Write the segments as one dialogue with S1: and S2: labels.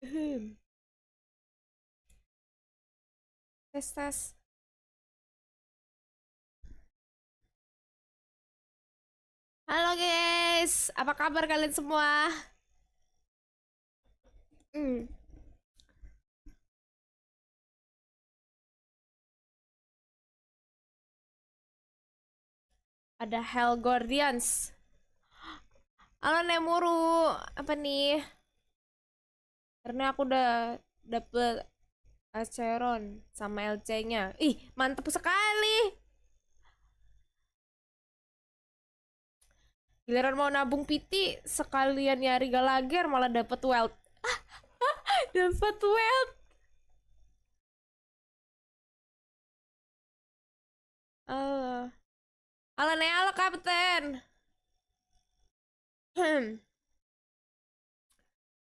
S1: Tes tes. Halo guys, apa kabar kalian semua? Hmm, ada Hell Guardians. Halo Nemuru, apa nih? Karena aku udah dapet Aceron sama LC-nya. Ih, mantep sekali. Giliran mau nabung PT, sekalian nyari galager malah dapet wealth. Dapet wealth. Eh, halo Nea, halo Kapten.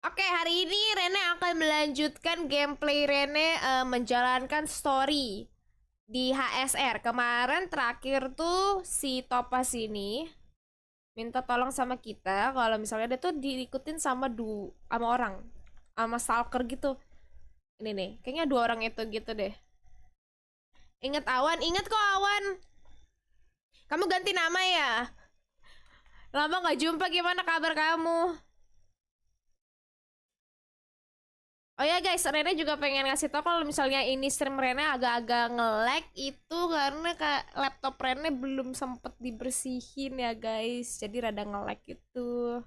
S1: Oke, hari ini Rene akan melanjutkan gameplay Rene menjalankan story di HSR. Kemarin terakhir tuh si Topas ini minta tolong sama kita kalau misalnya dia tuh diikutin sama sama orang, sama stalker gitu. Ini nih, kayaknya dua orang itu gitu deh. Ingat Awan, ingat kok Awan. Kamu ganti nama ya? Lama nggak jumpa, gimana kabar kamu? Oh ya guys, Rene juga pengen ngasih tau kalau misalnya ini stream Rene agak-agak nge-lag itu karena laptop Rene belum sempet dibersihin ya guys. Jadi rada nge-lag gitu.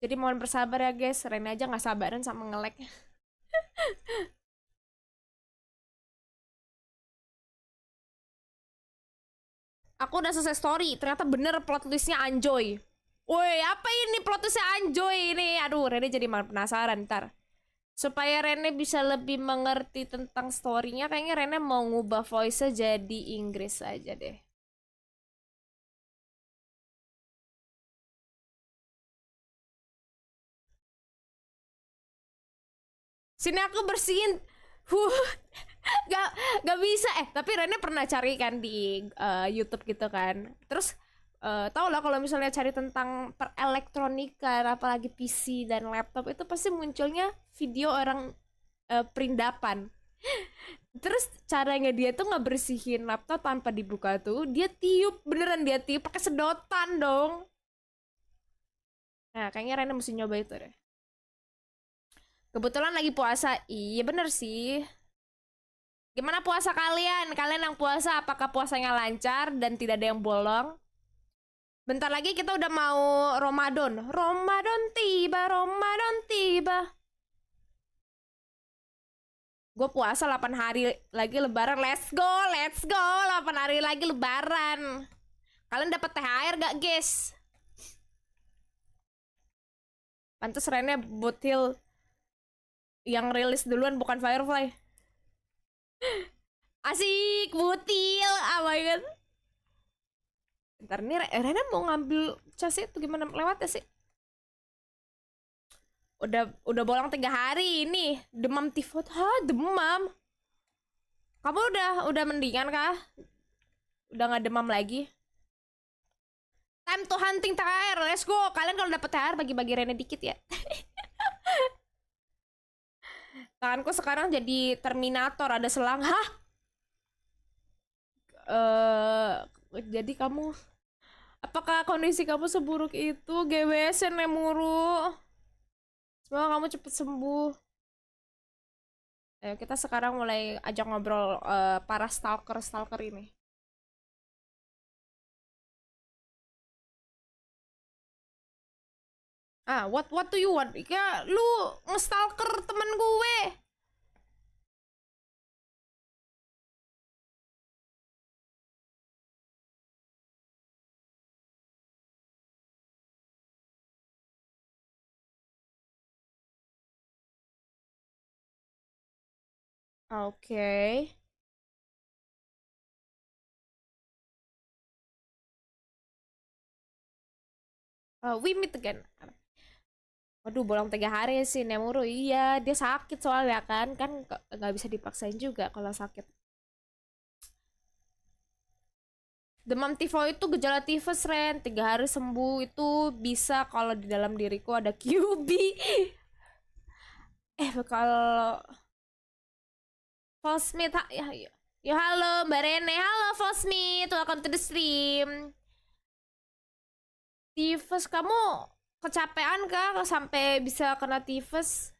S1: Jadi mohon bersabar ya guys, Rene aja nggak sabaran sama nge-lag. Aku udah selesai story, ternyata bener plot twistnya Anjoy. Woi, apa ini plot twistnya Anjoy ini? Aduh, Rene jadi malah penasaran ntar. Supaya Rene bisa lebih mengerti tentang storynya, kayaknya Rene mau ngubah voice-nya jadi Inggris aja deh. Sini aku bersihin. Huh, gak, gak bisa. Tapi Rene pernah cari kan di YouTube gitu kan. Terus tau lah kalau misalnya cari tentang perelektronikan, apalagi PC dan laptop itu pasti munculnya video orang perindapan. Terus caranya dia tuh ngebersihin laptop tanpa dibuka tuh, dia tiup, beneran dia tiup pakai sedotan dong. Nah, kayaknya Rene mesti nyoba itu deh. Kebetulan lagi puasa. Iya bener sih. Gimana puasa kalian? Kalian yang puasa, apakah puasanya lancar dan tidak ada yang bolong? Bentar lagi kita udah mau Ramadan. Ramadan tiba, Ramadan tiba. Gue puasa 8 hari lagi lebaran. Let's go, let's go. 8 hari lagi lebaran. Kalian dapat THR gak, guys? Pantes Rene butil yang rilis duluan bukan Firefly. Asik, butil. Oh my god. Ntar nih Rene mau ngambil cas itu gimana lewat ya sih? Udah bolong 3 hari ini. Demam tifus. Hah, demam? Kamu udah mendingan kah? Udah nggak demam lagi? Time to hunting THR. Let's go. Kalian kalau dapet THR bagi-bagi Rene dikit ya. Tanganku sekarang jadi Terminator, ada selang. Hah? Jadi kamu, apakah kondisi kamu seburuk itu? GWS Nemuru. Semoga kamu cepet sembuh. Ayo kita sekarang mulai ajak ngobrol para stalker ini. Ah, what do you want? Ya, lu nge-stalker temen gue. Oke. We meet again. Waduh, bolong 3 hari sih Nemuru. Iya, dia sakit soalnya kan nggak bisa dipaksain juga kalau sakit. Demam tifoid itu gejala tifus, Ren. 3 hari sembuh itu bisa kalau di dalam diriku ada QB. Kalau Volsmith, ya, ya. Ya halo Mbak Rene, halo Volsmith, welcome to the stream. Tifus, kamu kecapean kah sampai bisa kena tifus?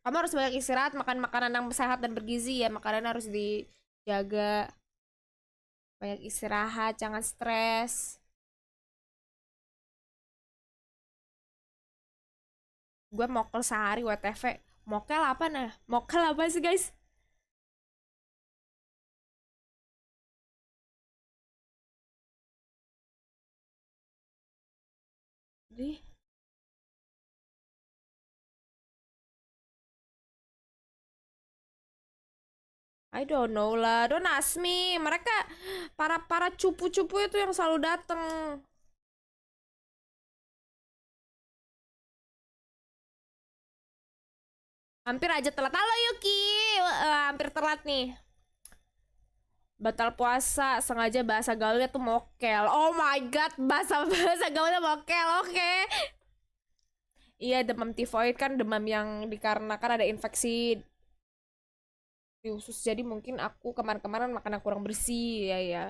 S1: Kamu harus banyak istirahat, makan makanan yang sehat dan bergizi ya, makanan harus dijaga. Banyak istirahat, jangan stres. Gue mokel sehari WTV. Mokel apa nah? Mokel apa sih guys? Di I don't know lah, don't ask me. Mereka para cupu-cupu itu yang selalu dateng. Hampir aja telat. Halo Yuki, hampir telat nih. Batal puasa, sengaja bahasa gaulnya tuh mokel. Oh my god, bahasa gaulnya mokel. Oke. Iya, demam tifoid kan demam yang dikarenakan ada infeksi di usus. Jadi mungkin aku kemarin-kemarin makanan kurang bersih ya ya.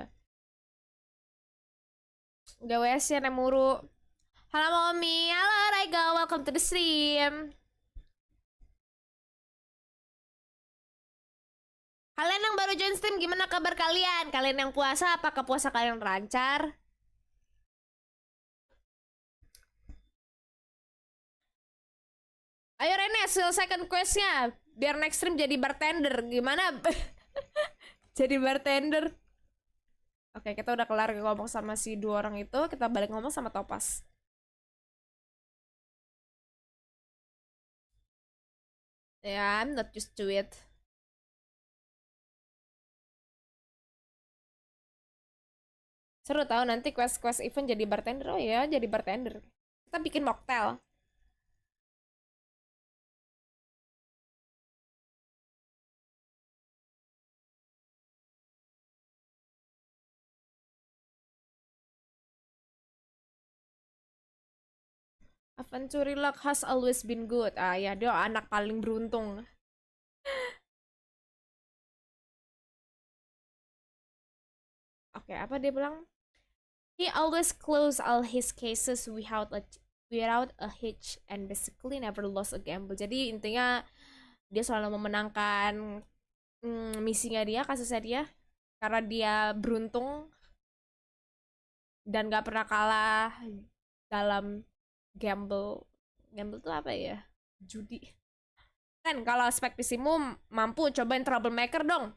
S1: Gak WC Nemuru. Halo Momi, halo Raiga, welcome to the stream. Kalian yang baru join stream, gimana kabar kalian? Kalian yang puasa, apakah puasa kalian lancar? Ayo Rene, selesaikan questnya biar next stream jadi bartender. Gimana? Jadi bartender. Oke, kita udah kelar ngomong sama si 2 orang itu. Kita balik ngomong sama Topas. Ya, I'm not used to it. Seru tahu nanti quest-quest event jadi bartender. Oh ya, jadi bartender. Kita bikin mocktail. Aventure luck has always been good. Ah ya, dia anak paling beruntung. Oke, apa dia bilang? He always close all his cases without a hitch and basically never lost a gamble. Jadi intinya dia selalu memenangkan misinya dia, kasusnya dia, karena dia beruntung dan gak pernah kalah dalam gamble. Gamble tuh apa ya? Judi. Kan kalau aspek visimu mampu, cobain troublemaker dong.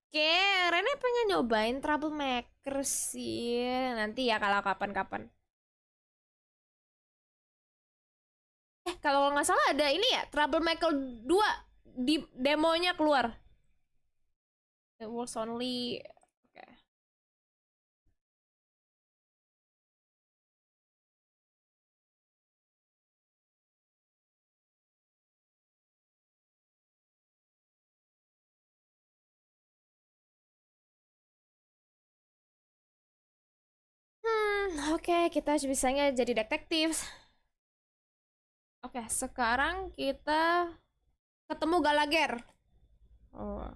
S1: Oke, Rene pengen nyobain troublemaker sih. Nanti ya kalau kapan-kapan. Kalau nggak salah ada ini ya, troublemaker 2 di demonya keluar. It works only. Oke. Oke, kita bisanya jadi detektif. Oke, sekarang kita ketemu Galager. Oh.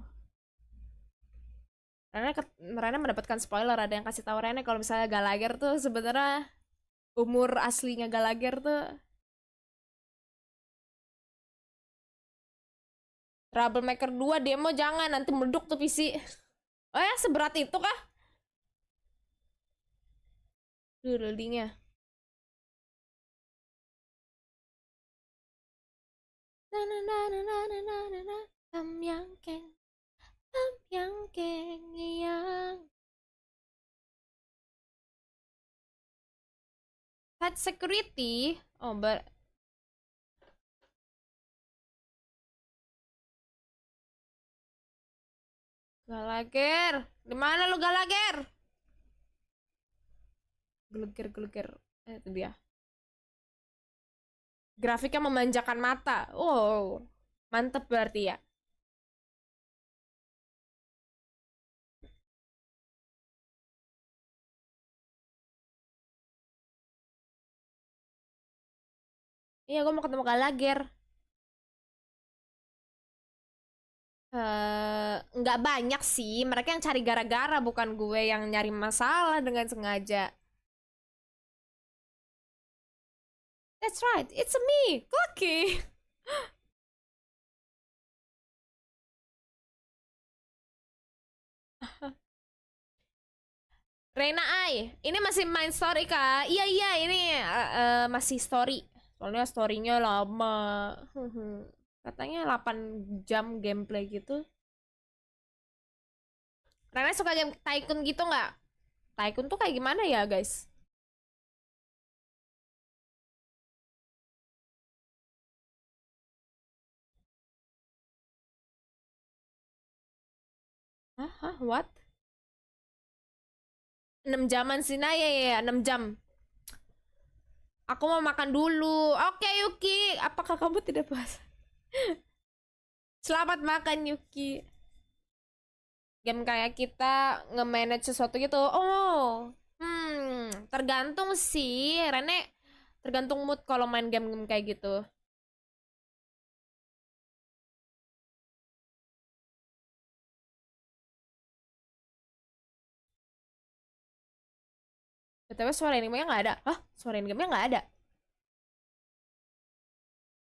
S1: Rene mendapatkan spoiler, ada yang kasih tahu Rene kalau misalnya Galager tuh sebenarnya umur aslinya Galager tuh Troublemaker 2 demo jangan, nanti meleduk tuh PC. Oh ya, seberat itu kah? Loadingnya. Tam yang keng yang Pet security. Oh, Galager, di mana lu Galager? Geleger. Itu dia. Grafiknya memanjakan mata. Oh, mantep berarti ya. Iya, gue mau ketemu Galager. Nggak banyak sih. Mereka yang cari gara-gara, bukan gue yang nyari masalah dengan sengaja. That's right, it's me, Cookie. Rena Ai, ini masih main story kak? Iya iya, ini masih story. Soalnya storynya lama. Katanya 8 jam gameplay gitu. Rena suka game Tycoon gitu nggak? Tycoon tuh kayak gimana ya guys? Hah? What? 6 jaman sih, nah ya 6 jam. Aku mau makan dulu. Oke Yuki, apakah kamu tidak puas? Selamat makan Yuki. Game kayak kita nge-manage sesuatu gitu. Oh, tergantung sih, Rene. Tergantung mood kalau main game-game kayak gitu. BTW suara anime-nya nggak ada. Hah? Suara in-game-nya nggak ada?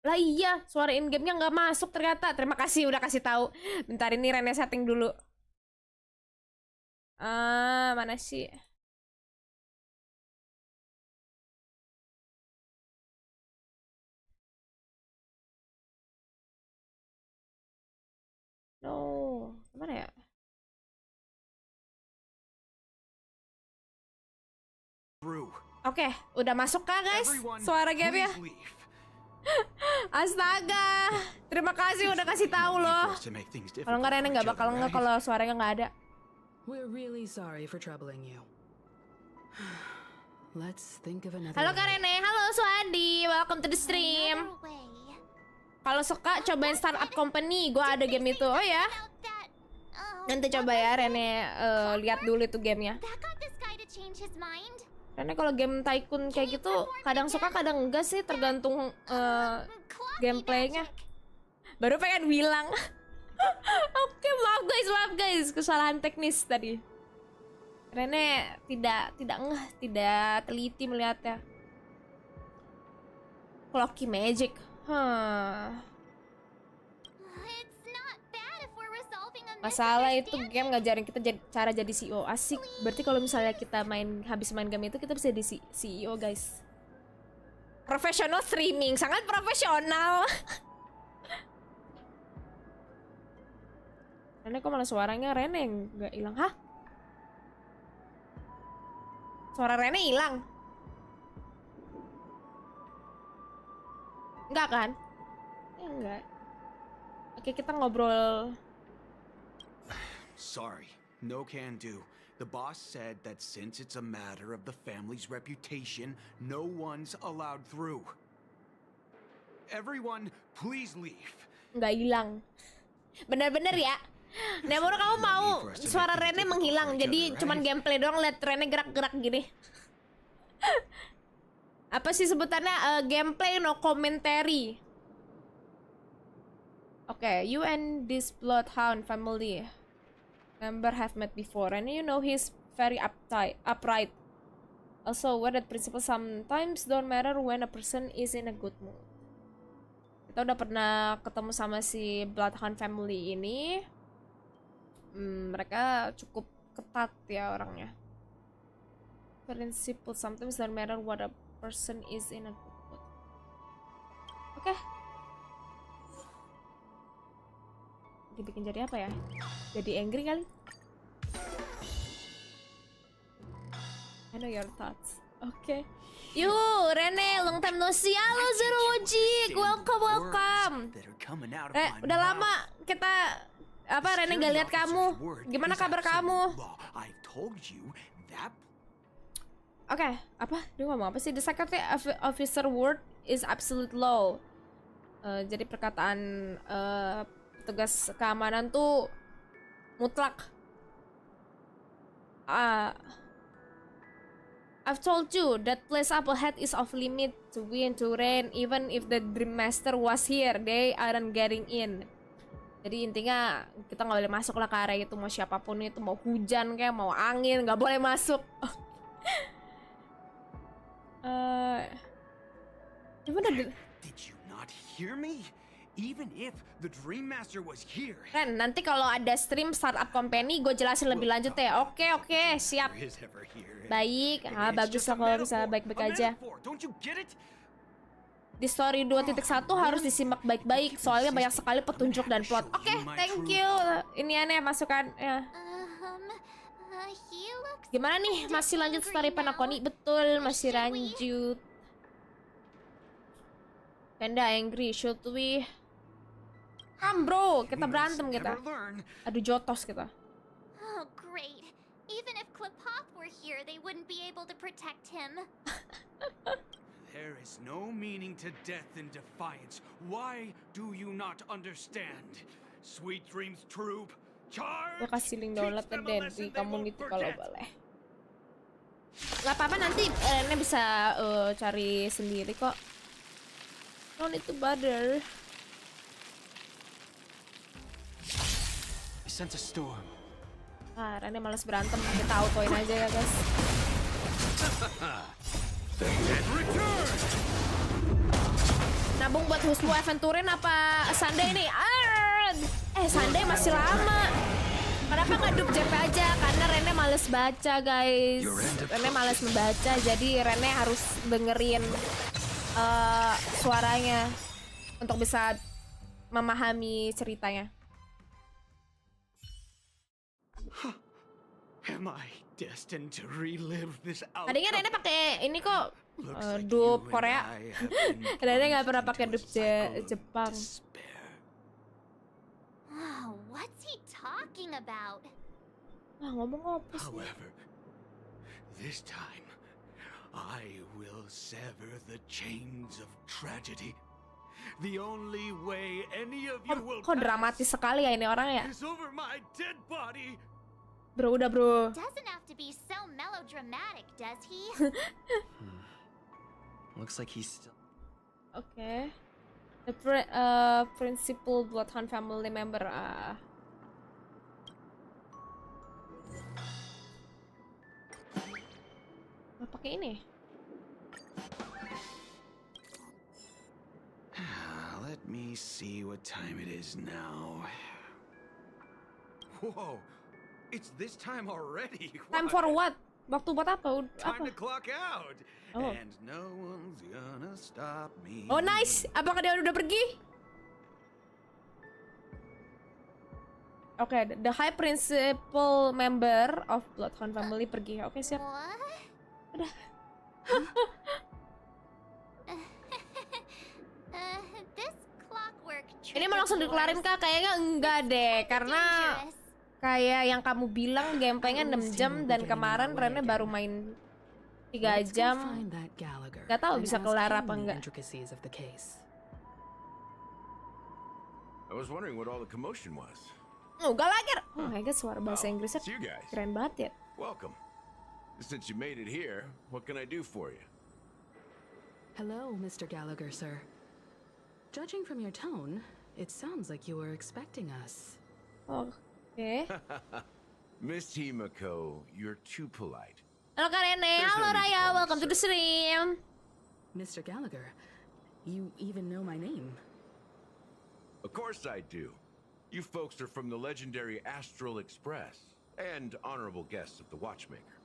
S1: Lah iya, suara in-game-nya nggak masuk ternyata. Terima kasih udah kasih tahu. Bentar ini Rene setting dulu. Mana sih? No, gimana ya? Oke, udah masuk kah guys? Suara game-nya? Astaga, terima kasih udah kasih tahu loh. Kalau nggak Rene nggak bakal nggak kalau suaranya nggak ada.
S2: We're really sorry for troubling you. Let's think of another.
S1: Halo Kak Rene, halo Suadi, welcome to the stream. Kalau suka cobain startup company, gue ada game itu. Oh ya? Nanti coba ya Rene lihat dulu itu gamenya. Rene kalau game tycoon kayak gitu kadang suka kadang enggak sih, tergantung gameplaynya. Baru pengen bilang. Oke, maaf guys, kesalahan teknis tadi. Rene tidak teliti melihatnya. Clocky Magic. Masalah itu game ngajarin kita cara jadi CEO. Asik. Berarti kalau misalnya kita habis main game itu kita bisa jadi CEO, guys. Profesional streaming, sangat profesional. Rene kok malah suaranya Rene yang nggak hilang? Hah? Suara Rene hilang? Enggak kan? Enggak. Oke, kita ngobrol.
S3: Sorry, no can do. The boss said that since it's a matter of the family's reputation, no one's allowed through. Everyone, please leave.
S1: Nggak hilang. Bener-bener ya. Nemoro kamu mau suara Rene menghilang, jadi cuman gameplay doang, liat Rene gerak-gerak gini. Apa sih sebutannya? Gameplay no commentary. Oke, you and this bloodhound family member have met before, and you know he's very upright. Also, aware that principles sometimes don't matter when a person is in a good mood. Kita udah pernah ketemu sama si bloodhound family ini. Mereka cukup ketat ya orangnya. Principle sometimes don't matter what a person is in a good mood. Oke. Dibikin jadi apa ya? Jadi angry kali? I know your thoughts. Oke. Yuk, Rene, long time no see. Halo Zero Wojik, welcome. Udah lama kita Rene gak lihat kamu. Gimana kabar kamu? Oke, apa? Dia ngomong apa sih? The security officer word is absolute law. Jadi perkataan petugas keamanan tuh mutlak. I've told you that place up ahead is off limit to win to rain. Even if the Dream Master was here, they aren't getting in. Jadi intinya kita nggak boleh masuk lah ke area itu, mau siapapun itu, mau hujan kayak mau angin nggak boleh masuk.
S3: Did you not hear me? Even if the Dream Master was here,
S1: Ren, nanti kalau ada stream startup company, gue jelasin lebih lanjut ya. Oke, siap.
S3: is ever here.
S1: Baik,
S3: It's
S1: bagus
S3: just
S1: lah
S3: a
S1: kalau bisa
S3: metaphor,
S1: baik-baik
S3: a
S1: aja.
S3: metaphor. Don't you get it?
S1: Di story 2.1 harus disimak baik-baik, soalnya banyak sekali petunjuk dan plot. Oke, thank you. Ini aneh masukan ya.
S4: He looks
S1: Gimana nih? Masih lanjut story Panakoni? Betul, masih lanjut. Panda angry, should we? Bro, kita berantem kita.
S3: Never learn.
S1: Aduh jotos kita.
S4: Oh, great. Even if Klipop were here, they wouldn't be able to protect him.
S3: There is no meaning to death and defiance. Why do you not understand? Sweet dreams, troop. Charge!
S1: Gue kasih link download ke
S3: Teach them a
S1: Den
S3: lesson
S1: di
S3: they
S1: community
S3: won't
S1: kalau
S3: forget.
S1: boleh. Gak apa-apa, nanti Rene bisa cari sendiri kok. No need to bother.
S3: I sense a storm.
S1: Rene males berantem, kita autoin aja ya guys.
S3: And return!
S1: Nabung buat Husmu Aventurin apa Sunday nih? Sunday masih lama. Kenapa nggak dup JP aja? Karena Rene males baca guys. Rene males membaca, jadi Rene harus dengerin suaranya untuk bisa memahami ceritanya.
S3: Am I destined to relive this outcome?
S1: Tadinya Rene pakai ini kok
S3: Looks like
S1: dup
S3: you and
S1: Korea.
S3: I have been
S1: Rene nggak pernah
S3: plunged
S1: pakai
S3: into a
S1: dup
S3: cycle of
S1: Jepang.
S3: despair.
S4: Oh, what's he talking about?
S1: Ngomong apa sih?
S3: However, this time I will sever the chains of tragedy. The only way any of you will
S1: Kok dramatis sekali ya ini orang ya?
S3: is over my dead body.
S1: Bro, udah bro.
S4: Doesn't have to be so melodramatic, does he?
S5: Looks like he's still.
S1: Oke. The principal Bloodhound family member. Pakai ini.
S3: Let me see what time it is now. Whoa, it's this time already.
S1: Time for what? Waktu buat apa?
S3: Time
S1: Apa?
S3: to clock out.
S1: Oh.
S3: And no one's gonna stop me.
S1: Oh nice. Apakah dia udah pergi? Oke, the high principal member of Bloodhound family pergi. Oke, siap.
S4: What?
S1: Udah.
S4: This clockwork trick
S1: Ini mau langsung
S4: of
S1: dikelarin
S4: yours
S1: kah? Kayaknya enggak deh, karena
S4: dangerous.
S1: kayak yang kamu bilang gameplaynya 6 jam dan kemarin Rene baru main 3
S2: Let's go
S1: jam.
S2: find that Gallagher
S1: Gak tahu
S2: and
S1: bisa
S2: ask
S1: kelar
S2: him
S1: apa
S2: the
S1: enggak.
S2: intricacies of the case.
S6: I was wondering what all the commotion was.
S1: Gak lagi. Oh my god, suara bahasa Inggrisnya
S6: It's you guys.
S1: keren banget ya.
S6: Welcome. Since you made it here, what can I do for you?
S2: Hello, Mr. Gallagher, sir. Judging from your tone, it sounds like you were expecting us.
S1: Oke.
S6: Miss Himako, you're too polite.
S1: Halo Kak Rene,
S6: There's
S1: halo
S6: no need to
S1: Raya,
S6: call me
S1: welcome to the
S6: sir.
S1: stream.
S2: Mr. Gallagher, you even know my name.
S6: Of course I do. You folks are from the legendary Astral Express and honorable guests of the Watchmaker.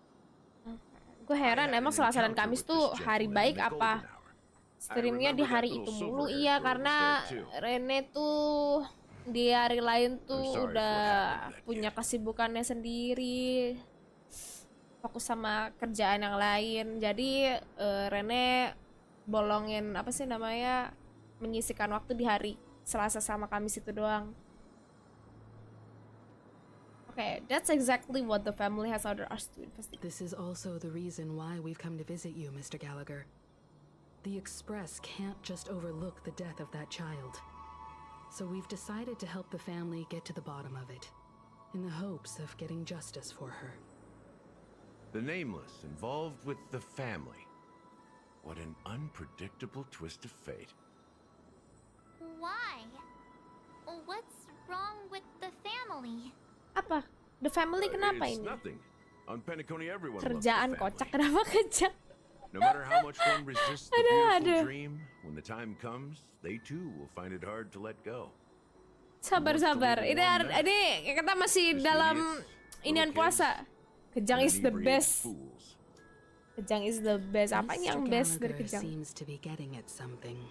S1: Gue heran,
S6: I had
S1: emang
S6: an
S1: Selasa dan
S6: encounter
S1: Kamis
S6: with
S1: tuh
S6: this
S1: hari
S6: gentleman
S1: baik
S6: in the
S1: apa?
S6: golden hour.
S1: Streamnya di
S6: remember
S1: hari
S6: that
S1: itu
S6: little
S1: mulu,
S6: silver
S1: iya
S6: hair girl
S1: karena
S6: was there, too.
S1: Rene tuh di hari lain tuh
S6: I'm sorry for what
S1: udah
S6: happened that
S1: punya
S6: day.
S1: kesibukannya sendiri, fokus sama kerjaan yang lain. Jadi Rene bolongin apa sih namanya, menyisikan waktu di hari Selasa sama Kamis itu doang. Okay, that's exactly what the family has ordered us to investigate.
S2: This is also the reason why we've come to visit you, Mr. Gallagher. The Express can't just overlook the death of that child. So we've decided to help the family get to the bottom of it, in the hopes of getting justice for her.
S6: The nameless involved with the family. What an unpredictable twist of fate.
S4: Why? What's wrong with the family?
S1: Apa? The family kenapa
S6: It's
S1: ini?
S6: nothing. On Penacony, everyone loves the
S1: Kerjaan
S6: family.
S1: kocak, kenapa kejam?
S6: No matter how much one resists the
S1: Aduh.
S6: beautiful dream, when the time comes, they too will find it hard to let go.
S1: Sabar. Ini kita masih dalam inian puasa. Kejang is the best.
S6: Fools.
S1: Kejang is the best. Apa yang
S2: Mr.
S1: best dari
S2: Gallagher
S1: Kejang?
S2: seems to be getting at something.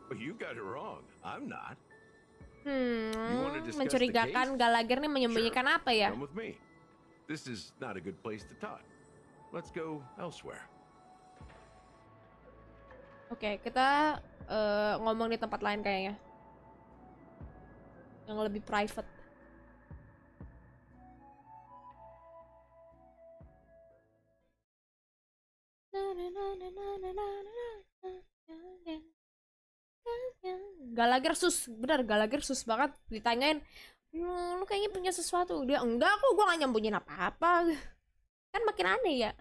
S6: Well, you got it wrong. I'm not. wanna discuss the
S1: Mencurigakan
S6: case?
S1: Gallagher nih menyembunyikan
S6: Sure.
S1: apa ya?
S6: Come with me. This is not a good place to talk. Let's go elsewhere.
S1: Oke, kita ngomong di tempat lain kayaknya. Yang lebih private. Gallagher sus banget ditanyain, lu kayaknya punya sesuatu. Dia enggak kok, gua gak nyembunyiin apa-apa. Kan makin aneh ya.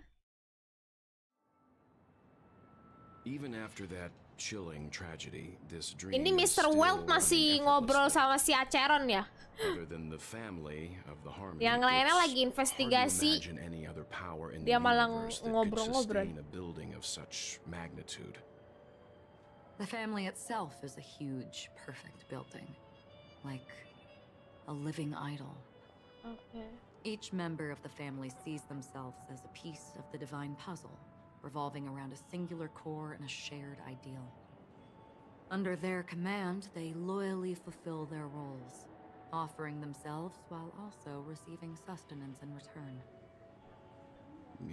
S5: Even after that chilling tragedy, this dream
S1: Ini
S5: is
S1: Mr.
S5: still
S1: Weld masih
S5: running
S1: ngobrol
S5: effortlessly.
S1: sama si Acheron ya.
S5: Other than the family of the Harmony,
S1: Yang lainnya
S5: it's
S1: lagi
S5: hard to
S1: investigasi.
S5: imagine any other power in
S1: Dia
S5: the
S1: malah
S5: universe that could
S1: ngobrol-ngobrol.
S5: sustain a building of such magnitude.
S2: The family itself is a huge, perfect building. Like a living idol.
S1: Oke.
S2: Each member of the family sees themselves as a piece of the divine puzzle, revolving around a singular core and a shared ideal. Under their command, they loyally fulfill their roles, offering themselves while also receiving sustenance in return.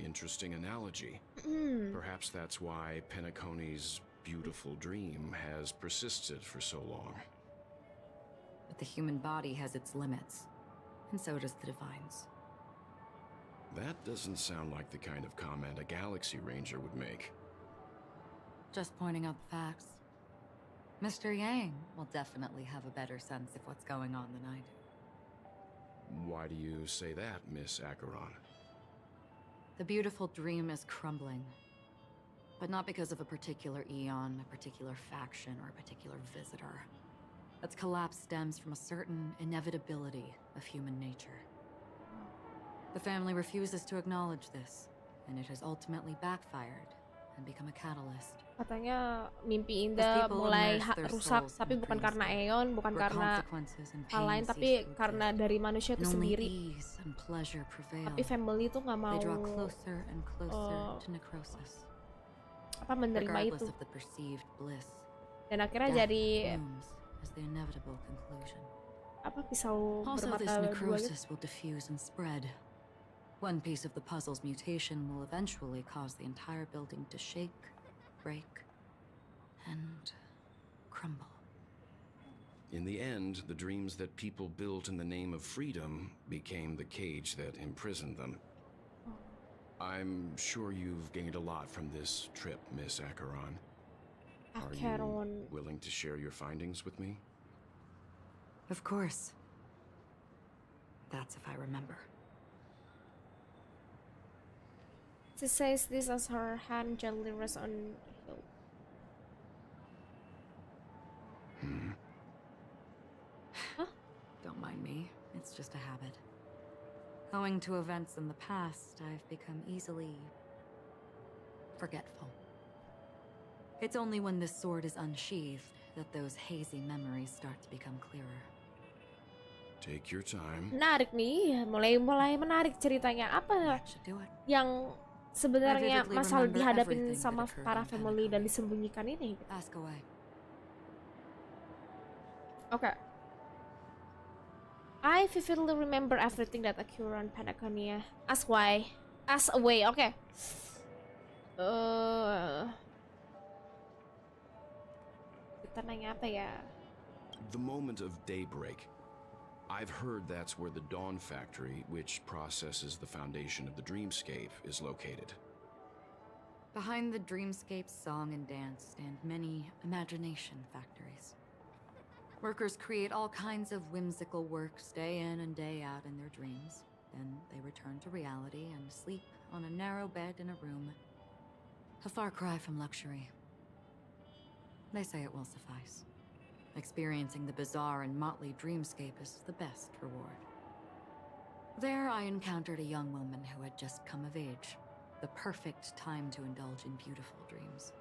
S5: Interesting analogy. Perhaps that's why Penacony's beautiful dream has persisted for so long.
S2: But the human body has its limits, and so does the divine's.
S5: That doesn't sound like the kind of comment a Galaxy Ranger would make.
S2: Just pointing out the facts. Mr. Yang will definitely have a better sense of what's going on than I do.
S5: Why do you say that, Miss Acheron?
S2: The beautiful dream is crumbling. But not because of a particular eon, a particular faction, or a particular visitor. Its collapse stems from a certain inevitability of human nature. The family refuses to acknowledge this, and it has ultimately backfired and become a catalyst.
S1: Katanya mimpi indah mulai rusak, tapi bukan karena Aeon, bukan karena hal lain, tapi karena dari manusia itu sendiri. Tapi family itu nggak mau apa menerima itu. Dan akhirnya jadi apa pisau bermata dua gitu.
S2: One piece of the puzzle's mutation will eventually cause the entire building to shake, break, and crumble.
S5: In the end, the dreams that people built in the name of freedom became the cage that imprisoned them. I'm sure you've gained a lot from this trip, Miss Acheron. Are you willing to share your findings with me?
S2: Of course. That's if I remember.
S1: She says this as her hand gently rests on hill. Huh?
S2: Don't mind me. It's just a habit. Owing to events in the past, I've become easily forgetful. It's only when this sword is unsheathed that those hazy memories start to become clearer.
S5: Take your time.
S1: Menarik nih, mulai menarik ceritanya. Apa yang sebenarnya masalah dihadapin sama para family dan disembunyikan ini?
S2: Ask away.
S1: Okay. I vividly remember everything that occurred on Penacony. Ask why. Ask away. Okay. Kita nanya apa ya?
S5: The moment of daybreak. I've heard that's where the Dawn Factory, which processes the foundation of the dreamscape, is located.
S2: Behind the dreamscape's song and dance stand many imagination factories. Workers create all kinds of whimsical works day in and day out in their dreams, Then they return to reality and sleep on a narrow bed in a room. A far cry from luxury. They say it will suffice. Experiencing the bizarre and motley dreamscape is the best reward. There I encountered a young woman who had just come of age. The perfect time to indulge in beautiful dreams.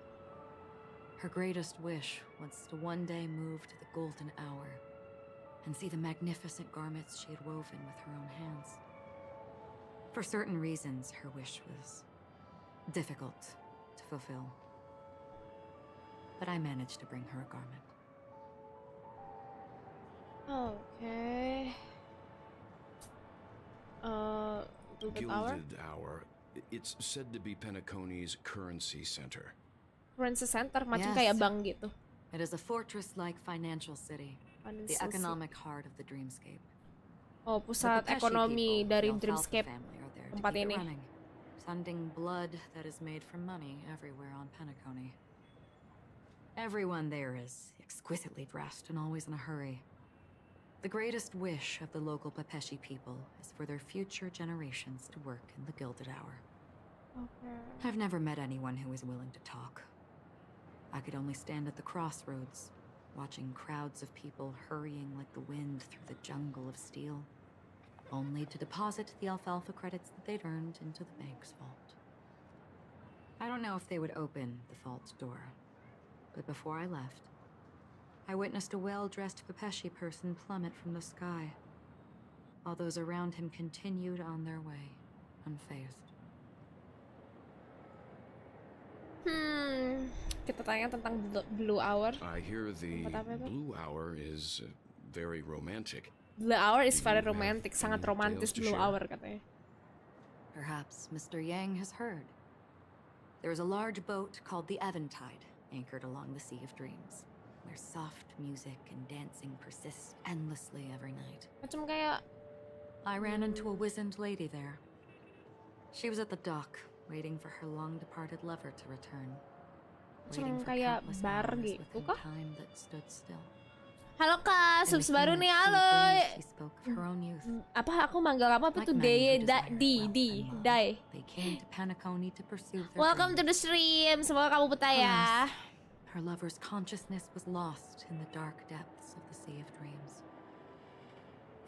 S2: Her greatest wish was to one day move to the golden hour and see the magnificent garments she had woven with her own hands. For certain reasons, her wish was difficult to fulfill. But I managed to bring her a garment.
S1: Okay. Gilded Hour?
S5: Gilded Hour. It's said to be Penacony's currency center.
S1: Currency Center, macam
S2: Yes.
S1: kayak bank gitu.
S2: It is a fortress-like financial city, the economic heart of the dreamscape.
S1: Oh,
S2: The
S1: pusat
S2: Pepeshi
S1: ekonomi
S2: people,
S1: dari
S2: the Alfalfa
S1: Dreamscape
S2: family are there to
S1: tempat
S2: keep it
S1: ini.
S2: running, sending blood that is made from money everywhere on Penacony. Everyone there is exquisitely dressed and always in a hurry. The greatest wish of the local Pepeshi people is for their future generations to work in the Gilded Hour.
S1: Okay.
S2: I've never met anyone who is willing to talk. I could only stand at the crossroads, watching crowds of people hurrying like the wind through the jungle of steel, only to deposit the alfalfa credits that they'd earned into the bank's vault. I don't know if they would open the vault door, but before I left, I witnessed a well-dressed Pepeshi person plummet from the sky, while those around him continued on their way, unfazed.
S1: Kita tanya tentang Blue Hour.
S5: I hear the
S1: Tempat apa itu?
S5: Blue Hour is very romantic.
S1: Blue Hour is
S5: Do you
S1: very
S5: have
S1: romantic, sangat
S5: any
S1: romantis
S5: tales to
S1: Blue
S5: share?
S1: Hour katanya.
S2: Perhaps Mr. Yang has heard. There is a large boat called the Eventide, anchored along the Sea of Dreams, where soft music and dancing persist endlessly every night.
S1: Macam kayak
S2: I ran into a wizened lady there. She was at the dock, waiting for her long-departed lover to return. Waiting for
S1: kayak
S2: countless
S1: bar
S2: hours
S1: gitu
S2: within
S1: kah?
S2: time that stood still.
S1: halo Kak,
S2: In the
S1: subs baru
S2: humid
S1: nih,
S2: sea
S1: halo.
S2: breeze, she spoke of her own youth.
S1: Apa aku manggil kamu apa
S2: Like
S1: tuh?
S2: men who
S1: Dai,
S2: desire
S1: di,
S2: wealth
S1: di,
S2: and love,
S1: dai.
S2: They came to Penacony to pursue their
S1: Welcome to
S2: dreams.
S1: the stream. Semoga kamu betah ya.
S2: Alas, her lover's consciousness was lost in the dark depths of the Sea of Dreams.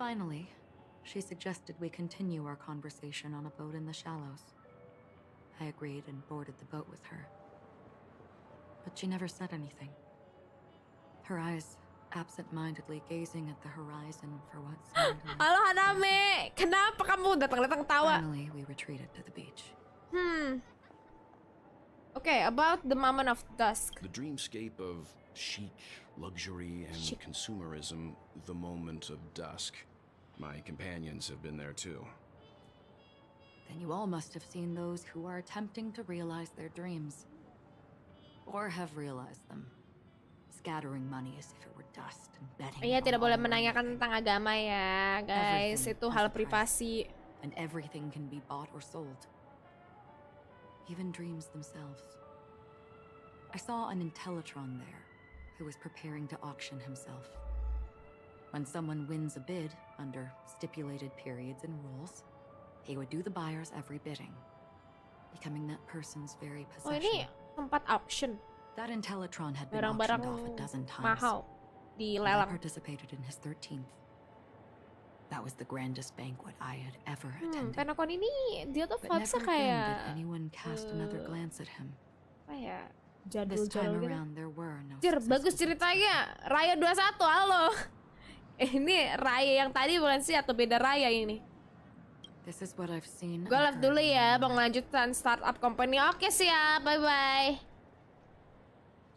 S2: Finally, she suggested we continue our conversation on a boat in the shallows. I agreed and boarded the boat with her. But she never said anything. Her eyes absent-mindedly gazing at the horizon for what seemed like
S1: Halo Haname, kenapa kamu datang-datang tawa?
S2: Finally, we retreated to the beach.
S1: Okay, about the moment of dusk.
S5: The dreamscape of chic, luxury, and
S1: Chic.
S5: consumerism, the moment of dusk. My companions have been there too.
S2: Then you all must have seen those who are attempting to realize their dreams. Or have realized them. Scattering money as if it were dust and betting.
S1: Iya, tidak
S2: on
S1: boleh
S2: all
S1: menanyakan
S2: everything.
S1: tentang agama ya, guys.
S2: Everything
S1: Itu
S2: has
S1: hal
S2: a price.
S1: privasi.
S2: And everything can be bought or sold. Even dreams themselves. I saw an Intellitron there, who was preparing to auction himself. When someone wins a bid under stipulated periods and rules, he would do the buyer's every bidding, becoming that person's very
S1: Oh, ini
S2: possession.
S1: tempat auction.
S2: That Intellitron had been
S1: Barang-barang
S2: auctioned off a dozen times.
S1: mahal di
S2: and I
S1: lelang.
S2: participated in his 13th. That was the grandest banquet I had ever attended.
S1: Penakon ini dia tuh
S2: But
S1: vibes-nya
S2: never again
S1: kayak
S2: did anyone cast another glance at him.
S1: apa ya?
S2: This time
S1: Jadul-jadul gitu.
S2: around, there were no
S1: Cir, bagus
S2: successful
S1: ceritanya. Raya 21, halo. Ini Raya yang tadi bukan sih atau beda Raya ini?
S2: This is what I've seen.
S1: Gue live dulu ya, bang lanjutan startup company. Oke siap, bye-bye.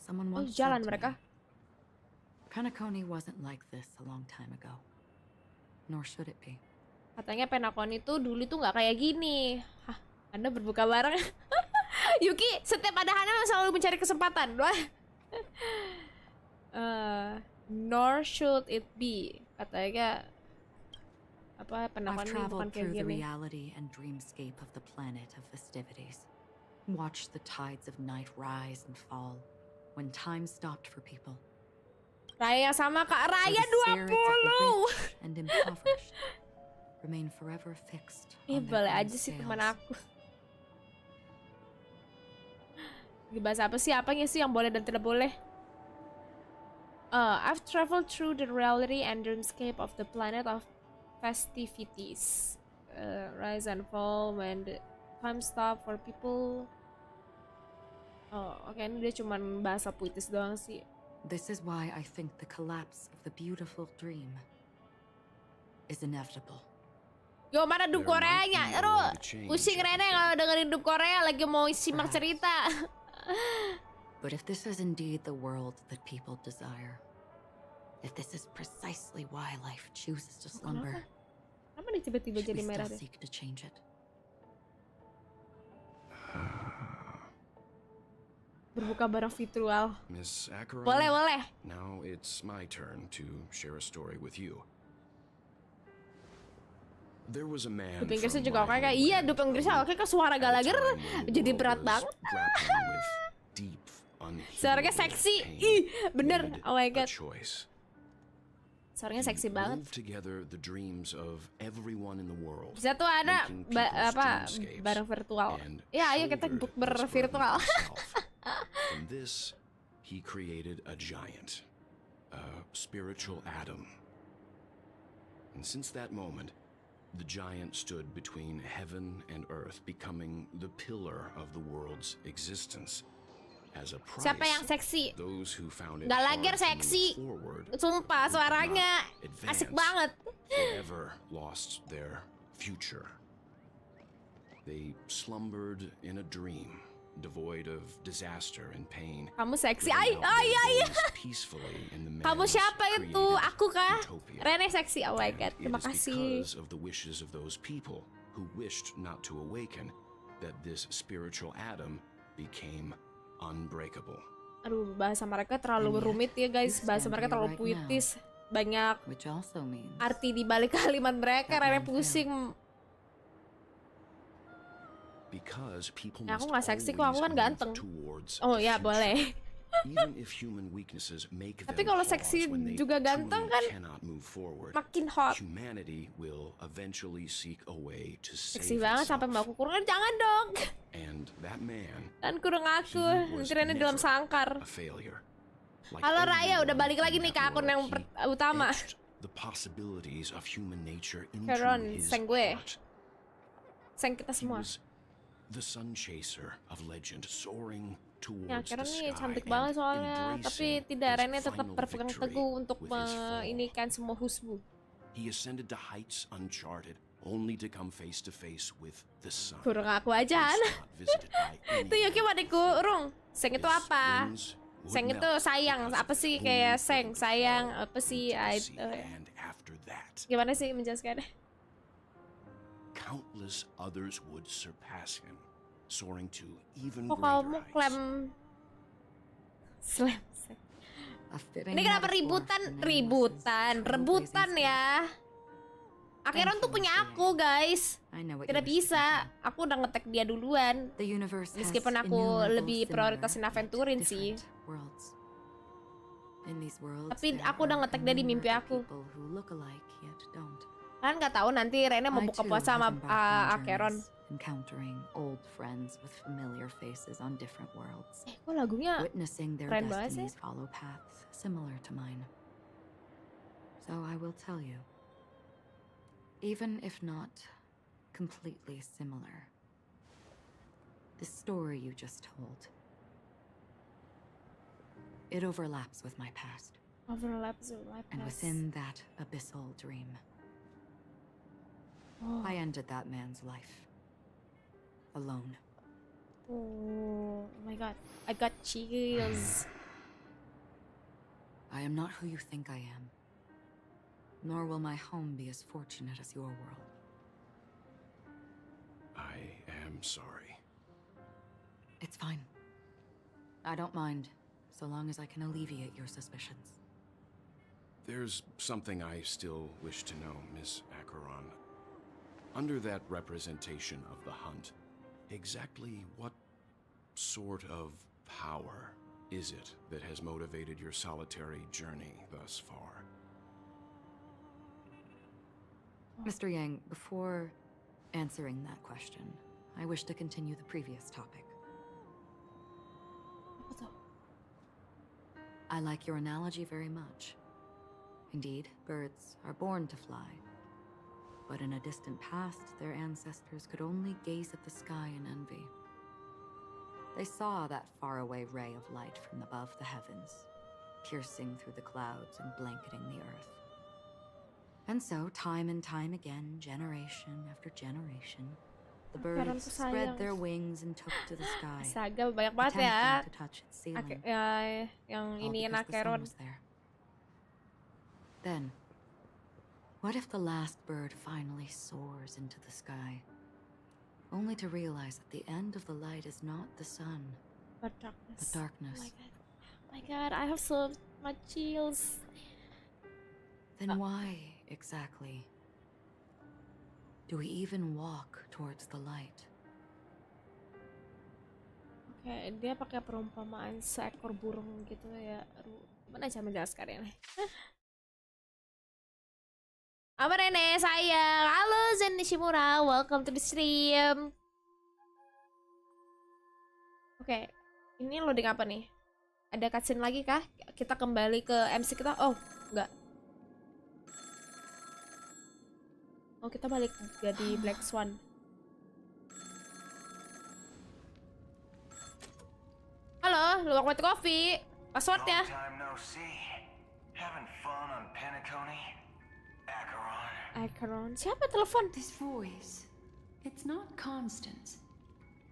S2: Someone
S1: Oh,
S2: once
S1: jalan
S2: said to
S1: mereka.
S2: me, Penacony wasn't like this a long time ago. Nor should it be.
S1: Katanya Penakon itu dulu tuh nggak kayak gini. Hah, Anda berbuka bareng? Yuki, setiap ada Hana selalu mencari kesempatan. Wah. Nor should it be. Katanya apa Penakon
S2: I've
S1: ini bukan
S2: traveled
S1: kayak
S2: through the
S1: gini.
S2: reality and dreamscape of the planet of festivities. Watched the tides of night rise and fall when time stopped for people.
S1: Raya yang sama Kak
S2: For
S1: Raya
S2: the spirits of the
S1: 20.
S2: rich and impoverished. remain forever fixed on
S1: Boleh
S2: their own
S1: aja sih teman
S2: scales.
S1: aku. Dibahas apa sih? Apanya sih yang boleh dan tidak boleh? I've traveled through the reality and dreamscape of the planet of festivities. Rise and fall when the time stop for people. Oke, ini dia cuman bahasa puitis doang sih.
S2: This is why I think the collapse of the beautiful dream is inevitable.
S1: Yo, mana dub
S5: There might
S1: Koreanya?
S5: be a
S1: Aduh,
S5: way to change
S1: pusing Rene kalau dengerin dub Korea lagi mau simak cerita.
S2: But if this is indeed the world that people desire, if this is precisely why life chooses to slumber,
S1: Kenapa nih tiba-tiba
S2: should
S1: jadi
S2: we
S1: merah
S2: still
S1: deh?
S2: seek to change it?
S1: Berbuka bareng virtual.
S5: Miss Acheron,
S1: Boleh.
S5: now it's my turn to share a story with you. There was a man
S1: Dub Inggrisnya
S5: from
S1: juga
S5: my
S1: oke kayak iya,
S5: homeland
S1: dub Inggrisnya
S5: who,
S1: oke kok suara
S5: at a
S1: galager
S5: time when the
S1: jadi
S5: world
S1: berat
S5: was
S1: banget.
S5: grappling with deep,
S1: Suaranya
S5: unhealable
S1: seksi.
S5: pain,
S1: Ih, bener.
S5: made
S1: Oh my
S5: a
S1: god.
S5: choice.
S1: Suaranya
S5: He
S1: seksi banget.
S5: wove together the dreams of everyone in the world,
S1: Bisa tuh ada
S5: making people's dreamscapes
S1: bareng virtual.
S5: and
S1: Ya, ayo kita
S5: shouldered
S1: bukber
S5: this burden
S1: virtual.
S5: himself. From this, he created a giant, a spiritual atom. And since that moment, the giant stood between heaven and earth, becoming the pillar of the world's existence. As a price,
S1: Siapa yang seksi?
S5: those who found it
S1: Nggak
S5: hard
S1: lager
S5: to
S1: seksi.
S5: move forward
S1: Sumpah,
S5: who could
S1: suaranya
S5: not
S1: asik
S5: advance,
S1: banget.
S5: forever lost their future. They slumbered in a dream, devoid of disaster and pain.
S1: Kamu seksi.
S5: living
S1: Ay,
S5: out
S1: ay,
S5: their
S1: ay.
S5: days peacefully in the
S1: Kamu
S5: man's
S1: siapa itu?
S5: created
S1: Aku kah?
S5: utopia.
S1: Rene seksi. Oh my
S5: And
S1: god,
S5: it
S1: terima
S5: is
S1: kasih.
S5: because of the wishes of those people who wished not to awaken that this spiritual atom became unbreakable.
S1: Aduh, bahasa mereka terlalu rumit ya guys. Bahasa mereka terlalu puitis. Banyak
S2: Which also means
S1: arti di balik kalimat mereka. Rene pusing.
S5: Because people
S1: Ya, aku
S5: must
S1: nggak seksi kok, aku kan
S5: always
S1: ganteng.
S5: move towards
S1: Oh
S5: the
S1: ya,
S5: future.
S1: boleh.
S5: Even if human weaknesses make
S1: Tapi
S5: them
S1: kalau
S5: pause
S1: seksi
S5: when they
S1: juga ganteng
S5: truly
S1: kan
S5: cannot move forward,
S1: makin hot.
S5: humanity will eventually seek a way to
S1: Seksi
S5: save
S1: banget sampai
S5: itself.
S1: mau aku kurungan. Jangan dong.
S5: And that man,
S1: Dan kurung aku.
S5: he was
S1: Nanti Rene dalam
S5: never
S1: sangkar.
S5: a failure. Like
S1: Halo Raya, udah
S5: everyone
S1: balik lagi
S5: in
S1: nih ke
S5: that
S1: akun
S5: world,
S1: yang
S5: he
S1: utama.
S5: etched the possibilities of human nature into
S1: Karen,
S5: his
S1: seng gue.
S5: heart.
S1: Sayang kita
S5: He
S1: semua.
S5: was the sun chaser of legend, soaring towards
S1: Ya,
S5: the
S1: Karen
S5: sky
S1: nih cantik
S5: and
S1: banget soalnya. Tapi
S5: embracing
S1: tidak,
S5: his
S1: Rene tetap
S5: final
S1: berpegang
S5: victory
S1: teguh untuk
S5: with his fall.
S1: meinikan semua husbu.
S5: He ascended to heights uncharted, only to come face to face with the sun.
S1: Kurung aku aja.
S5: Once not visited by
S1: Itu
S5: any
S1: Yuki mau dikurung. Seng itu
S5: His
S1: apa?
S5: wings would
S1: Seng itu
S5: melt
S1: sayang.
S5: because
S1: Apa
S5: of
S1: sih
S5: the
S1: kayak
S5: holy
S1: seng,
S5: burden
S1: sayang,
S5: fall
S1: apa sih?
S5: into the sea. And after that,
S1: Gimana sih menjelaskannya?
S5: countless others would surpass him, soaring to even
S1: Kok
S5: greater
S1: kamu
S5: heights.
S1: klaim slam?
S2: a fitting
S1: Ini kenapa
S2: metaphor
S1: ributan?
S2: for
S1: Ributan,
S2: Nemesis'
S1: rebutan
S2: trailblazing
S1: ya. Akhirnya tuh punya aku guys.
S2: I know what
S1: Tidak
S2: you wish to
S1: bisa.
S2: convey.
S1: Aku udah ngetek dia duluan.
S2: The universe has
S1: Meskipun aku
S2: innumerable
S1: lebih
S2: similar
S1: prioritasin
S2: yet
S1: aventurin sih.
S2: different worlds. In these worlds,
S1: Tapi
S2: there
S1: aku udah
S2: are
S1: ngetek dia di mimpi
S2: innumerable
S1: aku.
S2: people who look alike yet don't.
S1: Kan nggak tahu nanti Rene mau
S2: I
S1: buka
S2: too
S1: puasa sama
S2: have embarked on
S1: Acheron.
S2: journeys, encountering old friends with familiar faces on different worlds,
S1: Kok lagunya
S2: witnessing their
S1: keren banget sih.
S2: destinies follow paths similar to mine. So I will tell you, even if not completely similar, the story you just told, it overlaps with my past,
S1: overlaps with my
S2: and
S1: past.
S2: within that abyssal dream,
S1: Oh.
S2: I ended that man's life. Alone.
S1: Oh my god, I got chills.
S2: I am not who you think I am. Nor will my home be as fortunate as your world.
S5: I am sorry.
S2: It's fine. I don't mind, so long as I can alleviate your suspicions.
S5: There's something I still wish to know, Miss Acheron. Under that representation of the hunt, exactly what sort of power is it that has motivated your solitary journey thus far?
S2: Mr. Yang, before answering that question, I wish to continue the previous topic.
S1: Apa tuh?
S2: I like your analogy very much. Indeed, birds are born to fly. But in a distant past, their ancestors could only gaze at the sky in envy. They saw that faraway ray of light from above the heavens, piercing through the clouds and blanketing the earth. And so, time and time again, generation after generation, the
S1: Akeron
S2: birds
S1: tuh
S2: spread
S1: sayang.
S2: their wings and took to the sky,
S1: Astaga, banyak banget ya.
S2: attempting to touch its ceiling.
S1: Yang
S2: all
S1: ini
S2: because the sun
S1: Akeron.
S2: was there. Then, what if the last bird finally soars into the sky, only to realize that the end of the light is not the sun,
S1: But darkness.
S2: but darkness?
S1: Oh my god, I have so much chills.
S2: Then why, exactly, do we even walk towards the light?
S1: Oke, dia pakai perumpamaan seekor burung gitu ya. Aduh, gimana cara menjelaskannya nih? Apa Rene, sayang. Halo Zen Nishimura, welcome to the stream. Oke, ini loading apa nih? Ada cutscene lagi kah? Kita kembali ke MC kita. Oh, enggak. Oh, kita balik jadi Black Swan. Halo, luang waktu kopi. Passwordnya.
S7: Long time no see. Having fun on Penacony? Acheron?
S1: Akeron. Siapa telepon?
S8: This voice. It's not Constance.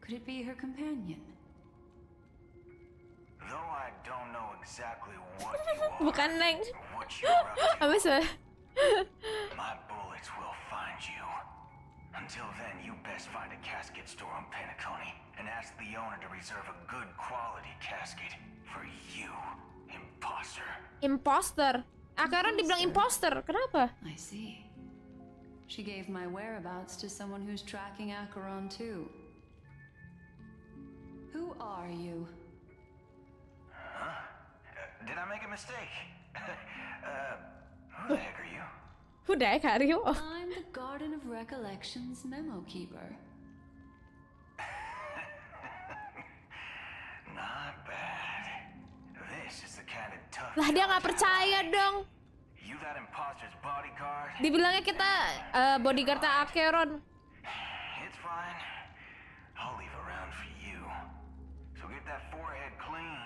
S8: Could it be her companion?
S7: Though I don't know exactly what you are,
S1: Bukan Neng.
S7: or what you're up to,
S1: Apa sih?
S7: my bullets will find you. Until then, you best find a casket store on Penacony and ask the owner to reserve a good quality casket for you, imposter.
S1: Imposter. Akeron dibilang imposter. Kenapa?
S8: I see. She gave my whereabouts to someone who's tracking Acheron too. Who are you?
S7: Huh? Did I make a mistake? Who the heck are you?
S1: Who the heck are you? Oh.
S8: I'm the Garden of Recollections memo keeper.
S7: Not bad. This is the kind of tough
S1: Lah dia
S7: job
S1: nggak percaya dong.
S7: You that imposter's bodyguard?
S1: Dibilangnya kita bodyguardnya Akeron.
S7: It's fine. I'll leave a round for you. So get that forehead clean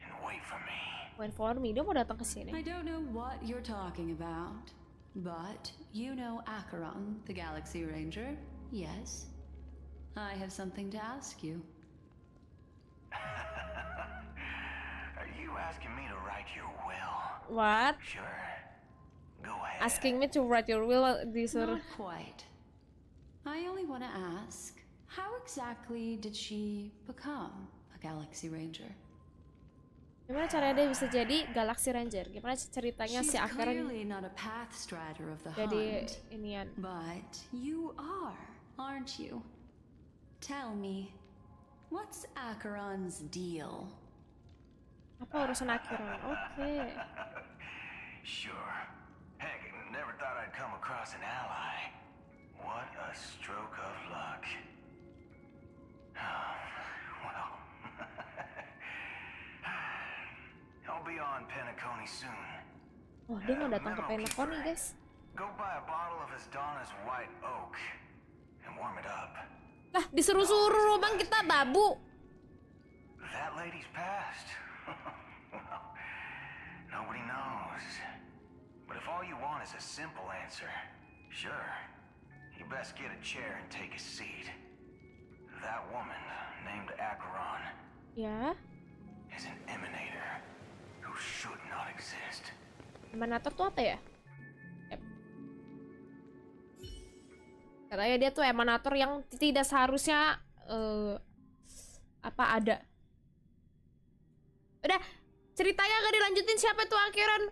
S7: and wait for me.
S1: Wait for me, dia mau datang ke
S8: I
S1: sini.
S8: don't know what you're talking about, but you know Acheron, the Galaxy Ranger, yes? I have something to ask you.
S7: Are you asking me to write your will?
S1: What?
S7: Sure. Go ahead.
S1: Asking me to write your will disuruh.
S8: Not quite. I only want to ask, how exactly did she become a Galaxy Ranger?
S1: Gimana caranya dia bisa jadi Galaxy Ranger? Gimana ceritanya
S8: She's
S1: si Akeron
S8: clearly not a path strider of the
S1: jadi
S8: hunt,
S1: inian?
S8: but you are, aren't you? Tell me, what's Acheron's deal?
S1: Apa urusan Akeron? Oke.
S7: Sure. Heck, never thought I'd come across an ally. What a stroke of luck. Well, I'll be on Penacony soon.
S1: Oh, dia mau datang ke Penacony, guys.
S7: Go buy a bottle of Donna's white oak and warm it up.
S1: Lah, disuruh-suruh bang, kita babu.
S7: That lady's passed. Well, nobody knows. But if all you want is a simple answer, sure, you best get a chair and take a seat. That woman, named Acheron,
S1: Ya,
S7: is an emanator who should not exist.
S1: emanator tuh apa ya? Yep. Katanya dia tuh emanator yang tidak seharusnya apa ada. Udah, ceritanya gak dilanjutin, siapa tuh Akeron?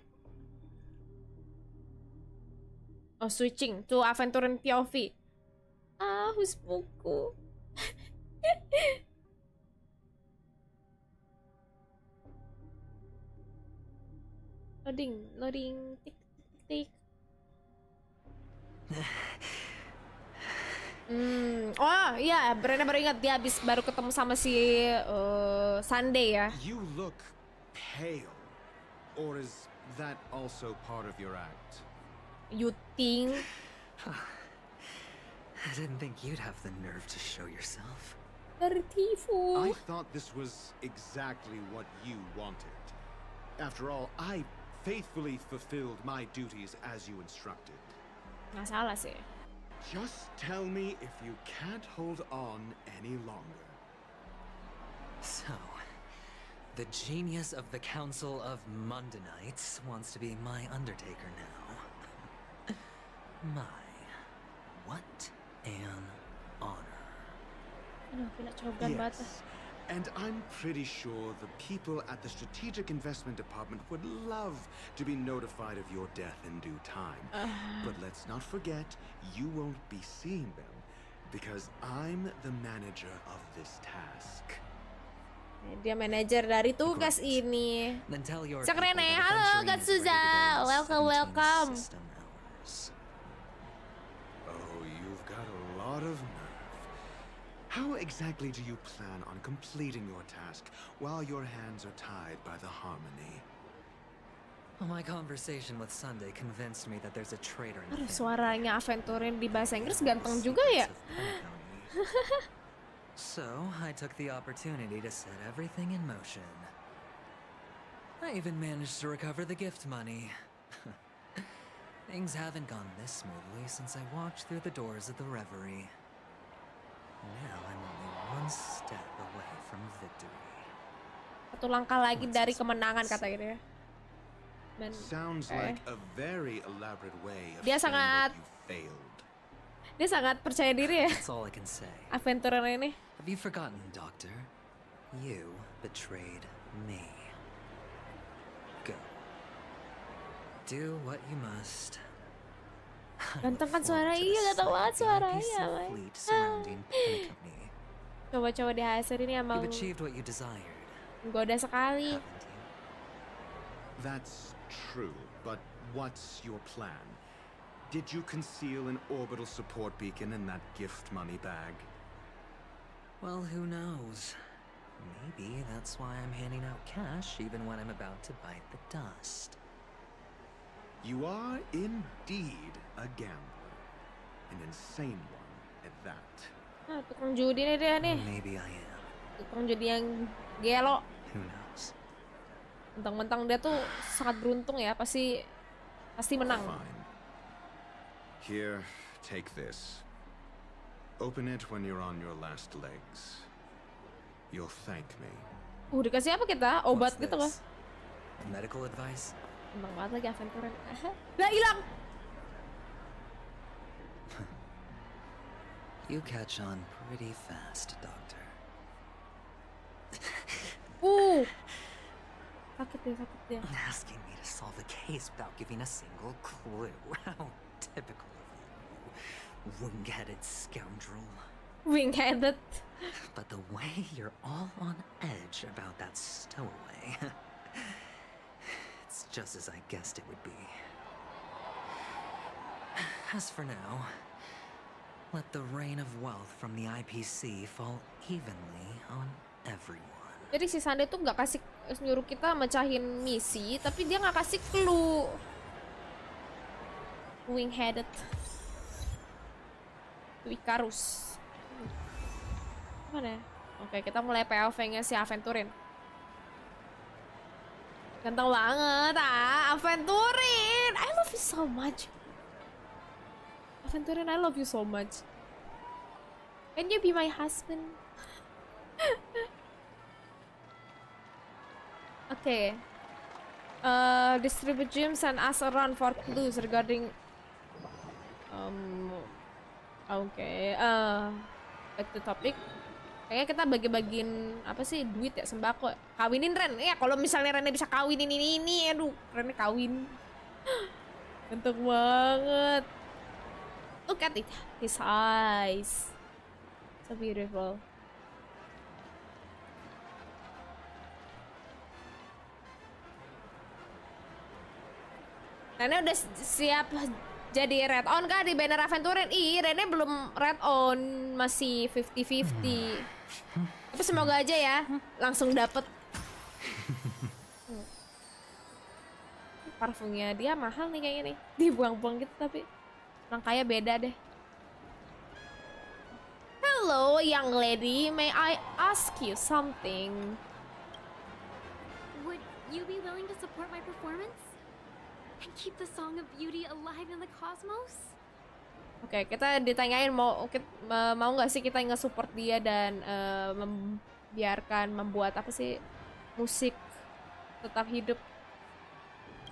S1: Oh, switching to Adventure POV. Ah, buku. loading, tik tik tik. Oh iya, Rene baru ingat dia baru ketemu sama si Sunday ya.
S3: You look pale. Or is that also part of your act?
S1: You think?
S9: I didn't think you'd have the nerve to show yourself.
S1: Tertipu.
S3: I thought this was exactly what you wanted. After all, I faithfully fulfilled my duties as you instructed.
S1: Nggak salah sih.
S3: Just tell me if you can't hold on any longer.
S9: So, the genius of the Council of Mundanites wants to be my Undertaker now. My, what an honor.
S1: Aduh, pinakcogan banget.
S3: And I'm pretty sure the people at the Strategic Investment Department would love to be notified of your death in due time. But let's not forget, you won't be seeing them, because I'm the manager of this task.
S1: Dia manajer dari tugas ini.
S9: Then tell your
S1: Cak
S9: people
S1: Rene,
S9: that
S1: halo
S9: adventuring
S1: Kak
S9: is ready to
S1: Suza.
S9: go in
S1: Welcome,
S9: 17
S1: welcome.
S9: system hours.
S3: Oh, you've got a lot of nerve. How exactly do you plan on completing your task while your hands are tied by the harmony?
S9: Well, my conversation with Sunday convinced me that there's a traitor in the
S1: Aduh,
S9: family.
S1: suaranya Aventurin di bahasa Inggris ganteng juga ya.
S9: So, I took the opportunity to set everything in motion. I even managed to recover the gift money. Things haven't gone this smoothly since I walked through the doors of the reverie. Now I'm only one step away from victory.
S1: Satu langkah lagi dari kemenangan kata dia. Dan
S3: Sounds like a very elaborate way of
S1: Dia
S3: saying
S1: sangat-
S3: that you failed.
S1: dia sangat percaya diri ya.
S9: That's all I can say.
S1: Aventurin ini.
S9: Have you forgotten, Doctor? You betrayed me. Go. Do what you must.
S1: Ganteng kan suara,
S9: Forward to
S1: iya
S9: the
S1: ganteng banget
S9: slightly
S1: suaranya.
S9: NPC
S1: Mas.
S9: fleet surrounding Pinnacle.
S1: Coba-coba di HSR ini emang
S9: You've achieved what you desired,
S1: goda sekali.
S9: haven't you?
S3: That's true, but what's your plan? Did you conceal an orbital support beacon in that gift money bag?
S9: Well, who knows? Maybe that's why I'm handing out cash even when I'm about to bite the dust.
S3: You are indeed a gambler. An insane one at that.
S1: Nah, tukang judi nih dia nih.
S9: Maybe I am.
S1: Tukang judi yang gelo.
S9: Who knows?
S1: Mentang-mentang dia tuh sangat beruntung ya, pasti menang.
S3: Fine. Here, take this. Open it when you're on your last legs. You'll thank me.
S1: Dikasih apa kita? Obat
S9: What's
S1: gitu loh.
S9: this? Medical advice?
S1: Bang banget lagi Aventurin. Lah hilang.
S9: You catch on pretty fast, Doctor.
S1: Sakit dia.
S9: Asking me to solve the case without giving a single clue. How typical of you, wing-headed scoundrel.
S1: Wing-headed.
S9: But the way you're all on edge about that stowaway, it's just as I guessed it would be. As for now, let the rain of wealth from the IPC fall evenly on everyone.
S1: Jadi si Sunday tuh nggak kasih nyuruh kita mecahin misi, tapi dia nggak kasih clue. Wing-headed. Icarus. Mana ya? Oke, kita mulai POV-nya si Aventurin. Ganteng banget, Aventurin. I love you so much. Aventurin, I love you so much. Can you be my husband? Okay. Distribute gems and ask around for clues regarding okay. Back to topic. Kayaknya kita bagi-bagiin apa sih, duit ya, sembako. Kawinin Ren. Ya kalau misalnya Rene bisa kawinin ini, aduh, Rene kawin. Ganteng banget. Look at it. His eyes. So beautiful. Rene udah siap jadi red on kah di banner Aventurin? Ih, Rene belum red on, masih 50-50. Tapi semoga aja ya langsung dapet. Parfumnya dia mahal nih kayaknya nih, dibuang-buang gitu tapi rangkanya beda deh. Hello young lady, may I ask you something?
S10: Would you be willing to support my performance? And keep the song of beauty alive in the cosmos?
S1: Oke, kita ditanyain mau nggak sih kita nge-support dia dan membiarkan membuat apa sih musik tetap hidup.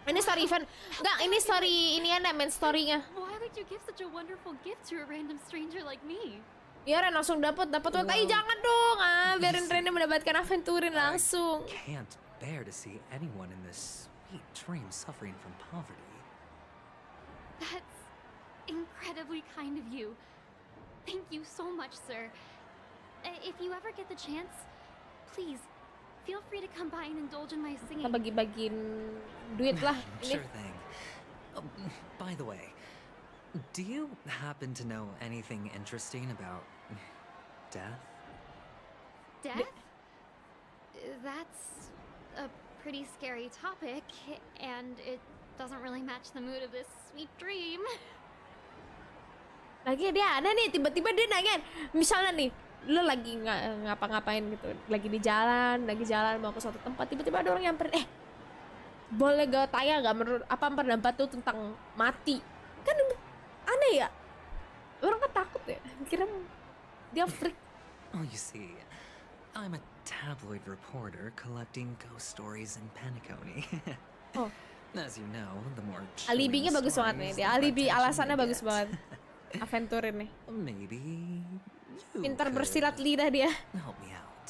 S1: Ini story event, enggak, ini story ini ya main story-nya.
S10: Why would you give such a wonderful gift to a random stranger like me?
S1: Ya Ren langsung dapat jangan dong, biarin Rene mendapatkan Aventurin langsung.
S9: Can't bear to see anyone in this sweet dream suffering from poverty.
S10: That's incredibly kind of you. Thank you so much, sir. If you ever get the chance, please feel free to come by and indulge in my singing.
S1: Kita bagi-bagiin duit lah ini.
S9: Sure thing. By the way, do you happen to know anything interesting about death?
S10: Death? That's a pretty scary topic, and it doesn't really match the mood of this sweet dream.
S1: Lagi dia ada nih, tiba-tiba dia nanya, misalnya nih, lo lagi ngapa-ngapain gitu, lagi jalan mau ke suatu tempat, tiba-tiba ada orang nyamperin, boleh gak tanya gak menurut apa pendapat tuh tentang mati? Kan aneh ya, orang kan takut ya, kira dia freak.
S9: Oh, you see, I'm a tabloid reporter collecting ghost stories in Penacony.
S1: Oh.
S9: As you know, the more
S1: Alibinya bagus banget nih, dia alibi alasannya bagus banget. Aventurin nih.
S9: Maybe you
S1: Pintar
S9: could
S1: bersilat lidah dia.
S9: help me out.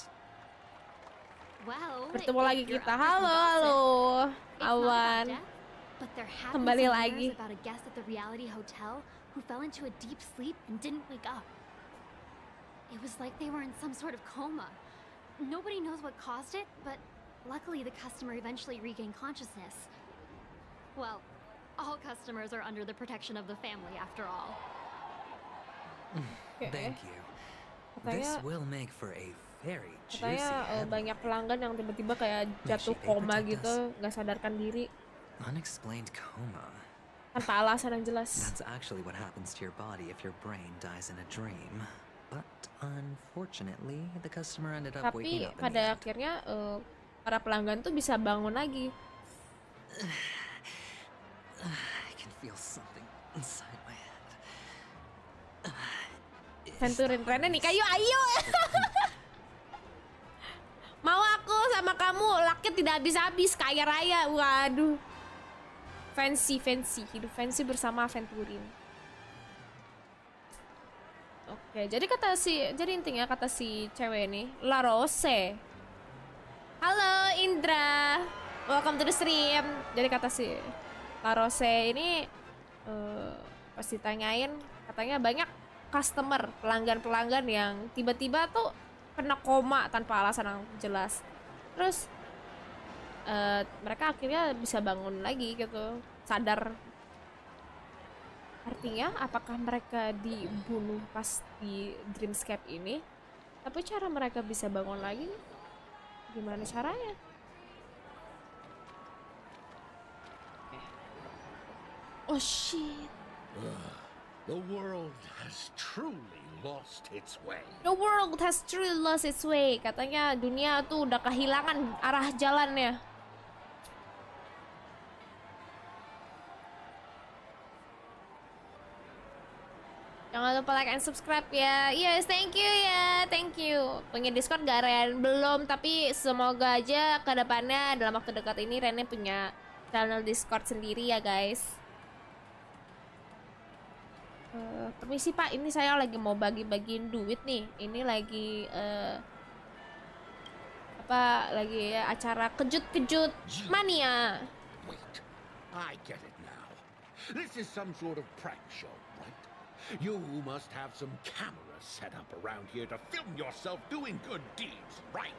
S10: Well,
S1: Bertemu lagi
S10: if you're
S1: kita.
S10: up for some
S1: Halo,
S10: gossip,
S1: halo,
S10: it's not about
S1: Awan.
S10: death, but there have
S1: Kembali
S10: been some
S1: lagi.
S10: rumors about a guest at the reality hotel who fell into a deep sleep and didn't wake up. It was like they were in some sort of coma. Nobody knows what caused it, but luckily the customer eventually regained consciousness. Well, all customers are under the protection of the family after all.
S9: Thank you. This will make for a very juicy
S1: Katanya
S9: headline.
S1: banyak pelanggan yang tiba-tiba kayak jatuh koma gitu, nggak sadarkan diri
S9: Unexplained coma.
S1: tanpa alasan yang jelas.
S9: That's actually what happens to your body if your brain dies in a dream. But unfortunately, the customer ended up waking
S1: Tapi
S9: up in the
S1: pada
S9: end.
S1: akhirnya para pelanggan tuh bisa bangun lagi.
S9: I can feel something inside my head.
S1: Venturin Rene nih, ayo. Mau aku sama kamu, laki tidak habis-habis, kaya raya, waduh. Fancy, hidup fancy bersama Aventurin. Oke, jadi intinya kata si cewek ini, La Rose. Halo Indra, welcome to the stream. Jadi kata si La Rose ini pas ditanyain, katanya banyak customer, pelanggan yang tiba-tiba tuh kena koma tanpa alasan yang jelas. Terus mereka akhirnya bisa bangun lagi gitu, sadar. Artinya apakah mereka dibunuh pas di dreamscape ini? Tapi cara mereka bisa bangun lagi gimana caranya? Oh shit.
S11: The world has truly lost its way.
S1: The world has truly lost its way. Katanya dunia tuh udah kehilangan arah jalannya. Jangan lupa like and subscribe ya. Yes, thank you ya, thank you. Punya Discord gak Ren? Belum, tapi semoga aja ke depannya dalam waktu dekat ini Rene punya channel Discord sendiri ya guys. Permisi Pak, ini saya lagi mau bagi-bagiin duit nih. Ini lagi lagi acara kejut-kejut mania.
S11: Wait, I get it now. This is some sort of prank show, right? You must have some cameras set up around here to film yourself doing good deeds, right?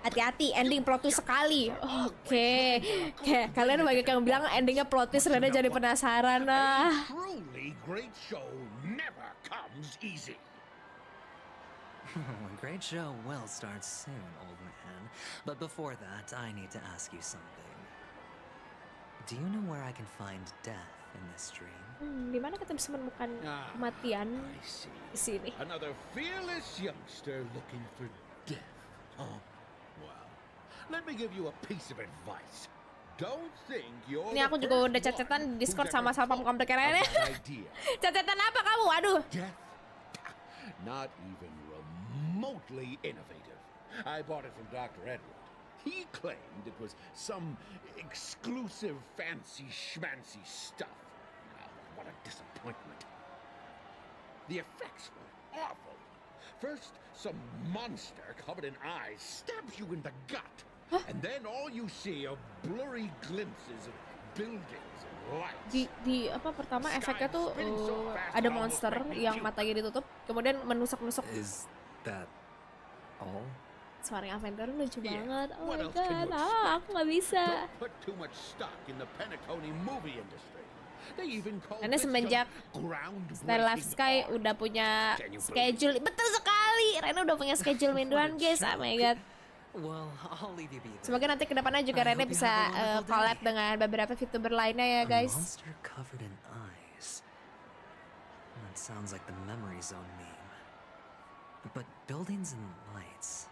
S1: Hati-hati, ending plot twist sekali. Oke. Kayak kalian banyak yang bilang endingnya plot twist, Rene jadi penasaran.
S11: A truly great show never comes easy.
S9: A great show will start soon, old man. But before that, I need to ask you something. Do you know where I can find death in this dream?
S1: Di mana kita bisa menemukan kematian
S11: I see.
S1: di sini?
S11: Another fearless youngster looking for death. Oh, well, let me give you a piece of advice. Don't think you're
S1: Ini aku juga udah cacetan di Discord sama Satpam Komplek Rene. Cacetan apa kamu? Aduh.
S11: Death? Not even remotely innovative. I bought it from Dr. Edward. He claimed it was some exclusive fancy schmancy stuff. Oh, what a disappointment. The effects were awful. First, some monster covered in eyes stabs you in the gut. And then all you see are blurry glimpses of buildings and lights.
S1: Di apa pertama efeknya tuh ada monster yang matanya ditutup, kemudian menusuk-nusuk.
S9: Is that all?
S1: Suara Avenger lucu banget. Oh
S11: What
S1: my
S11: else can you
S1: god,
S11: expect?
S1: aku nggak bisa.
S11: Don't put too much stock in the Penacony movie industry. They even call
S1: Karena
S11: this
S1: semenjak
S11: just groundbreaking
S1: Star Life Sky
S11: art.
S1: udah punya
S11: Can you
S1: schedule, betul sekali. Rene udah punya schedule mingguan guys. Oh my god.
S9: Well, I'll leave you be.
S1: Semoga nanti kedepannya juga
S9: I
S1: Rene
S9: hope you
S1: bisa
S9: have a wonderful
S1: collab
S9: day.
S1: dengan beberapa VTuber lainnya ya
S9: A
S1: guys.
S9: monster covered in eyes. That sounds like the memory zone meme. But buildings and lights.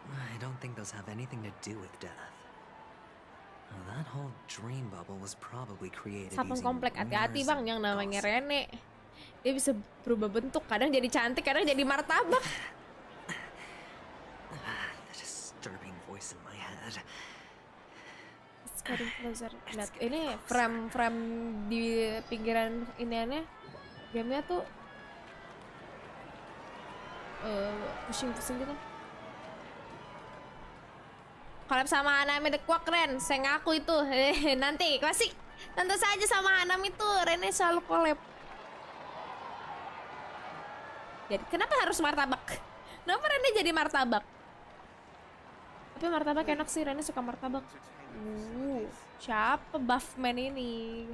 S9: I don't think those have anything to do with death. Well, that whole dream bubble was probably created
S1: Satpam
S9: using
S1: Komplek, hati-hati
S9: rumors
S1: bang,
S9: and
S1: yang namanya
S9: gossip.
S1: Rene. Dia bisa berubah bentuk, kadang jadi cantik, kadang jadi martabak.
S9: The disturbing voice in my head.
S1: It's getting closer. Lihat, ini frame-frame di pinggiran iniannya, gamenya tuh pusing-pusing gitu. Collab sama Hanami The Quack, Ren. Saya ngaku itu. Nanti klasik. Tentu saja sama Hanami itu Rene selalu collab. Jadi kenapa harus martabak? Kenapa Rene jadi martabak? Tapi martabak enak sih, Rene suka martabak. Siapa Buffman ini?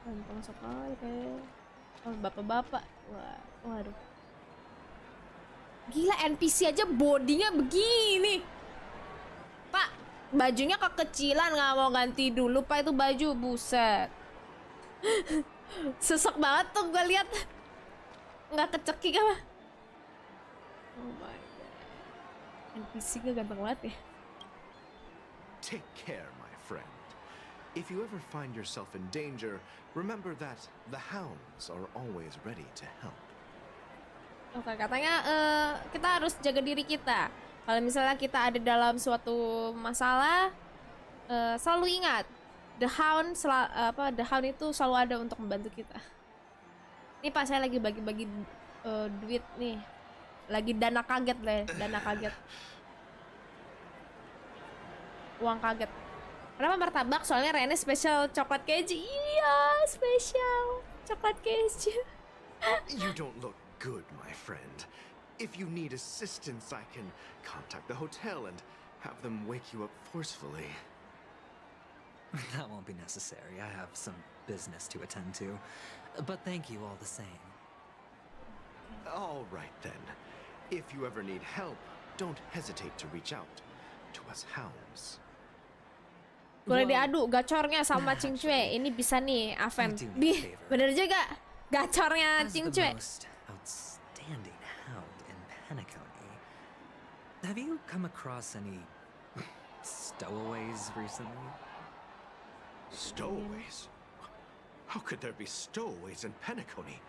S1: Gampang sekali kayak. Oh, bapak-bapak. Wah, waduh. Gila, NPC aja bodinya begini. Pak, bajunya kekecilan, nggak mau ganti dulu Pak itu baju, buset. Sesek banget tuh gue lihat. Nggak kecekik apa? Oh my god. NPC gue ganteng banget ya.
S3: Take care, my friend. If you ever find yourself in danger, remember that the hounds are always ready to help.
S1: Oke, katanya kita harus jaga diri kita. Kalau misalnya kita ada dalam suatu masalah, selalu ingat the hound itu selalu ada untuk membantu kita. Ini Pak, saya lagi bagi-bagi duit nih, lagi dana kaget deh, dana kaget, uang kaget. Kenapa martabak? Soalnya Rene spesial coklat keju. Iya, spesial coklat keju.
S3: You don't look good, my friend. If you need assistance, I can contact the hotel and have them wake you up forcefully.
S9: That won't be necessary. I have some business to attend to. But thank you all the same.
S3: All right then. If you ever need help, don't hesitate to reach out to us hounds.
S1: Boleh diadu gacornya sama Cingcue. Ini bisa nih, Aven. Bener juga. Gacornya
S9: As the
S1: Cingcue.
S9: most outstanding hound in Penacony, have you come across any stowaways recently?
S3: Stowaways? How could there be stowaways in Penacony?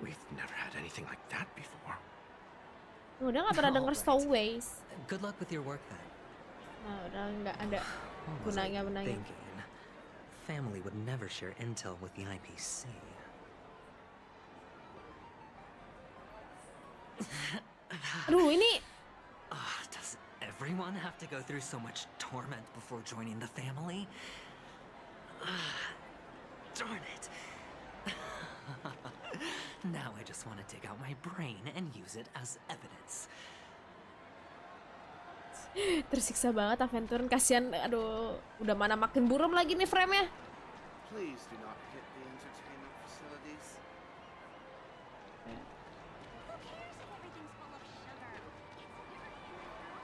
S3: We've never had anything like that before.
S1: Udah nggak pernah denger
S9: Alright.
S1: stowaways.
S9: Good luck with your work then.
S1: Nah, udah nggak ada
S9: What was I
S1: gunanya-gunanya.
S9: thinking? Family would never share intel with the IPC.
S1: Aduh, ini
S9: Does everyone have to go through so much torment before joining the family? Darn it. Now I just want to dig out my brain and use it as evidence.
S1: Tersiksa banget Aventurin, kasihan. Aduh, udah mana makin buram lagi nih frame-nya.
S12: Please do not hit the entertainment facilities.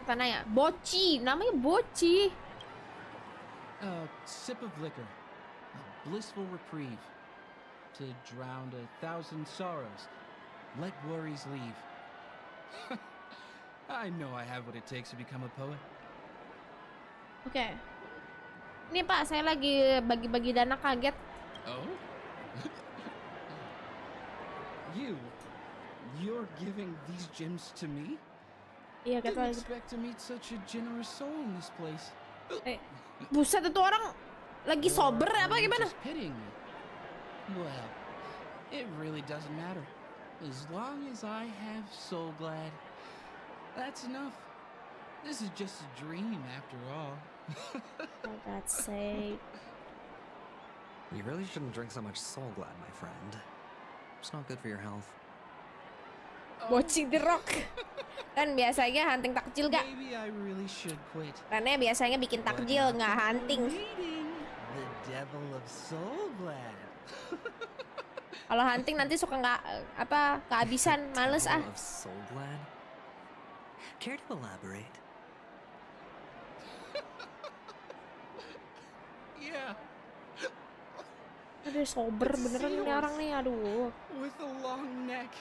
S1: Apa nanya? Boci, namanya Boci.
S13: A sip of liquor, a blissful reprieve, to drown 1,000 sorrows, let worries leave. I know I have what it takes to become a poet.
S1: Oke. Ini Pak, saya lagi bagi-bagi dana kaget.
S13: Oh? You're giving these gems to me?
S1: Iya,
S13: Didn't
S1: kata lagi.
S13: expect to meet such a generous soul in this place.
S1: Buset, itu orang lagi sober
S13: Or
S1: apa
S13: are you
S1: gimana?
S13: just pitying me? Well, it really doesn't matter. As long as I have Soul Glad, that's enough. This is just a dream after all.
S1: For God's sake.
S9: You really shouldn't drink so much Soul Glad, my friend. It's not good for your health.
S1: Watching the Rock. Kan biasanya hunting takjil gak?
S13: Maybe I really should quit.
S1: Rene biasanya bikin takjil, nggak hunting.
S13: The devil of Soul Glad.
S1: Kalau hunting nanti suka nggak kehabisan, males ah.
S9: Of Soul Glad? Care to elaborate?
S13: Yeah.
S1: Aduh, sober beneran nih orang nih, aduh.
S13: With a long neck.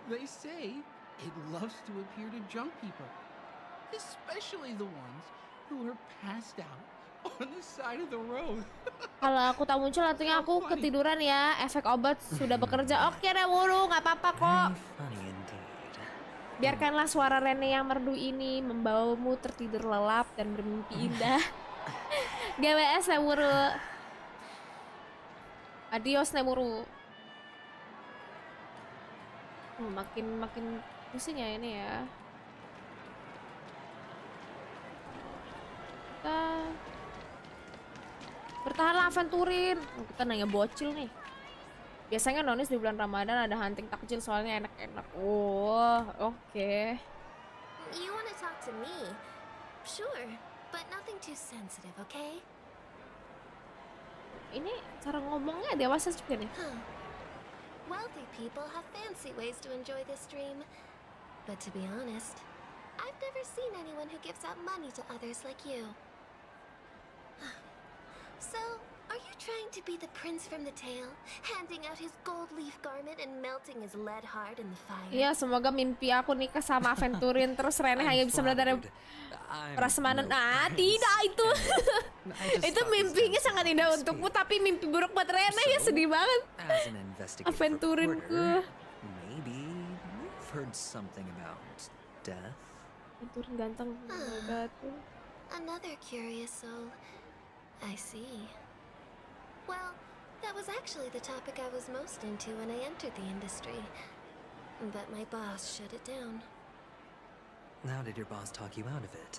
S13: They say it loves to appear to drunk people, especially the ones who are passed out on the side of the road.
S1: Kalau aku tak muncul, artinya aku ketiduran ya. Efek obat sudah bekerja. Oke deh, Wuru, nggak apa-apa kok. Biarkanlah suara Rene yang merdu ini membawamu tertidur lelap dan bermimpi indah. GWS Nemuru. Adios Nemuru. Makin pusing ya ini ya. Kita bertahanlah Aventurin. Kita nanya bocil nih. Biasanya nonis di bulan Ramadan ada hunting takjil soalnya enak-enak. Oh, oke.
S14: You want to talk to me? Sure, but nothing too sensitive, okay?
S1: Ini cara ngomongnya dewasa juga nih.
S14: Wealthy people have fancy ways to enjoy this dream. But to be honest, I've never seen anyone who gives out money to others like you. So, are you trying to be the prince from the tale, handing out his gold leaf garment and melting his lead heart in the fire?
S1: Iya, semoga mimpi aku nikah sama Aventurin terus Rene hanya bisa melihat dari prasmanan. Nah, tidak itu. Itu mimpinya sangat indah untukmu, tapi mimpi buruk buat Rene ya, sedih banget. Aventurinku.
S9: Maybe you've heard something about death.
S1: Aventurin ganteng banget.
S14: Another curious soul. I see. Well, that was actually the topic I was most into when I entered the industry. But my boss shut it down.
S9: How did your boss talk you out of it?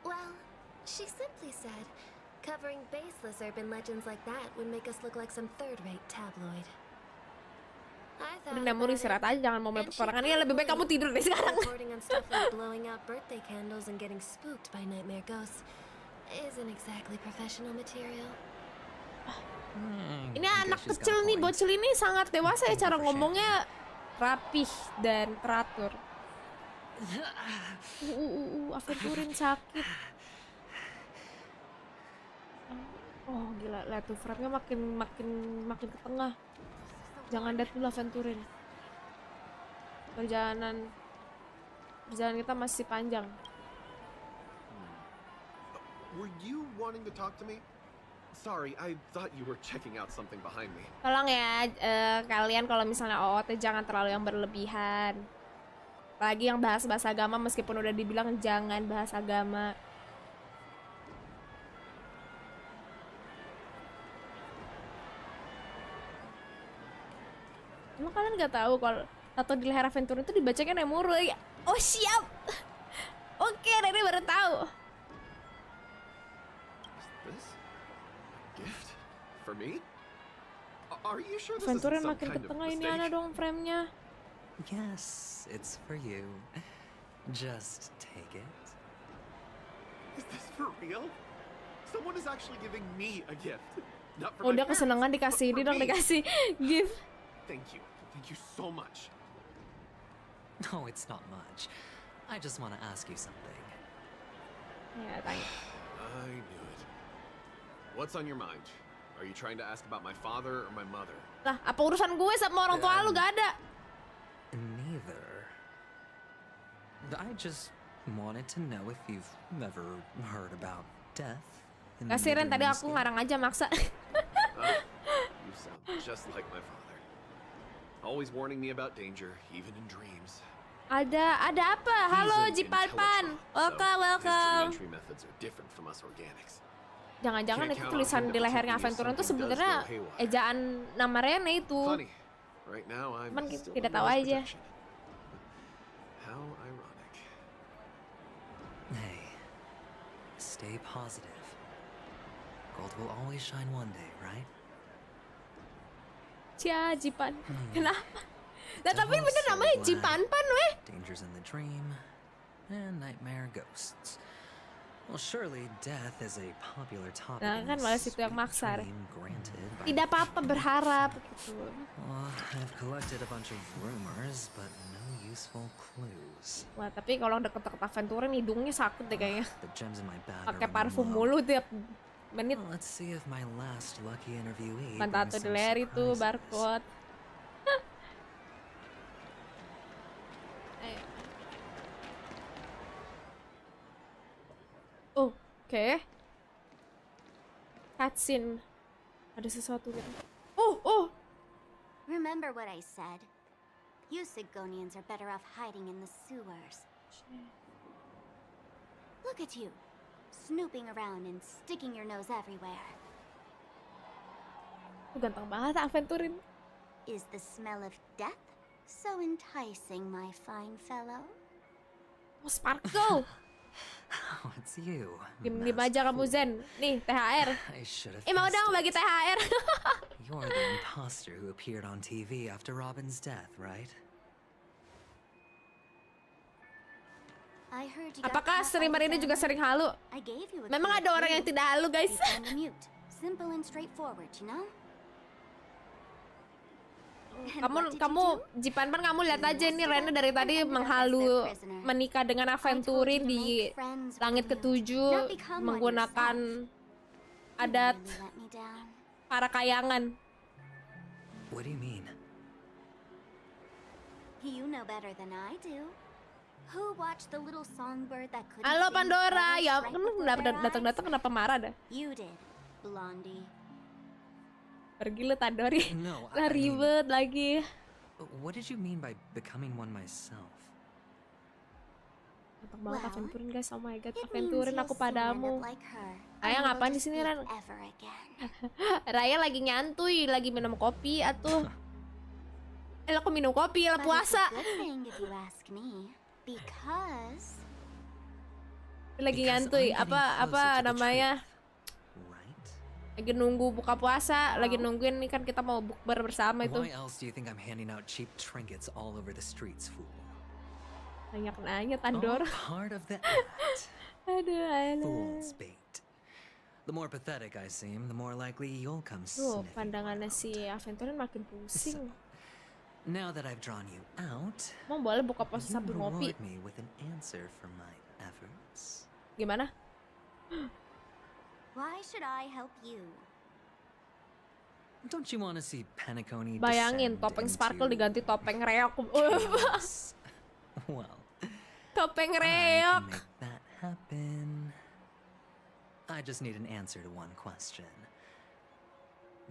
S14: Well, she simply said, covering baseless urban legends like that would make us look like some third-rate tabloid. I thought
S1: Udah Namuri istirahat aja, jangan mau melihat peperangan. Ya lebih baik kamu tidur deh sekarang.
S14: Reporting on stuff like blowing out birthday candles and getting spooked by nightmare ghosts isn't exactly professional material.
S1: Ini anak kecil nih, bocil ini sangat dewasa ya, cara ngomongnya rapih dan teratur. Aventurin sakit. Oh gila, lihat tuh frame-nya makin ke tengah. Jangan lihat dulu Aventurin. Perjalanan kita masih panjang.
S12: Were you wanting to talk to me? Sorry, I thought you were checking out something behind me.
S1: Tolong ya kalian kalau misalnya OOT jangan terlalu yang berlebihan. Apalagi yang bahas agama, meskipun udah dibilang jangan bahas agama. Emang kalian nggak tahu kalau tato di leher Aventurin itu dibacanya Nemuru ya? Oh siap. Oke, Rene baru tahu.
S12: This gift for me? Are you sure this isn't
S1: Aventurin
S12: some
S1: makin ke
S12: kind of
S1: tengah ini
S12: mistake?
S1: ada dong frame-nya.
S9: Yes, it's for you. Just take it.
S12: Is this for real? Someone is actually giving me a gift. Not for
S1: Oh,
S12: my
S1: udah
S12: parents,
S1: kesenangan
S12: but
S1: dikasih
S12: for
S1: ini dong,
S12: me.
S1: dikasih gift.
S12: Thank you. Thank you so much.
S9: Oh, it's not much. I just want to ask you something.
S1: Ya, tanya.
S12: I knew it. What's on your mind? Are you trying to ask about my father or my mother?
S1: Lah, apa urusan gue sama orang tua lu? Gak ada.
S9: Neither. I just wanted to know if you've ever heard about death. In the
S1: Kasih Ren, tadi
S9: dreams
S1: aku
S9: game.
S1: ngarang aja maksa.
S12: You sound just like my father. Always warning me about danger, even in dreams.
S1: Ada apa? Halo
S12: He's an
S1: Jipalpan.
S12: intellectual,
S1: Welcome,
S12: so his
S1: welcome.
S12: dream entry methods are different from us organics.
S1: Jangan-jangan
S12: Can't
S1: itu
S12: count on
S1: tulisan
S12: him
S1: di
S12: to
S1: lehernya
S12: protect me if
S1: Aventuran itu
S12: something does
S1: sebenarnya
S12: go haywire.
S1: ejaan nama Rene itu.
S12: Funny. Right now I'm
S1: Cuman
S12: still
S1: tidak
S12: under
S1: tahu
S12: his
S1: aja.
S12: protection. How ironic.
S9: Hey, stay positive. Gold will always shine one day, right?
S1: Cia, Jipan. Kenapa? Nah, tapi bener namanya Jipanpan, weh.
S9: Dangers in the dream and nightmare ghosts. Well, surely death is a popular topic.
S1: Nah,
S9: in
S1: kan
S9: this
S1: malah situ yang
S9: sweet
S1: maksa.
S9: dream granted by
S1: Tidak apa-apa berharap gitu.
S9: Well, I've collected a bunch of rumors, but no useful clues.
S1: Wah, tapi kalau deket-deket Aventuran hidungnya sakit deh kayaknya.
S9: The gems in my bag
S1: Pakai
S9: are
S1: parfum
S9: low.
S1: mulu tiap menit.
S9: Well, let's see if my last lucky interviewee
S1: Bukan
S9: brings
S1: tato di
S9: some
S1: leher itu,
S9: surprises.
S1: barcode. Ayo. Oh, oke. Cutscene. Ada sesuatu gitu. Oh.
S4: Remember what I said. You Sigonians are better off hiding in the sewers. Look at you, snooping around and sticking your nose everywhere.
S1: Ganteng banget Aventurin.
S4: Is the smell of death so enticing, my fine fellow?
S1: Oh, Sparkle.
S9: Oh, it's you.
S1: Diem aja kamu Zen. Nih, THR.
S9: I should have
S1: Mau
S9: guessed
S1: dong
S9: it.
S1: bagi THR.
S9: You're the imposter who appeared on TV after Robin's death, right?
S4: I heard you got
S1: Apakah
S4: caught by
S1: streamer
S4: the
S1: ini juga
S4: family?
S1: sering halu?
S4: I gave you a
S1: Memang
S4: clear
S1: ada orang
S4: clue.
S1: yang tidak halu, guys.
S4: You can mute. Simple and straightforward, you know? And what did you
S1: Kamu
S4: do?
S1: Jipanpan, kamu lihat aja nih Rene dari tadi menghalu menikah dengan Aventurin di langit ketujuh menggunakan adat
S4: Really let me down.
S1: para kayangan.
S9: What do you mean?
S4: You know better than I do. Who watched the little songbird that couldn't
S1: Halo
S4: sing
S1: Pandora,
S4: feathers
S1: ya
S4: right
S1: kan
S4: before their
S1: datang-datang kenapa marah dah?
S4: eyes? You did, Blondie.
S1: Pergi lu Tadori.
S9: No,
S1: Lah
S9: I mean,
S1: ribet lagi.
S9: what did you mean by becoming one myself?
S1: Gampang banget
S4: Well,
S1: Aventurin guys, oh my god,
S4: It means
S1: Aventurin
S4: you'll
S1: aku
S4: soon end
S1: padamu.
S4: up like her,
S1: Raya
S4: unable
S1: ngapain
S4: to
S1: di sini
S4: speak
S1: Ren?
S4: ever again.
S1: Raya lagi nyantuy, lagi minum kopi atuh. Aku minum kopi, lah
S4: But
S1: puasa.
S4: it's a good thing if you ask me, because
S1: Lagi
S9: Because
S1: nyantuy,
S9: I'm getting
S1: apa
S9: closer to the
S1: namanya?
S9: Right?
S1: Lagi nunggu buka puasa, lagi nungguin nih kan kita mau bukber bersama itu.
S9: Why else do you think I'm handing out cheap trinkets all over the streets, fool?
S1: Banyak nanya
S9: All
S1: Tandor.
S9: part of the act.
S1: Aduh,
S9: Fool's bait. The more pathetic I seem, the more likely you'll come
S1: Tuh,
S9: sniffing
S1: pandangannya
S9: around.
S1: si Aventurin makin pusing.
S9: Now that I've drawn you out,
S1: Mau boleh buka puasa
S9: you
S1: sambil ngopi?
S9: reward me with an answer for my efforts.
S1: Gimana?
S4: why should I help you?
S9: Don't you want to see Penacony
S1: Bayangin
S9: descend
S1: topeng Sparkle
S9: into
S1: diganti topeng reok.
S9: chaos? Well,
S1: Topeng
S9: I
S1: reok.
S9: can make that happen. I just need an answer to one question.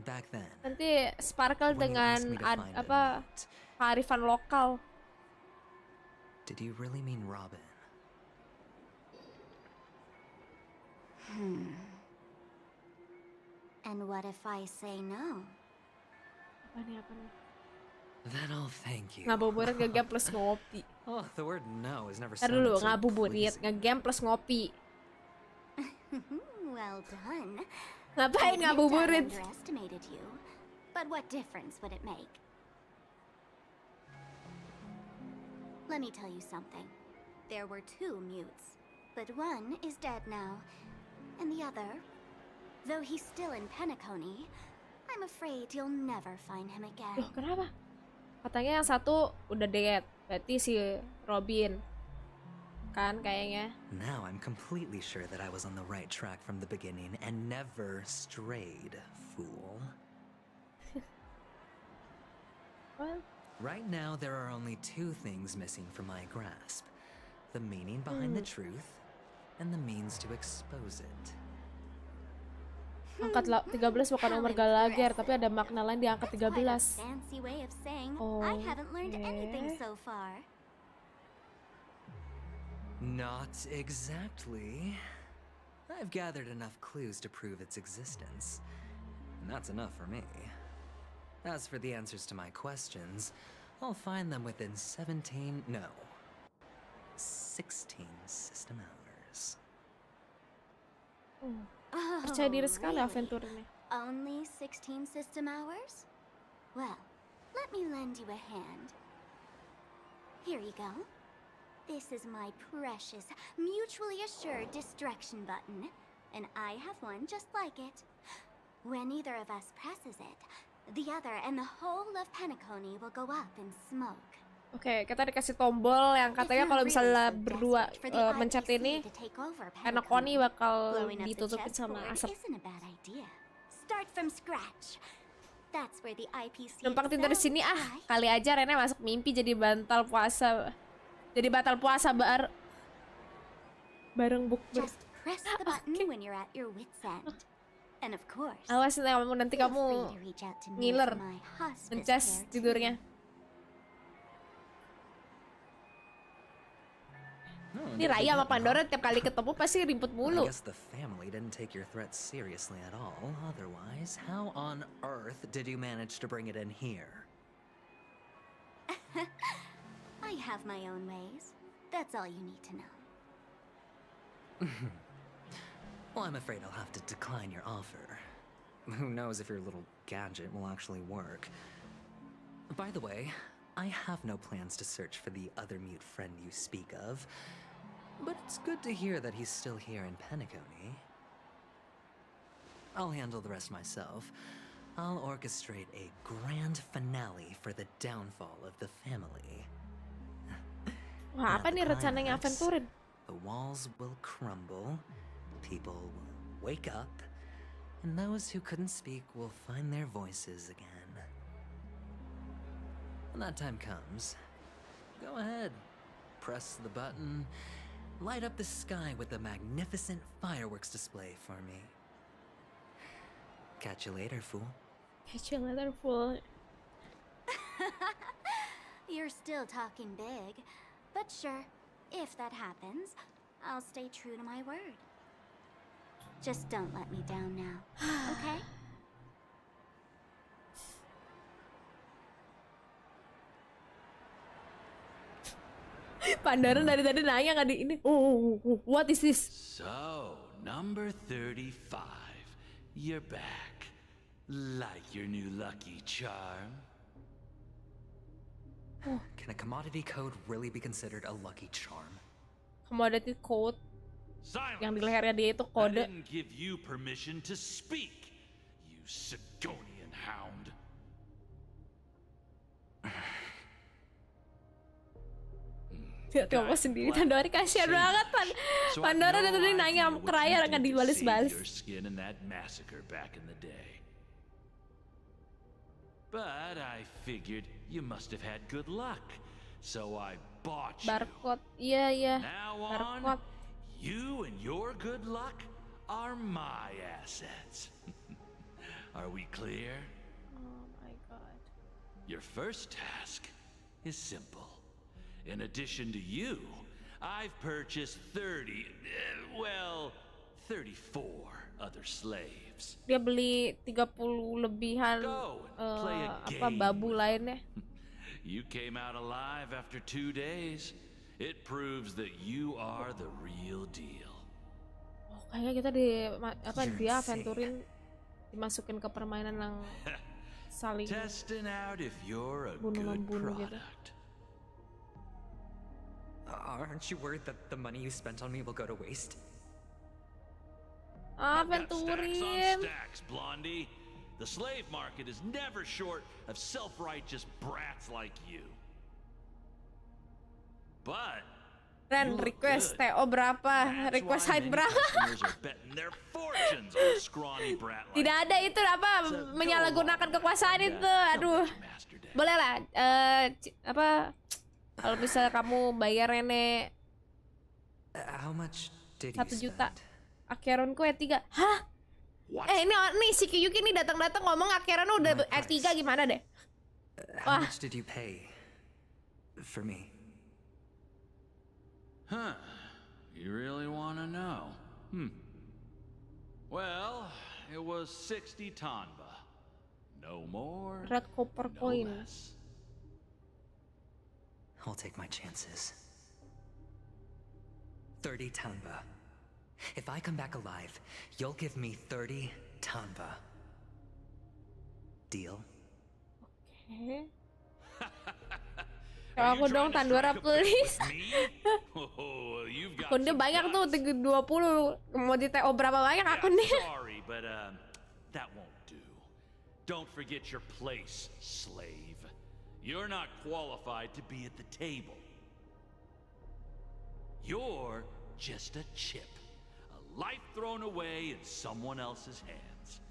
S9: Back then,
S1: Nanti Sparkle
S9: when you asked
S1: dengan
S9: me to find a
S1: apa
S9: mate,
S1: kearifan lokal.
S9: did you really mean Robin?
S4: And what if I say no?
S1: Apa nih, apa nih?
S9: Then I'll thank you.
S1: Ngabuburit ngegame plus ngopi.
S9: Oh, the word no is never
S1: Ntar
S9: sounded
S1: dulu,
S9: so
S1: ngabuburit
S9: pleasing.
S1: ngegame plus ngopi.
S4: Well done.
S1: Ngapain
S4: I
S1: ngabuburit?
S4: underestimated you. But what difference would it make? Let me tell you something.
S10: There were 2 mutes, but one is dead now, and the other, though he's still in Penacony, I'm afraid you'll never find him again.
S1: Loh, kenapa? Katanya yang satu udah dead, berarti si Robin. Kan kayaknya.
S9: Now I'm completely sure that I was on the right track from the beginning and never strayed, fool.
S1: What?
S9: Right now there are only 2 things missing from my grasp. The meaning behind the truth and the means to expose it.
S1: Angka 13 bukan nomor Gallagher, tapi ada makna lain di angka 13.
S10: Fancy way of saying
S1: Oh,
S10: I haven't learned anything so far.
S9: Not exactly. I've gathered enough clues to prove its existence, and that's enough for me. As for the answers to my questions, I'll find them within 16 system hours.
S1: Percaya diri sekali Aventur ini.
S10: Only 16 system hours? Well, let me lend you a hand. Here you go. This is my precious, mutually assured destruction button, and I have one just like it. When either of us presses it, the other and the whole of Penacony will go up in smoke.
S1: Oke, kita dikasih tombol yang katanya kalau misalnya berdua mencet ini, Penacony bakal ditutupin sama asap.
S10: Start from scratch. That's where the IPC.
S1: Numpang tidur di sini kali aja Rene masuk mimpi jadi batal puasa. Jadi batal puasa bareng bukber.
S10: Just press the button when you're at your wit's end. And of course.
S1: Awas nanti kamu ngiler, mencas tidurnya. Ini Raya sama Pandora tiap kali ketemu pasti ribut mulu.
S9: I guess the family didn't take your threat seriously at all. Otherwise, how on earth did you manage to bring it in here?
S10: I have my own ways. That's all you need to know.
S9: Well, I'm afraid I'll have to decline your offer. Who knows if your little gadget will actually work. By the way, I have no plans to search for the other mute friend you speak of, but it's good to hear that he's still here in Penacony. I'll handle the rest myself. I'll orchestrate a grand finale for the downfall of the family.
S1: Wah, apa nih rencananya Aventurin?
S9: The walls will crumble, people will wake up, and those who couldn't speak will find their voices again. When that time comes, go ahead, press the button, light up the sky with a magnificent fireworks display for me. Catch you later, fool.
S1: Catch you later, fool.
S10: You're still talking big, but sure, if that happens, I'll stay true to my word. Just don't let me down now, okay?
S1: Pandora dari tadi nanya nggak di ini. Oh, what is this?
S15: So, number 35. You're back. Like your new lucky charm?
S9: Can a commodity code really be considered a lucky charm?
S1: Commodity code.
S15: Silence.
S1: Yang di lehernya dia itu
S15: I
S1: kode.
S15: didn't give you permission to speak, you Sigonian hound.
S1: Dia ngomong sendiri, Pandora kasihan banget Pandora dari tadi nanya ke Raya nggak dibalas-balas.
S15: Your skin in that massacre back in the day. But I figured you must have had good luck, so I bought you.
S1: Barcode, iya.
S15: Now on,
S1: Barcode.
S15: you and your good luck are my assets. Are we clear?
S1: Oh my god.
S15: Your first task is simple. In addition to you, I've purchased 34 other slaves.
S1: Dia beli 30 lebihan babu lainnya.
S15: You came out alive after 2 days. It proves that you are the real deal.
S1: Oh, kayaknya kita dia Aventurin dimasukin ke permainan yang saling
S15: testing out if you're a
S1: bunuh-membunuh gitu.
S9: Aren't you worried that the money you spent on me will go to waste?
S15: I've got stacks on
S1: Venturin.
S15: stacks, Blondie. The slave market is never short of self-righteous brats like you. But
S1: Ren, request TO berapa? Request height berapa?
S15: customers are betting their fortunes on a scrawny brat like
S1: Tidak ada itu apa menyalahgunakan kekuasaan itu. Aduh. Boleh lah. Apa kalau bisa kamu bayar Rene
S9: How much did
S1: 1 juta. Akeronku E3. Hah? Ini si Kiyuki nih datang-datang ngomong Akeron udah E3 gimana deh?
S9: How much did you pay for me?
S15: Huh. You really want to know? Well, it was 60 tanba. No more,
S1: Red copper
S15: no
S1: coin.
S15: less.
S9: I'll take my chances. 30 tanba. If I come back alive, you'll give me 30 tanba. Deal?
S1: Oke. Kalau aku dong Tandora please.
S15: Oh, you've got
S1: Akunnya
S15: some
S1: banyak tuh,
S15: guts.
S1: 20. Mau di TO berapa banyak akunnya?
S15: Sorry, but that won't do. Don't forget your place, slave. You're not qualified to be at the table. You're just a chip. A life thrown away in someone else's hands.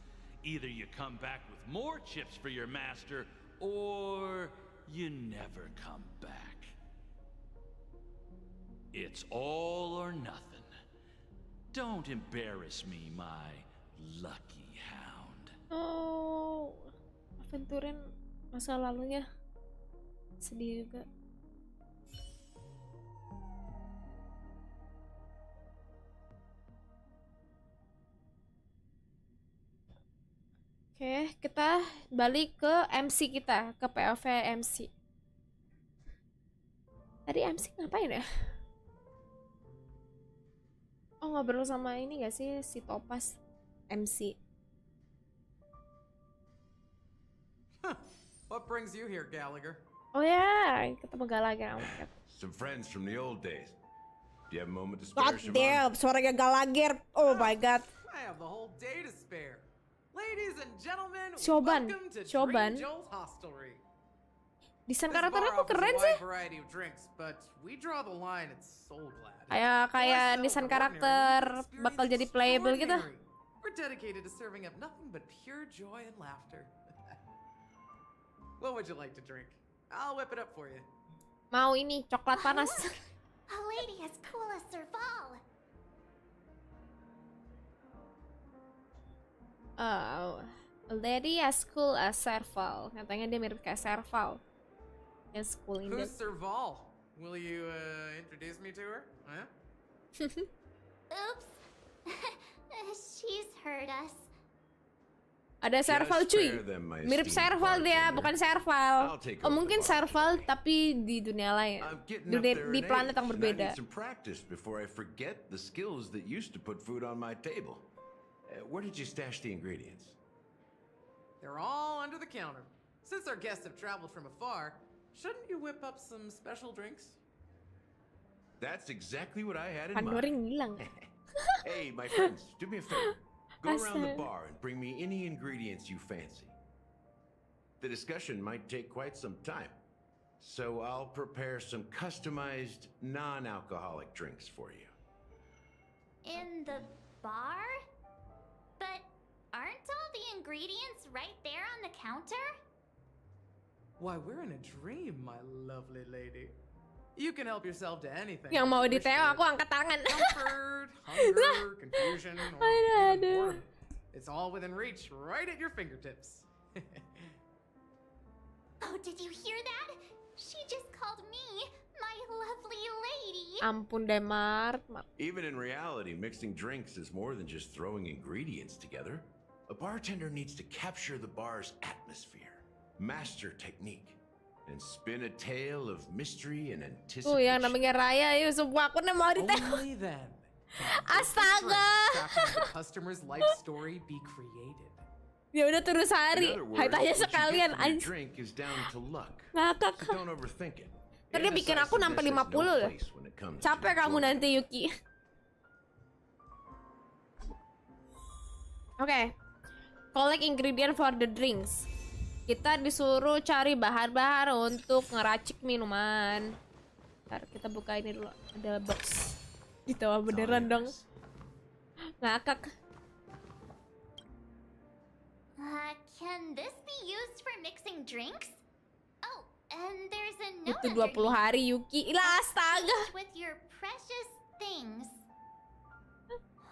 S15: Either you come back with more chips for your master, or you never come back. It's all or nothing. Don't embarrass me, my lucky hound.
S1: Oh, Venturin masa lalunya sedih juga. Oke, kita balik ke MC kita, ke POV MC. Tadi MC ngapain ya? Oh, ngobrol sama ini gak sih, si Topas MC.
S16: What brings you here, Gallagher?
S1: Oh ya, ketemu Gallagher.
S6: Some friends from the old days. Do you have a moment to spare,
S1: God
S6: Siobhan?
S1: damn, suaranya Gallagher. Oh my god.
S16: I have the whole day to spare. Ladies and gentlemen,
S1: Coban,
S16: welcome to
S1: Coban.
S16: Dream Joel's Hostelry.
S1: Desain
S16: This
S1: karakternya
S16: bar
S1: kok
S16: offers
S1: keren
S16: a
S1: sih.
S16: wide variety of drinks, but we draw the line at Soul Glad.
S1: Kayak desain karakter bakal jadi playable gitu.
S16: We're dedicated to serving up nothing but pure joy and laughter. What would you like to drink? I'll whip it up for you.
S1: Mau ini coklat panas.
S4: A lady as cool as Serval.
S1: Oh, a lady as cool as Serval. Katanya dia mirip kayak Serval. Yang cool ini.
S16: Who's Serval? Will you introduce me to her? Huh?
S4: Oops. She's heard us.
S1: Ada Serval cuy.
S6: spare them, my
S1: Mirip
S6: esteemed
S1: Serval dia,
S6: bartender.
S1: bukan Serval.
S6: I'll take
S1: Oh
S6: over
S1: mungkin
S6: the
S1: Serval tapi di dunia lain.
S6: Getting up there
S1: Di
S6: in
S1: planet
S6: age,
S1: yang
S6: and I
S1: berbeda.
S6: need some practice before I forget the skills that used to put food on my table. Where did you stash the ingredients?
S16: They're all under the counter. Since our guests have traveled from afar, shouldn't you whip up some special drinks?
S6: That's exactly what I had in
S1: Pandoring
S6: mind.
S1: hilang.
S6: Hey, my friends, do me a favor. Go around the
S1: Astaga.
S6: bar and bring me any ingredients you fancy. The discussion might take quite some time, so I'll prepare some customized non-alcoholic drinks for you.
S4: In the bar? But aren't all the ingredients right there on the counter?
S16: Why, we're in a dream, my lovely lady. You can help yourself to anything.
S1: Yang mau di
S16: Wish
S1: TO
S16: for
S1: aku angkat tangan.
S16: Comfort, hunger, confusion, or even boredom. It's all within reach, right at your fingertips.
S4: Oh, did you hear that? She just called me my lovely lady.
S1: Ampun deh, Mart.
S6: Even in reality, mixing drinks is more than just throwing ingredients together. A bartender needs to capture the bar's atmosphere, master technique, and spin a tale of mystery and anticipation.
S1: Yang namanya Raya, yuk semua aku nih mau di TO.
S16: Only then
S1: Astaga.
S16: can the customer's life story be created.
S1: Ya udah terus hari.
S6: In other
S1: Hai
S6: words,
S1: tanya
S6: what you
S1: sekalian
S6: get from your
S1: anjir.
S6: drink is down to luck.
S1: Ngakak.
S6: So don't overthink it.
S1: Ntar dia bikin aku sampai 50 loh. Capek kamu nanti, Yuki. Oke. Collect ingredient for the drinks. Kita disuruh cari bahan-bahan untuk ngeracik minuman. Ntar kita buka ini dulu. Ada box. Ditawa beneran dong. Ngakak.
S4: Can this be used for mixing drinks? Oh, and there's a note
S1: Itu 20 hari, Yuki. Lah, astaga.
S4: with your precious things.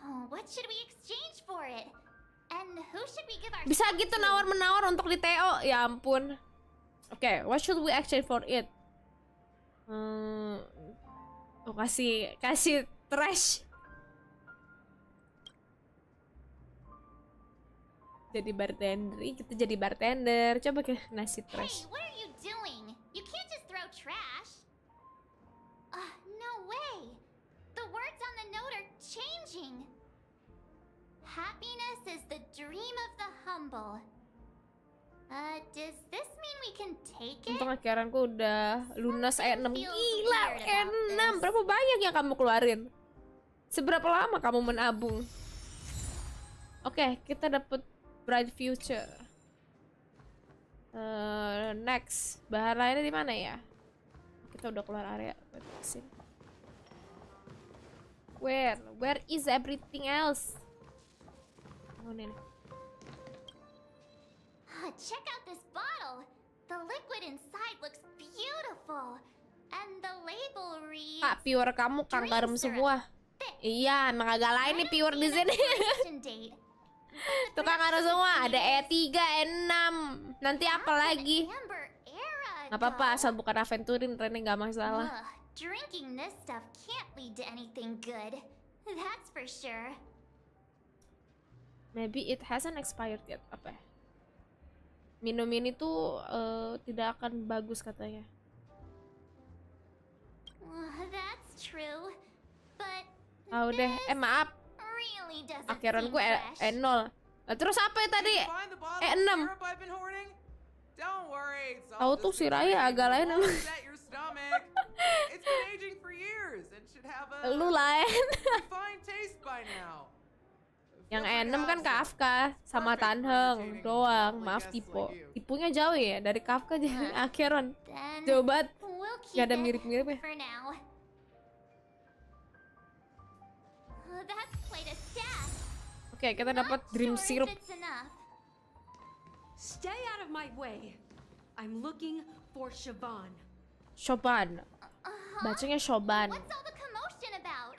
S4: Oh, what should we exchange for it? And who should we give our
S1: Bisa
S4: stuff
S1: gitu
S4: to?
S1: nawar-menawar untuk di TO. Ya ampun. Oke, what should we exchange for it? Oh, kasih trash. Jadi bartender. Ih, kita jadi bartender. Coba ke nasi trash.
S4: Hey, what are you doing? You can't just throw trash. No way. The words on the note are changing. Happiness is the dream of the humble. Does this mean we can take it?
S1: Untung akhiranku udah lunas E6. Gila, E6. Berapa banyak yang kamu keluarin? Seberapa lama kamu menabung? Oke, kita dapet bright future. Next, bahan lainnya di mana ya? Kita udah keluar area. Where is everything else? Oh, ini.
S4: Check out this bottle. The liquid inside looks beautiful, and the label reads.
S1: Kak, pure kamu kang garam semua. Iya, emang agak lain nih pure di sini. Tukang garam semua. Ada E3, E6. Nanti apa lagi? Gak apa-apa, asal bukan aventurin, Rene gak masalah.
S4: Drinking this stuff can't lead to anything good. That's for sure.
S1: Maybe it hasn't expired yet. Apa ya? Minum ini tuh tidak akan bagus katanya.
S4: That's true. But
S1: Udah, maaf.
S4: really doesn't
S1: Akhiran
S4: seem
S1: gue
S4: fresh.
S1: E0. Terus apa ya tadi? E6.
S16: Don't worry, it's
S1: Tahu
S16: all
S1: tuh
S16: just
S1: si Raya agak lain
S16: won't upset your stomach. It's been aging for years and should have a
S1: Lu lain.
S16: fine taste by now.
S1: Yang E6 kan Kafka sama Tanheng doang. Maaf tipunya jauh ya dari Kafka jadi Akhiran. Jauh banget. Gak ada mirip-miripnya.
S4: For now. That's quite a stash.
S1: Oke, kita dapat dream syrup.
S4: It's enough.
S17: Stay out of my way. I'm looking for Siobhan.
S1: Shoban. Bacanya Shoban.
S4: What's all the commotion about?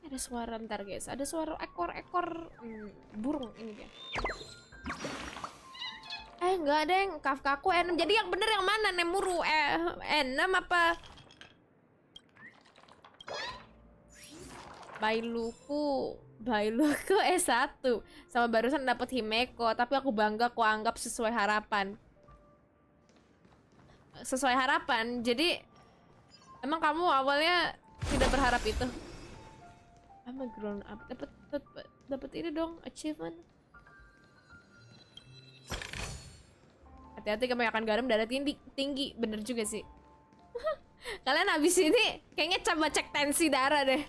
S1: Ada suara ntar guys. Ada suara ekor-ekor burung ini dia. Enggak ada yang Kafkaku E6. Jadi yang bener yang mana? Nemuru E6 apa? Bailuku E1 sama barusan dapat Himeko, tapi aku bangga aku anggap sesuai harapan. Jadi emang kamu awalnya tidak berharap itu. I'm a grown up. Dapat ini dong, achievement. Hati-hati kebanyakan garam darah tinggi. Bener juga sih. Kalian habis ini kayaknya coba cek tensi darah deh.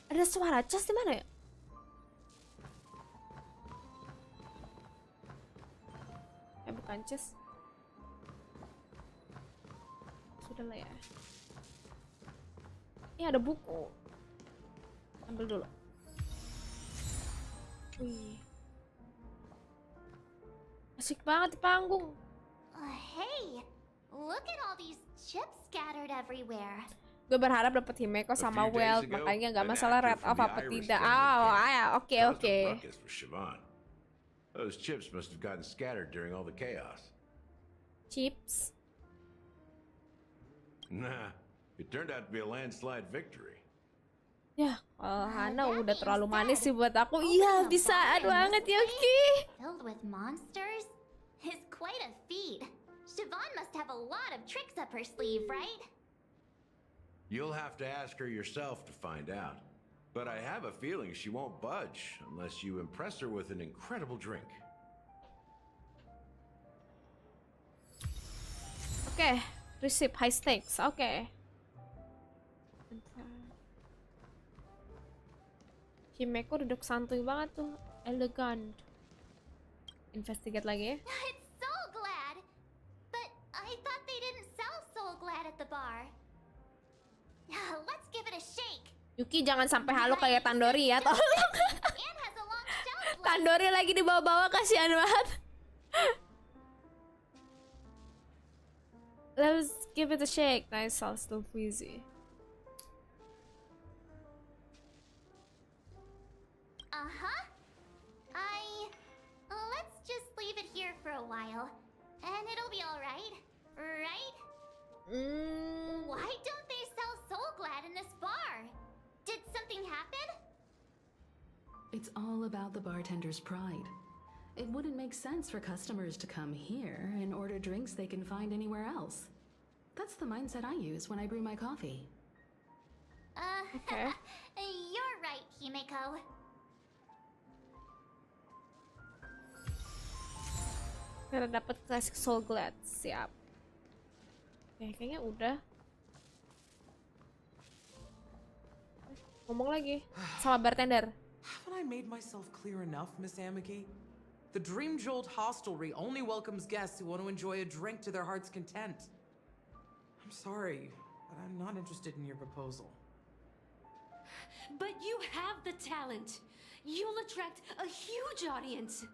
S1: Ada suara cas di mana ya? Bukan cas. Sudahlah ya. Ini ada buku. Ambil dulu. Wih. Asik banget di panggung.
S4: Hey, look at all these chips scattered everywhere.
S1: Gue berharap dapat Himeko sama Weld, makanya nggak masalah red off apa tidak. Oke.
S6: Those chips must have gotten scattered during all the chaos.
S1: Chips?
S6: Nah, it turned out to be a landslide victory.
S1: Ya, Hana udah terlalu manis sih buat aku. Iya, bisa banget Yuki.
S4: Filled with monsters is quite a feat. Siobhan must have a lot of tricks up her sleeve, right?
S6: You'll have to ask her yourself to find out. But I have a feeling she won't budge unless you impress her with an incredible drink.
S1: Oke, receipt high stakes. Oke. Himeko duduk santuy banget tuh, elegan. Investigate lagi ya.
S4: It's Soul Glad! But I thought they didn't sell Soul Glad at the bar. Let's give it a shake.
S1: Yuki jangan sampai halu kayak Tandori ya, tolong. Tandori lagi dibawa-bawa, kasihan banget. Let's give it a shake. Nice, I'll still freezy.
S4: Let's just leave it here for a while, and it'll be all right, right? Why don't they sell Soul Glad in this bar? Did something happen?
S2: It's all about the bartender's pride. It wouldn't make sense for customers to come here and order drinks they can find anywhere else. That's the mindset I use when I brew my coffee.
S1: Okay.
S4: You're right, Himeko.
S1: Karena dapat classic Soul Glad, siap. Oke, kayaknya udah. Ngomong lagi sama bartender.
S16: Haven't I made myself clear enough, Miss Amiki? The Dream Jolt hostelry only welcomes guests who want to enjoy a drink to their heart's content. I'm sorry, but I'm not interested in your proposal.
S17: But you have the talent. You'll attract a huge audience.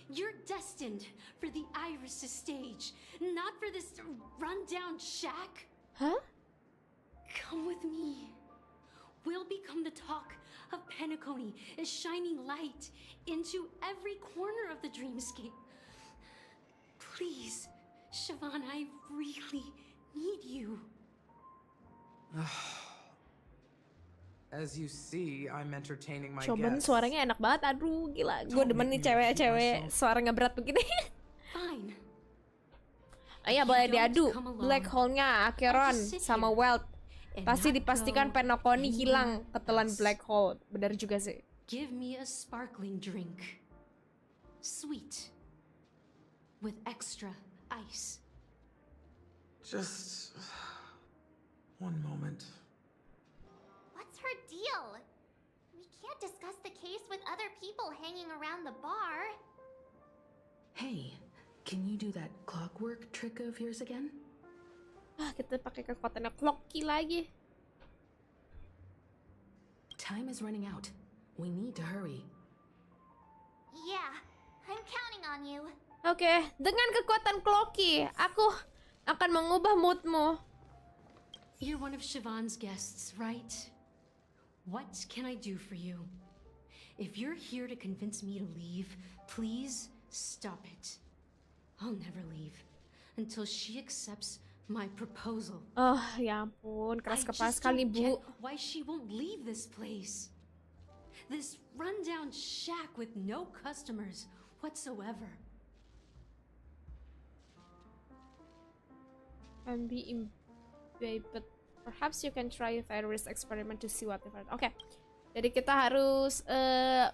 S17: You're destined for the Iris' stage, not for this rundown shack.
S1: Huh?
S17: Come with me. We'll become the talk of Penacony, a shining light into every corner of the dreamscape. Please, Siobhan, I really need you.
S16: As you see, I'm entertaining my
S1: Coba
S16: guests.
S1: suaranya enak banget, aduh gila. Gue demen nih cewek-cewek suara ngeberat begini.
S17: Fine.
S1: Ya boleh diadu. Black hole-nya Acheron sama Welt. Pasti dipastikan Penacony hilang ketelan black hole. Benar juga sih.
S17: Give me a sparkling drink. Sweet. With extra ice.
S16: Just one moment.
S4: What's her deal? We can't discuss the case with other people hanging around the bar.
S2: Hey, can you do that clockwork trick of yours again?
S1: Kita pakai kekuatannya Clocky lagi.
S2: Time is running out. We need to hurry.
S4: Yeah, I'm counting on you.
S1: Oke, dengan kekuatan Clocky, aku akan mengubah moodmu.
S17: You're one of Siobhan's guests, right? What can I do for you? If you're here to convince me to leave, please stop it. I'll never leave until she accepts my proposal.
S1: Oh, ya ampun, keras kepala sekali, Bu.
S17: Why she won't leave this place? This rundown shack with no customers whatsoever.
S1: Can be but perhaps you can try a virus experiment to see what different. Oke. Jadi kita harus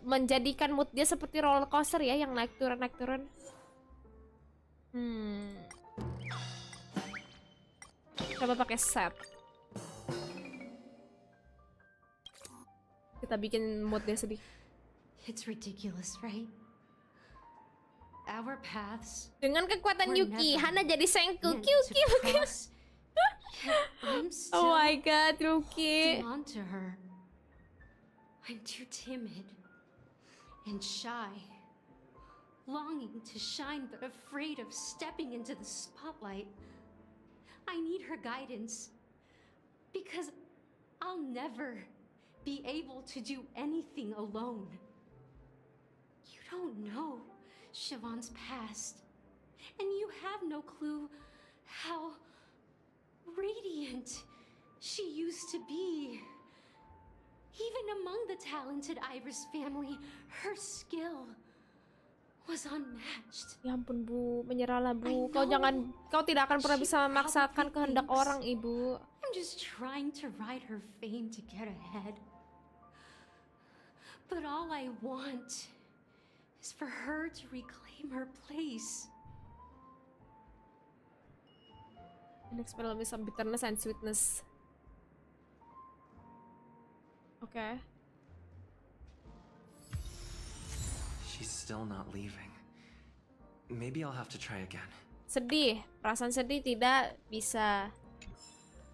S1: menjadikan mood dia seperti roller coaster ya, yang naik turun. Coba pakai set. Kita bikin mood dia sedih.
S17: It's ridiculous, right? Our paths.
S1: Dengan kekuatan Yuki, Hana jadi sengku. Oh my god, Yuki.
S17: On to her. I'm too timid and shy, longing to shine but afraid of stepping into the spotlight. I need her guidance because I'll never be able to do anything alone. You don't know Siobhan's past, and you have no clue how radiant she used to be. Even among the talented Iris family, her skill was unmatched.
S1: Ya ampun, Bu, menyerahlah, Bu. Kau tidak akan pernah bisa memaksakan kehendak orang, Ibu.
S17: I'm just trying to ride her fame to get ahead. But all I want is for her to reclaim her place.
S1: Inexplicable some bitterness and sweetness. Okay.
S18: She's still not leaving. Maybe I'll have to try again.
S1: Sedih, perasaan sedih tidak bisa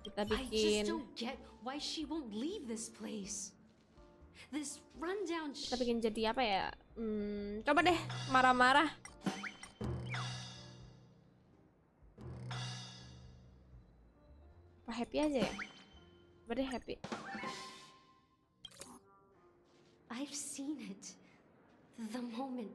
S1: kita
S17: I just
S1: bikin.
S17: don't get why she won't leave this place. This rundown
S1: Kita bikin jadi apa ya? Coba deh marah-marah. Apa happy aja ya? Coba deh happy.
S17: I've seen it. The moment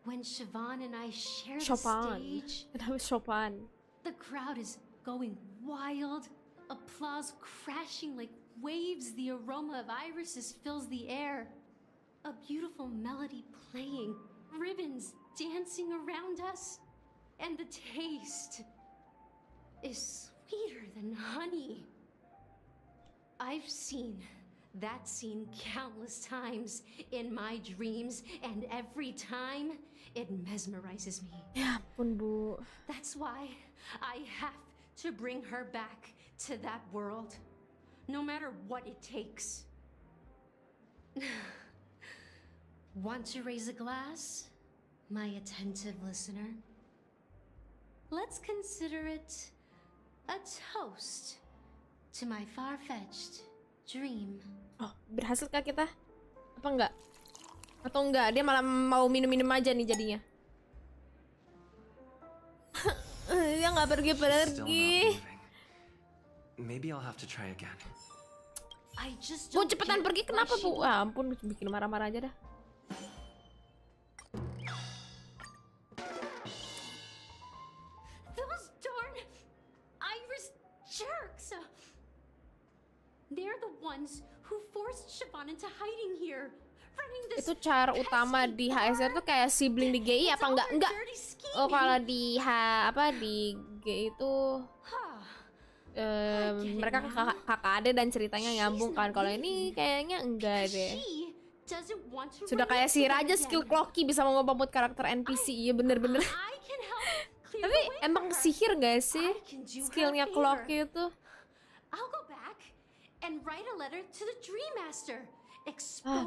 S17: when Siobhan and I share the
S1: Chopin.
S17: stage.
S1: Kenapa Chopin?
S17: The crowd is going wild. Applause crashing like waves. The aroma of irises fills the air. A beautiful melody playing. Ribbons dancing around us. And the taste is sweeter than honey. I've seen that scene countless times in my dreams, and every time it mesmerizes me.
S1: Ya ampun, Bu.
S17: That's why I have to bring her back to that world, no matter what it takes. Want to raise a glass, my attentive listener? Let's consider it a toast to my far-fetched dream.
S1: Oh, berhasil kah kita? Apa enggak? Atau enggak? Dia malah mau minum-minum aja nih jadinya. Dia nggak pergi-pergi.
S18: Maybe I'll have to try again.
S17: I just
S1: Bu,
S17: don't
S1: cepetan
S17: get
S1: pergi
S17: why
S1: kenapa,
S17: she
S1: Bu? Ah, ampun, bikin marah-marah aja dah.
S17: Those darn Irish jerks! They're the ones who forced Siobhan into hiding here. Running this
S1: Itu cara utama di HSR tuh kayak sibling di GI apa enggak? Enggak. Oh, kalau di di GI itu mereka kakak adik dan ceritanya nyambung kan. Kalau ini kayaknya enggak deh. Sudah kayak si Raja skill Clocky bisa mengubah mood karakter NPC. Iya bener-bener. Tapi emang sihir gak sih skillnya Clocky itu?
S17: I'll go back and write a letter to the Dream Master.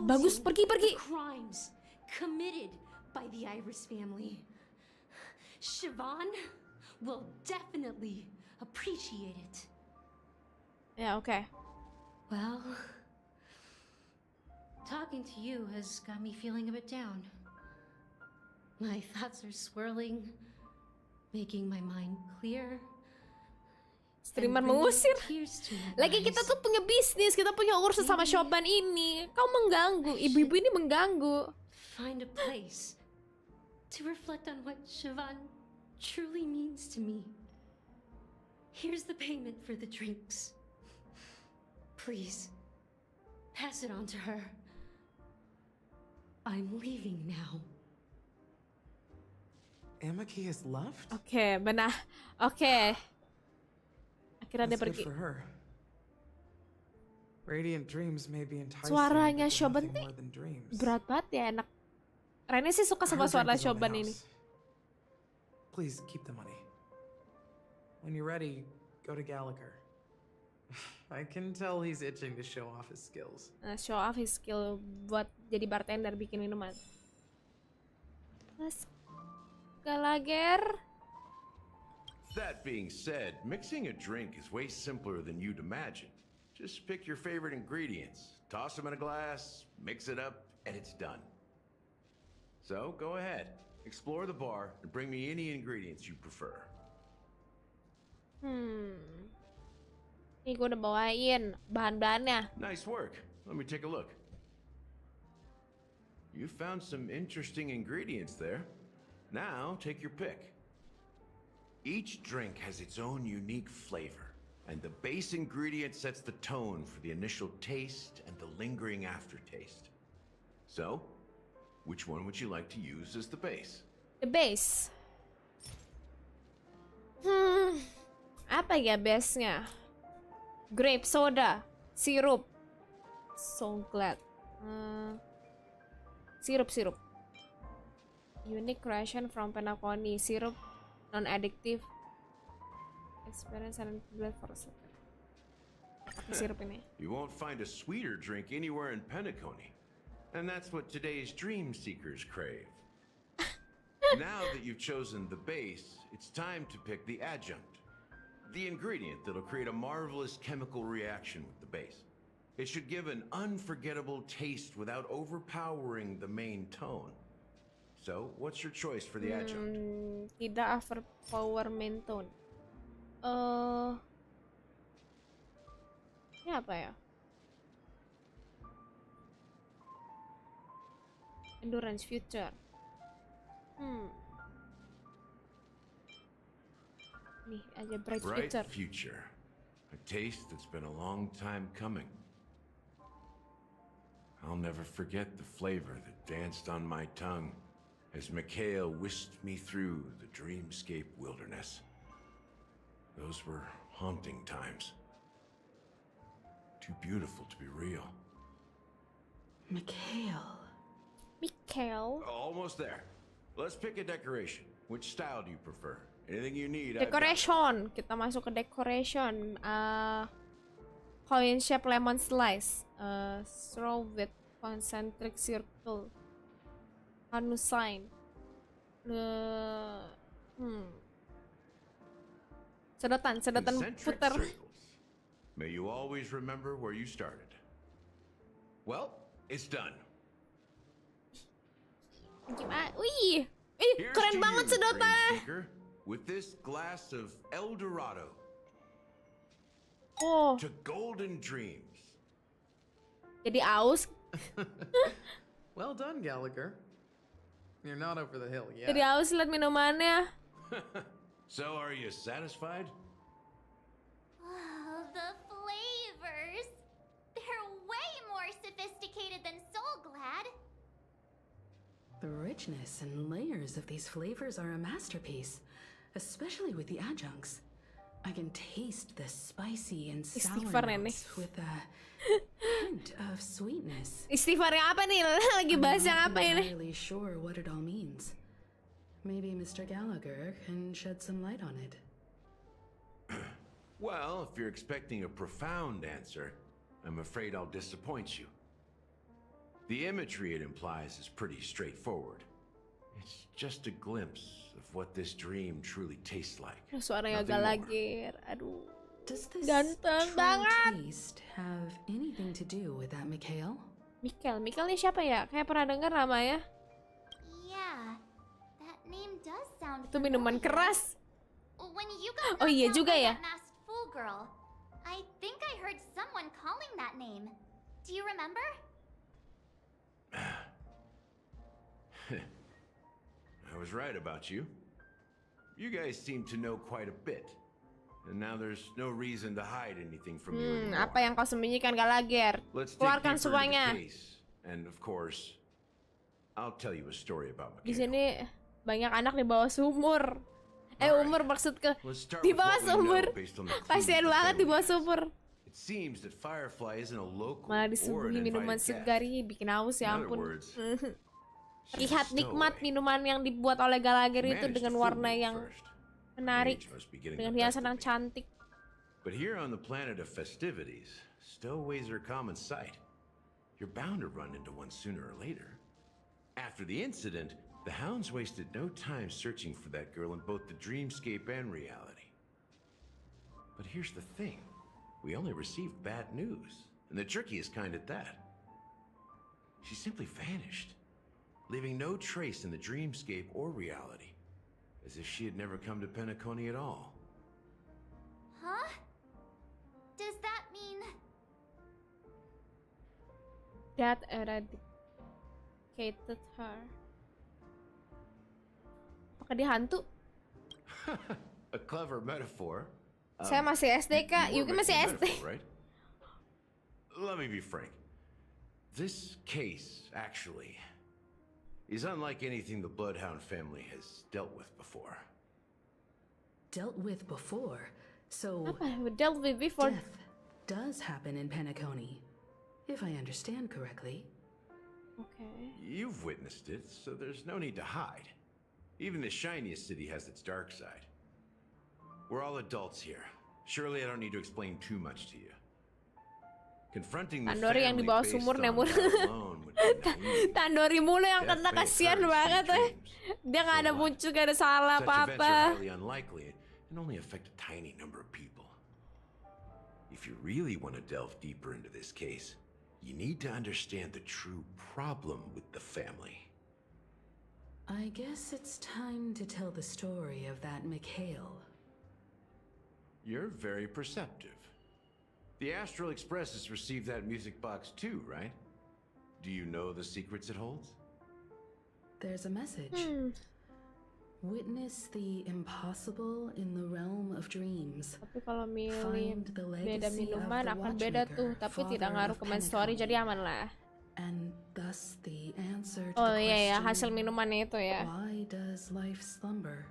S1: Bagus, pergi.
S17: The crimes committed by the Iris family. Siobhan will definitely appreciate it.
S1: Ya, oke.
S17: Well, talking to you has got me feeling a bit down. My thoughts are swirling, making my mind clear.
S1: Streamer mengusir. Lagi kita tuh punya bisnis, kita punya urusan sama Shoban ini. Kau mengganggu, ibu-ibu ini mengganggu.
S17: Find a place to reflect on what Siobhan truly means to me. Here's the payment for the drinks. Please, pass it on to her. I'm leaving now.
S16: Amaki has left?
S1: Oke, benar. Oke. Akhirnya dia
S16: That's
S1: pergi.
S16: good for her. Radiant dreams may be enticing,
S1: Suaranya
S16: but they're
S1: Shoban
S16: nothing
S1: nih
S16: more than dreams.
S1: berat banget ya, enak. Rene sih suka sama
S16: Her
S1: suara
S16: drink is on the
S1: Shoban ini.
S16: house. Please keep the money. When you're ready, go to Gallagher. I can tell he's itching to show off his skills.
S1: Show off his skill buat jadi bartender bikin minuman. Mas Gallagher.
S6: That being said, mixing a drink is way simpler than you'd imagine. Just pick your favorite ingredients, toss them in a glass, mix it up, and it's done. So go ahead, explore the bar, and bring me any ingredients you prefer.
S1: Nih gue udah bawain bahan-bahannya.
S6: Nice work. Let me take a look. You found some interesting ingredients there. Now take your pick. Each drink has its own unique flavor, and the base ingredient sets the tone for the initial taste and the lingering aftertaste. So, which one would you like to use as the base?
S1: The base. Apa ya base-nya? Grape soda, sirup. So glad. Sirup. Unique creation from Penacony, sirup non-addictive. experience and blood for a second. Pakai sirup ini.
S6: You won't find a sweeter drink anywhere in Penacony. And that's what today's dream seekers crave. Now that you've chosen the base, it's time to pick the adjunct. The ingredient that'll create a marvelous chemical reaction with the base. It should give an unforgettable taste without overpowering the main tone. So, what's your choice for the adjunct?
S1: Tidak overpower main tone. Ini apa ya? Endurance future. Nih aja bright future.
S6: Bright future. A taste that's been a long time coming. I'll never forget the flavor that danced on my tongue as Mikhail whisked me through the dreamscape wilderness. Those were haunting times. Too beautiful to be real.
S8: Mikhail.
S6: Almost there. Let's pick a decoration. Which style do you prefer? Anything you need? I've got it.
S1: Decoration. Kita masuk ke decoration. Coin shape lemon slice. Straw with concentric circle. Hanu sign. Sedotan
S6: Concentric
S1: puter.
S6: circles. May you always remember where you started. Well, it's done.
S1: Gimana? Wih,
S6: Here's
S1: keren
S6: to
S1: banget
S6: you,
S1: sedotannya.
S6: Dream Seeker, with this glass of El Dorado.
S1: Oh.
S6: To golden dreams.
S1: Jadi aus.
S16: Well done, Gallagher. You're not over the hill yet.
S1: Jadi aus liat minumannya.
S6: So, are you satisfied?
S4: Oh, the flavors. They're way more sophisticated than Soul Glad.
S8: The richness and layers of these flavors are a masterpiece, especially with the adjuncts. I can taste the spicy and sour notes with a hint of sweetness.
S1: Istighfarnya apa nih? Lagi bahas yang apa ini?
S8: I'm not entirely sure what it all means. Maybe Mr. Gallagher can shed some light on it.
S6: Well, if you're expecting a profound answer, I'm afraid I'll disappoint you. The imagery it implies is pretty straightforward. It's just a glimpse of what this dream truly tastes like.
S1: Suaranya agak lagir. Aduh.
S8: Does this
S1: ganteng banget.
S8: taste have anything to do with that Mikhail?
S1: Mikhail ini siapa ya? Kayak pernah dengar namanya.
S4: Yeah, that name does sound
S1: Itu minuman keras.
S4: When you got
S1: Oh iya juga ya.
S4: that masked fool girl, I think I heard someone calling that name. Do you remember?
S6: I was right about you. You guys seem to know quite a bit. And now there's no reason to hide anything from you anymore.
S1: Apa yang kau sembunyikan Gallagher?
S6: Let's dig
S1: Keluarkan
S6: deeper into
S1: semuanya.
S6: the case. And of course, I'll tell you a story about
S1: Di
S6: Mikhail.
S1: sini banyak anak di bawah sumur. Umur maksud ke
S6: Let's start
S1: di
S6: with
S1: bawah
S6: what we
S1: sumur.
S6: know based on the clues
S1: Kasihan
S6: the
S1: banget di
S6: family
S1: bawah
S6: has.
S1: sumur.
S6: It seems that Firefly isn't a local
S1: Malah
S6: or
S1: disuguhi
S6: an
S1: minuman
S6: invited guest.
S1: segar ini bikin haus ya
S6: In other
S1: ampun.
S6: words,
S1: Lihat nikmat minuman yang dibuat oleh Gallagher itu
S6: managed
S1: dengan
S6: to
S1: warna
S6: fool me
S1: yang
S6: first.
S1: menarik,
S6: Age must be getting
S1: dengan
S6: the best
S1: hiasan
S6: of
S1: yang
S6: me.
S1: cantik.
S6: But here on the planet of festivities, stowaways are common sight. You're bound to run into one sooner or later. After the incident, the hounds wasted no time searching for that girl in both the dreamscape and reality. But here's the thing. We only received bad news, and the trickiest kind at that. She simply vanished, leaving no trace in the dreamscape or reality, as if she had never come to Penacony at all.
S4: Huh? Does that mean...
S1: That eradicated her. Apakah dia hantu?
S6: A clever metaphor.
S1: Saya masih SD kak,
S6: You
S1: Yuki
S6: were
S1: masih
S6: making a
S1: SD.
S6: metaphor, right? Let me be frank. This case, actually, is unlike anything the Bloodhound family has dealt with before.
S8: Dealt with before? So
S1: Apa? Dealt with before.
S8: death does happen in Penacony, if I understand correctly.
S1: Okay.
S6: You've witnessed it, so there's no need to hide. Even the shiniest city has its dark side. we're all adults here. Surely I don't need to explain too much to you. Confronting the
S1: Tandori yang di
S6: family
S1: bawah
S6: based
S1: sumur
S6: on
S1: Nemur.
S6: that alone would be naive.
S1: Tandori mulu yang
S6: Death
S1: kena,
S6: may
S1: kasihan
S6: occur in
S1: banget
S6: sweet
S1: Dia nggak ada muncul, gak ada salah
S6: Such events are
S1: apa-apa.
S6: highly unlikely and only affect a tiny number of people. If you really want to delve deeper into this case, you need to understand the true problem with the family.
S8: I guess it's time to tell the story of that Mikhail.
S6: You're very perceptive. The Astral Express has received that music box too, right? Do you know the secrets it holds?
S8: There's a message. Witness the impossible in the realm of dreams.
S1: Tapi kalau milih
S8: Find the
S1: beda
S8: legacy of
S1: minuman
S8: the
S1: akan beda tuh,
S8: watchmaker,
S1: tapi tidak
S8: father
S1: ngaruh
S8: of
S1: ke main story,
S8: Pentecost.
S1: jadi aman lah.
S8: And thus the answer to
S1: Oh
S8: the
S1: iya ya,
S8: question,
S1: hasil minumannya itu ya.
S8: why does life slumber?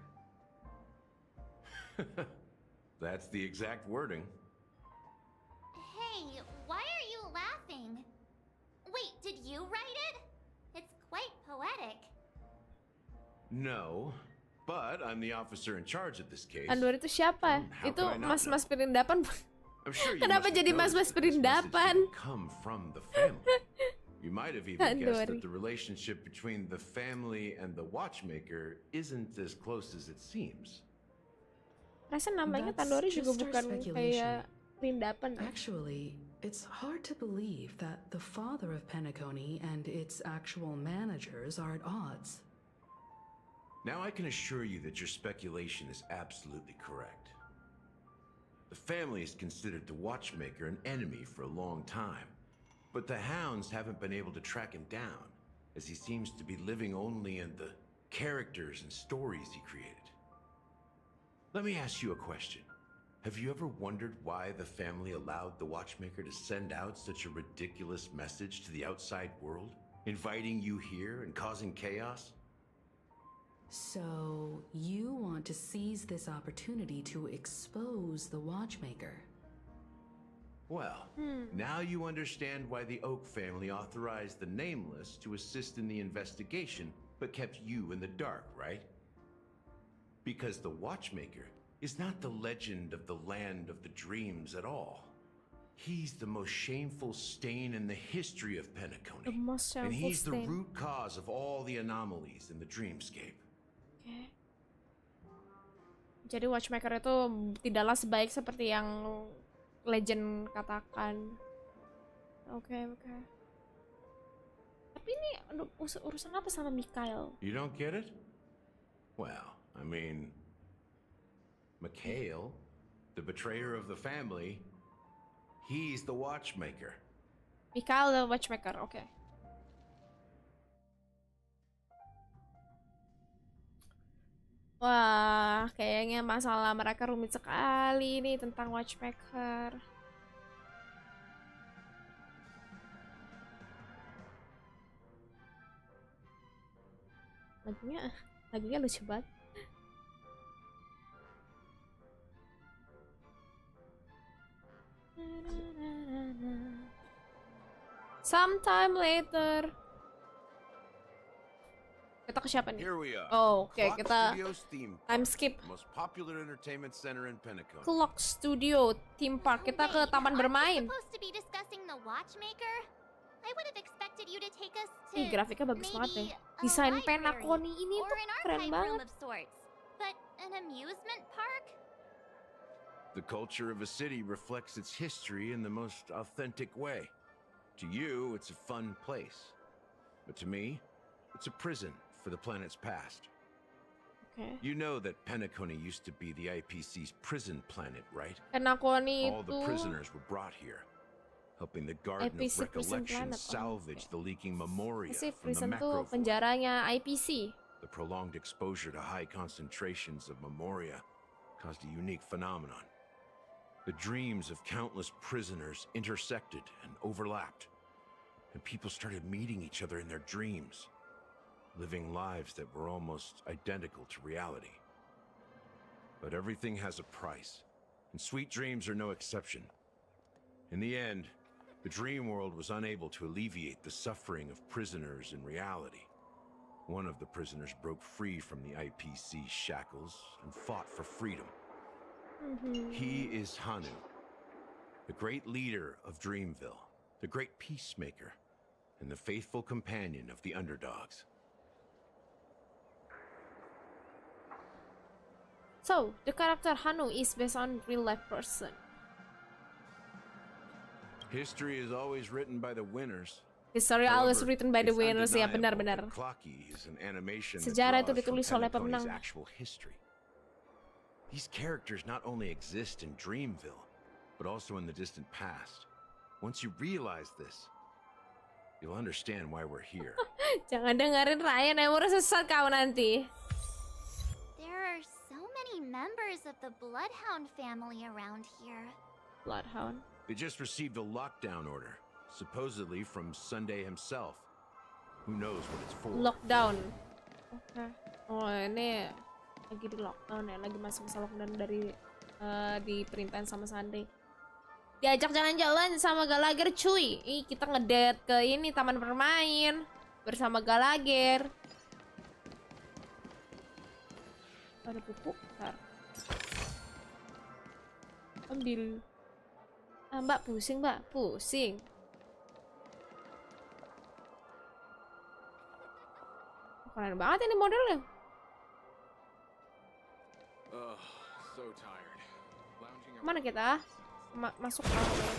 S6: That's the exact wording.
S4: Hey, why are you laughing? Wait, did you write it? It's quite poetic.
S6: No, but I'm the officer in charge of this case.
S1: Tandori itu siapa?
S6: How
S1: Itu
S6: could I not
S1: mas-mas perindapan.
S6: I'm sure you
S1: Kenapa
S6: must have
S1: jadi
S6: noticed
S1: mas-mas
S6: that this message
S1: perindapan?
S6: didn't come from the family. You might have even guessed
S1: Tandori.
S6: that the relationship between the family and the watchmaker isn't as close as it seems.
S1: Rasa namanya
S8: That's
S1: Tandori juga
S8: just our
S1: bukan
S8: speculation.
S1: kayak perindapan.
S8: Actually, it's hard to believe that the father of Penacony and its actual managers are at odds.
S6: Now I can assure you that your speculation is absolutely correct. The family has considered the watchmaker an enemy for a long time, but the hounds haven't been able to track him down, as he seems to be living only in the characters and stories he created. Let me ask you a question. Have you ever wondered why the family allowed the watchmaker to send out such a ridiculous message to the outside world, inviting you here and causing chaos?
S8: So, you want to seize this opportunity to expose the watchmaker?
S6: Well, now you understand why the Oak family authorized the Nameless to assist in the investigation, but kept you in the dark, right? Because the Watchmaker is not the legend of the land of the dreams at all. He's the most shameful stain in the history of Penacony.
S1: The most
S6: And
S1: shameful
S6: he's the
S1: stain.
S6: root cause of all the anomalies in the dreamscape.
S1: Okay. Jadi Watchmaker itu tidaklah sebaik seperti yang legend katakan. Oke. Tapi ini urusan apa sama Mikhail?
S6: You don't get it? Well, I mean, Mikhail, the betrayer of the family, he's the Watchmaker.
S1: Mikhail the Watchmaker, oke. Wah, kayaknya masalah mereka rumit sekali nih tentang Watchmaker. Lagunya lucu banget. Sometime later. Kita ke siapa nih?
S6: Here we are.
S1: Oh, oke,
S6: Clock
S1: kita
S6: Studios theme
S1: time
S6: park,
S1: skip.
S6: most popular entertainment center in Penacony.
S1: Clock Studio Theme Park. Kita ke taman bermain.
S4: Supposed to be discussing the watchmaker? I would have expected you to take us to
S1: Ih, grafiknya bagus banget deh.
S4: maybe a
S1: Desain
S4: library
S1: Penacony ini
S4: or
S1: tuh
S4: an
S1: keren
S4: archive
S1: banget.
S4: room of sorts. But an amusement park?
S6: The culture of a city reflects its history in the most authentic way. To you, it's a fun place. But to me, it's a prison for the planet's past.
S1: Okay.
S6: You know that Penacony used to be the IPC's prison planet, right?
S1: Penacony
S6: All the
S1: itu
S6: prisoners were brought here, helping the Garden
S1: IPC
S6: of
S1: prison
S6: Recollection
S1: planet.
S6: salvage the leaking memoria
S1: sih
S6: from the
S1: prison tuh
S6: macro.
S1: penjaranya IPC.
S6: The prolonged exposure to high concentrations of memoria caused a unique phenomenon. The dreams of countless prisoners intersected and overlapped, and people started meeting each other in their dreams, living lives that were almost identical to reality. But everything has a price, and sweet dreams are no exception. In the end, the dream world was unable to alleviate the suffering of prisoners in reality. One of the prisoners broke free from the IPC shackles and fought for freedom. He is Hanu, the great leader of Dreamville, the great peacemaker, and the faithful companion of the underdogs.
S1: So, the character Hanu is based on real life person.
S6: History is always written by the winners.
S1: History always
S6: However,
S1: written by the
S6: it's
S1: winners, ya
S6: undeniable
S1: benar-benar.
S6: that Clocky is an animation that
S1: Sejarah itu
S6: draws from
S1: ditulis oleh
S6: Penacony's
S1: pemenang.
S6: actual history. These characters not only exist in Dreamville, but also in the distant past. Once you realize this, you'll understand why we're here.
S1: Jangan dengerin Ryan, emang sesat kau nanti.
S4: There are so many members of the Bloodhound family around here.
S1: Bloodhound.
S6: They just received a lockdown order, supposedly from Sunday himself. Who knows what it's for?
S1: Lockdown. Oke. Oh, ini lagi di lockdown ya, lagi masa-masa lockdown dari diperintahin sama Sunday. Diajak jalan-jalan sama Gallagher, cuy. Ih, kita ngedate ke ini taman bermain bersama Gallagher. Ada buku, bentar. Ambil. Ah, Mbak, pusing, Mbak. Pusing. Keren banget ini modelnya.
S5: So tired. Lounging
S1: Mana kita? Masuk kamar.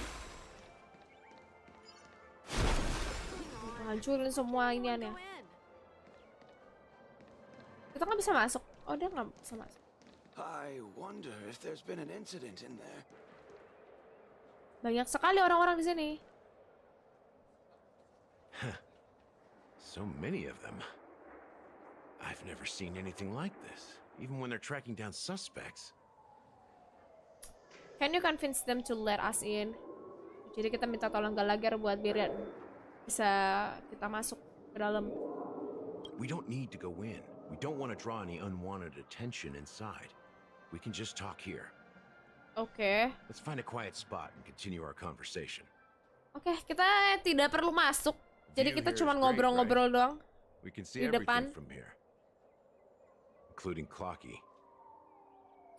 S1: Hancurin semua ini aneh. Kita nggak bisa masuk. Oh, dia nggak bisa masuk.
S3: I wonder if there's been an incident in there.
S1: Banyak sekali orang-orang di sini.
S6: So many of them. I've never seen anything like this, even when they're tracking down suspects.
S1: Can you convince them to let us in? Jadi kita minta tolong Gallagher buat biar bisa kita masuk ke dalam.
S6: We don't need to go in. We don't want to draw any unwanted attention inside. We can just talk here.
S1: Oke.
S6: Let's find a quiet spot and continue our conversation.
S1: Oke, kita tidak perlu masuk. Jadi
S6: View
S1: kita
S6: here
S1: cuma
S6: is great,
S1: ngobrol-ngobrol doang.
S6: We can see
S1: Di depan.
S6: everything from here, including Clocky.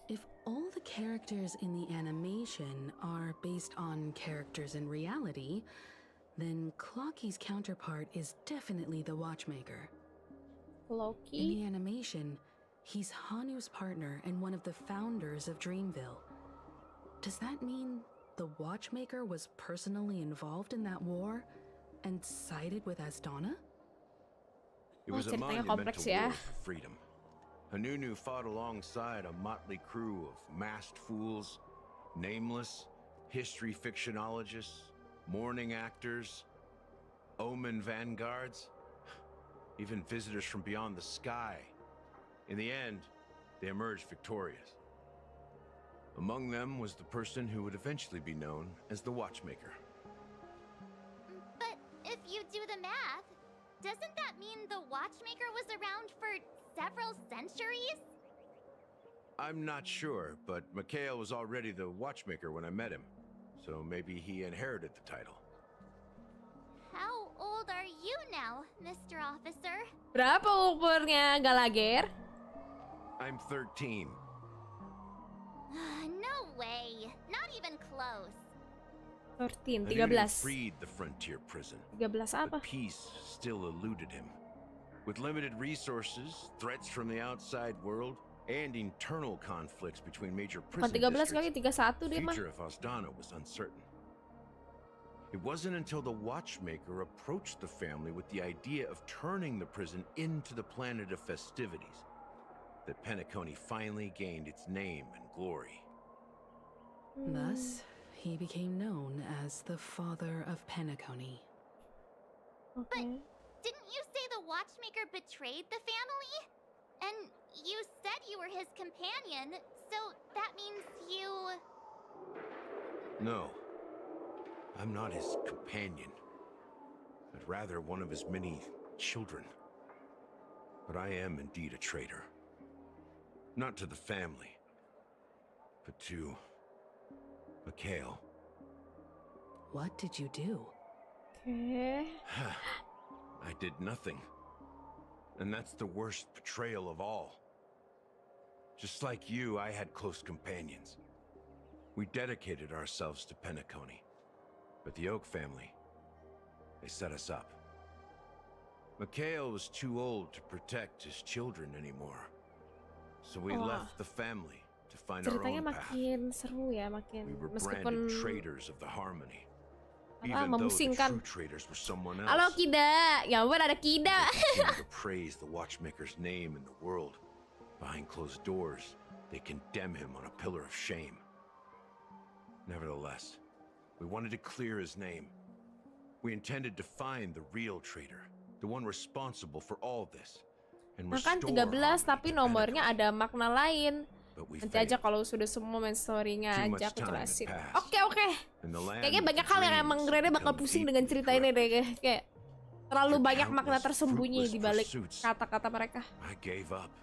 S8: If all the characters in the animation are based on characters in reality, then Clocky's counterpart is definitely the watchmaker. In
S1: Clocky?
S8: the animation, he's Hanu's partner and one of the founders of Dreamville. Does that mean the watchmaker was personally involved in that war and sided with Asdana?
S6: It was a
S1: ceritanya
S6: monumental
S1: kompleks ya.
S6: war for freedom. Hanunu fought alongside a motley crew of masked fools, nameless, history fictionologists, mourning actors, omen vanguards, even visitors from beyond the sky. In the end, they emerged victorious. Among them was the person who would eventually be known as the Watchmaker.
S4: But if you do the math, doesn't that mean the Watchmaker was around for several centuries?
S6: I'm not sure, but Mikhail was already the Watchmaker when I met him, so maybe he inherited the title.
S4: How old are you now, Mr. Officer?
S1: Berapa umurnya Gallagher?
S6: I'm 13.
S4: No way. Not even close.
S1: 13,
S6: Hanunu
S1: 13.
S6: freed the frontier prison.
S1: 13 apa?
S6: But peace still eluded him. With limited resources, threats from the outside world, and internal conflicts between major
S1: Bukan
S6: prison
S1: 13 kali,
S6: districts,
S1: 31
S6: the
S1: dia mah.
S6: future of Asdana was uncertain. It wasn't until the Watchmaker approached the family with the idea of turning the prison into the planet of festivities that Penacony finally gained its name and glory.
S8: Thus, he became known as the father of Penacony.
S4: But didn't you say the Watchmaker betrayed the family? And you said you were his companion, so that means you...
S6: No, I'm not his companion, but rather one of his many children. But I am indeed a traitor. Not to the family, but to Mikhail.
S8: What did you do?
S1: Okay.
S6: I did nothing. And that's the worst betrayal of all. Just like you, I had close companions. We dedicated ourselves to Penacony, but the Oak family, they set us up. Mikhail was too old to protect his children anymore, so we left the family to find our
S1: Ceritanya
S6: own path.
S1: makin seru ya, makin
S6: We were
S1: meskipun
S6: branded traitors of the Harmony,
S1: apa
S6: even though the
S1: memusingkan.
S6: true traitors were someone
S1: Halo
S6: else.
S1: Kida, ya ampun ada Kida.
S6: They continue to praise the watchmaker's name in the world. Behind closed doors, they condemn him on a pillar of shame. Nevertheless, we wanted to clear his name. We intended to find the real traitor, the one responsible for all this, and
S1: Makan
S6: restore
S1: 13 tapi nomornya ada makna lain.
S6: we
S1: Nanti aja kalau sudah semua main story-nya
S6: Too
S1: aja
S6: much
S1: aku
S6: time had
S1: jelasin.
S6: passed.
S1: Oke.
S6: And the land
S1: Kayaknya
S6: of
S1: banyak hal yang
S6: dreams
S1: emang Rene bakal
S6: become
S1: pusing dengan cerita ini deh. Kayak terlalu banyak makna tersembunyi di balik kata-kata mereka.
S6: I gave up.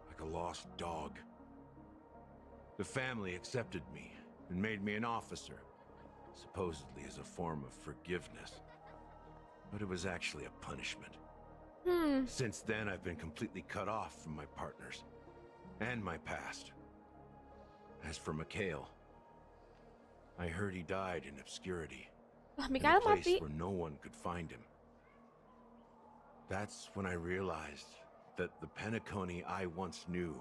S6: Like a lost dog. The family accepted me and made me an officer, supposedly as a form of forgiveness. But it was actually a punishment. Since then, I've been completely cut off from my partners and my past. As for Mikhail, I heard he died in obscurity, in a
S1: Mikhail
S6: place
S1: mati.
S6: where no one could find him. That's when I realized that the Penacony I once knew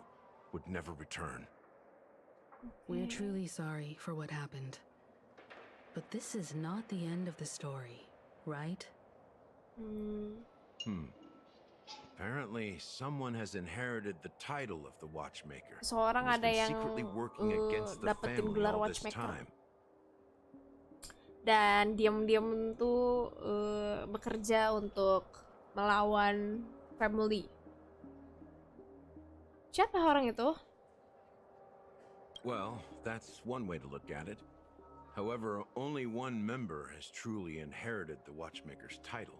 S6: would never return.
S8: We're truly sorry for what happened. But this is not the end of the story, right?
S6: Apparently, someone has inherited the title of the watchmaker.
S1: Seorang
S6: and has
S1: ada
S6: been
S1: yang
S6: secretly working against the
S1: dapetin
S6: family
S1: gelar
S6: all this
S1: watchmaker.
S6: time.
S1: Dan diam-diam tuh bekerja untuk melawan family. Siapa orang itu?
S6: Well, that's one way to look at it. However, only one member has truly inherited the watchmaker's title.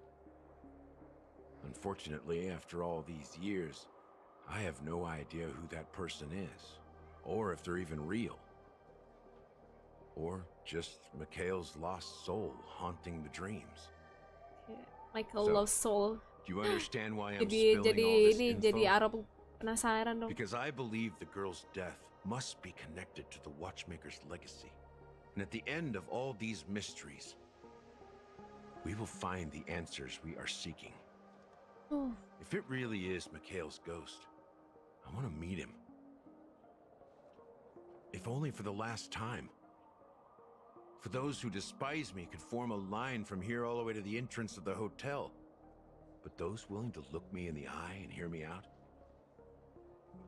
S6: Unfortunately, after all these years, I have no idea who that person is, or if they're even real. Or just Mikhail's lost soul haunting the dreams.
S1: Michael Lost Soul.
S6: Do you understand why I'm
S1: Jadi
S6: spilling all this info?
S1: jadi Arab penasaran dong.
S6: Because I believe the girl's death must be connected to the watchmaker's legacy. And at the end of all these mysteries, we will find the answers we are seeking. If it really is Mikhail's ghost, I want to meet him. If only for the last time. For those who despise me could form a line from here all the way to the entrance of the hotel. But those willing to look me in the eye and hear me out?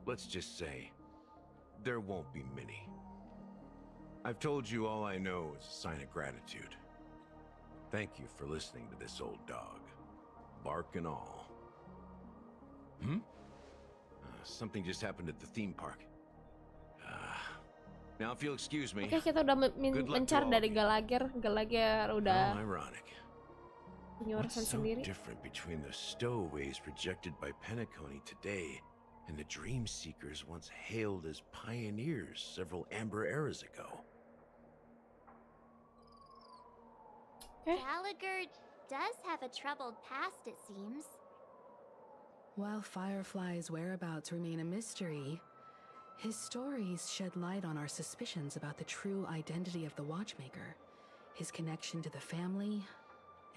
S6: Let's just say, there won't be many. I've told you all I know is a sign of gratitude. Thank you for listening to this old dog. Bark and all. Something just happened at the theme park. Now if you'll excuse me.
S1: Oke, kita udah mencar dari Galager. Galager udah
S6: ironic.
S1: punya
S6: What's
S1: urusan
S6: so
S1: sendiri.
S6: different between the stowaways rejected by Penacony today and the dream seekers once hailed as pioneers several amber eras ago?
S4: Gallagher does have a troubled past, it seems.
S8: While Firefly's whereabouts remain a mystery, his stories shed light on our suspicions about the true identity of the Watchmaker, his connection to the family,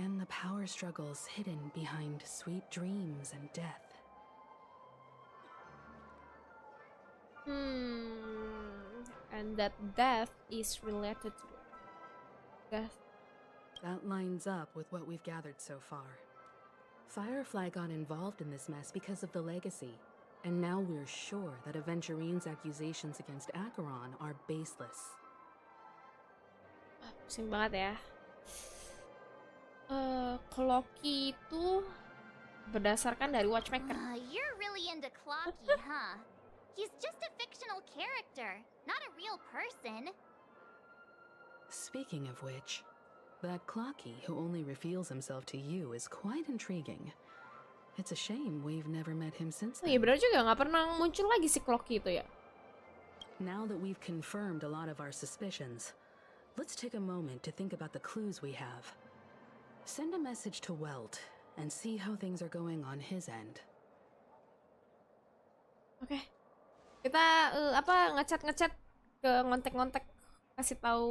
S8: and the power struggles hidden behind sweet dreams and death.
S1: And that death is related to death.
S8: That lines up with what we've gathered so far. Firefly got involved in this mess because of the legacy, and now we're sure that Aventurine's accusations against Acheron are baseless.
S1: Pusing banget ya. Clocky itu berdasarkan dari Watchmaker.
S4: You're really into Clocky, huh? He's just a fictional character, not a real person.
S8: Speaking of which, that Clocky who only reveals himself to you is quite intriguing. It's a shame we've never met him since
S1: Oh
S8: then.
S1: iya benar juga, nggak pernah muncul lagi si Clocky itu ya.
S8: Now that we've confirmed a lot of our suspicions, let's take a moment to think about the clues we have. Send a message to Welt and see how things are going on his end.
S1: Oke. Kita ngechat ke ngontek-ngontek kasih tahu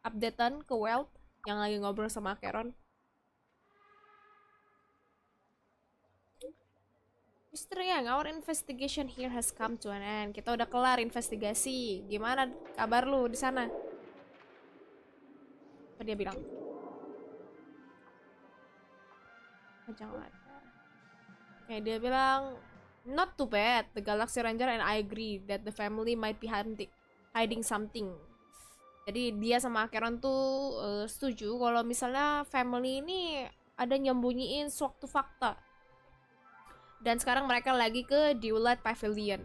S1: updatean ke Welt yang lagi ngobrol sama Acheron. Mr. Yang, our investigation here has come to an end. Kita udah kelar investigasi. Gimana kabar lu di sana? Apa dia bilang? Jangan. Oke, dia bilang, not too bad. The Galaxy Ranger and I agree that the family might be hiding something. Jadi dia sama Acheron tuh setuju kalau misalnya family ini ada nyembunyiin suatu fakta. Dan sekarang mereka lagi ke Dewlight Pavilion.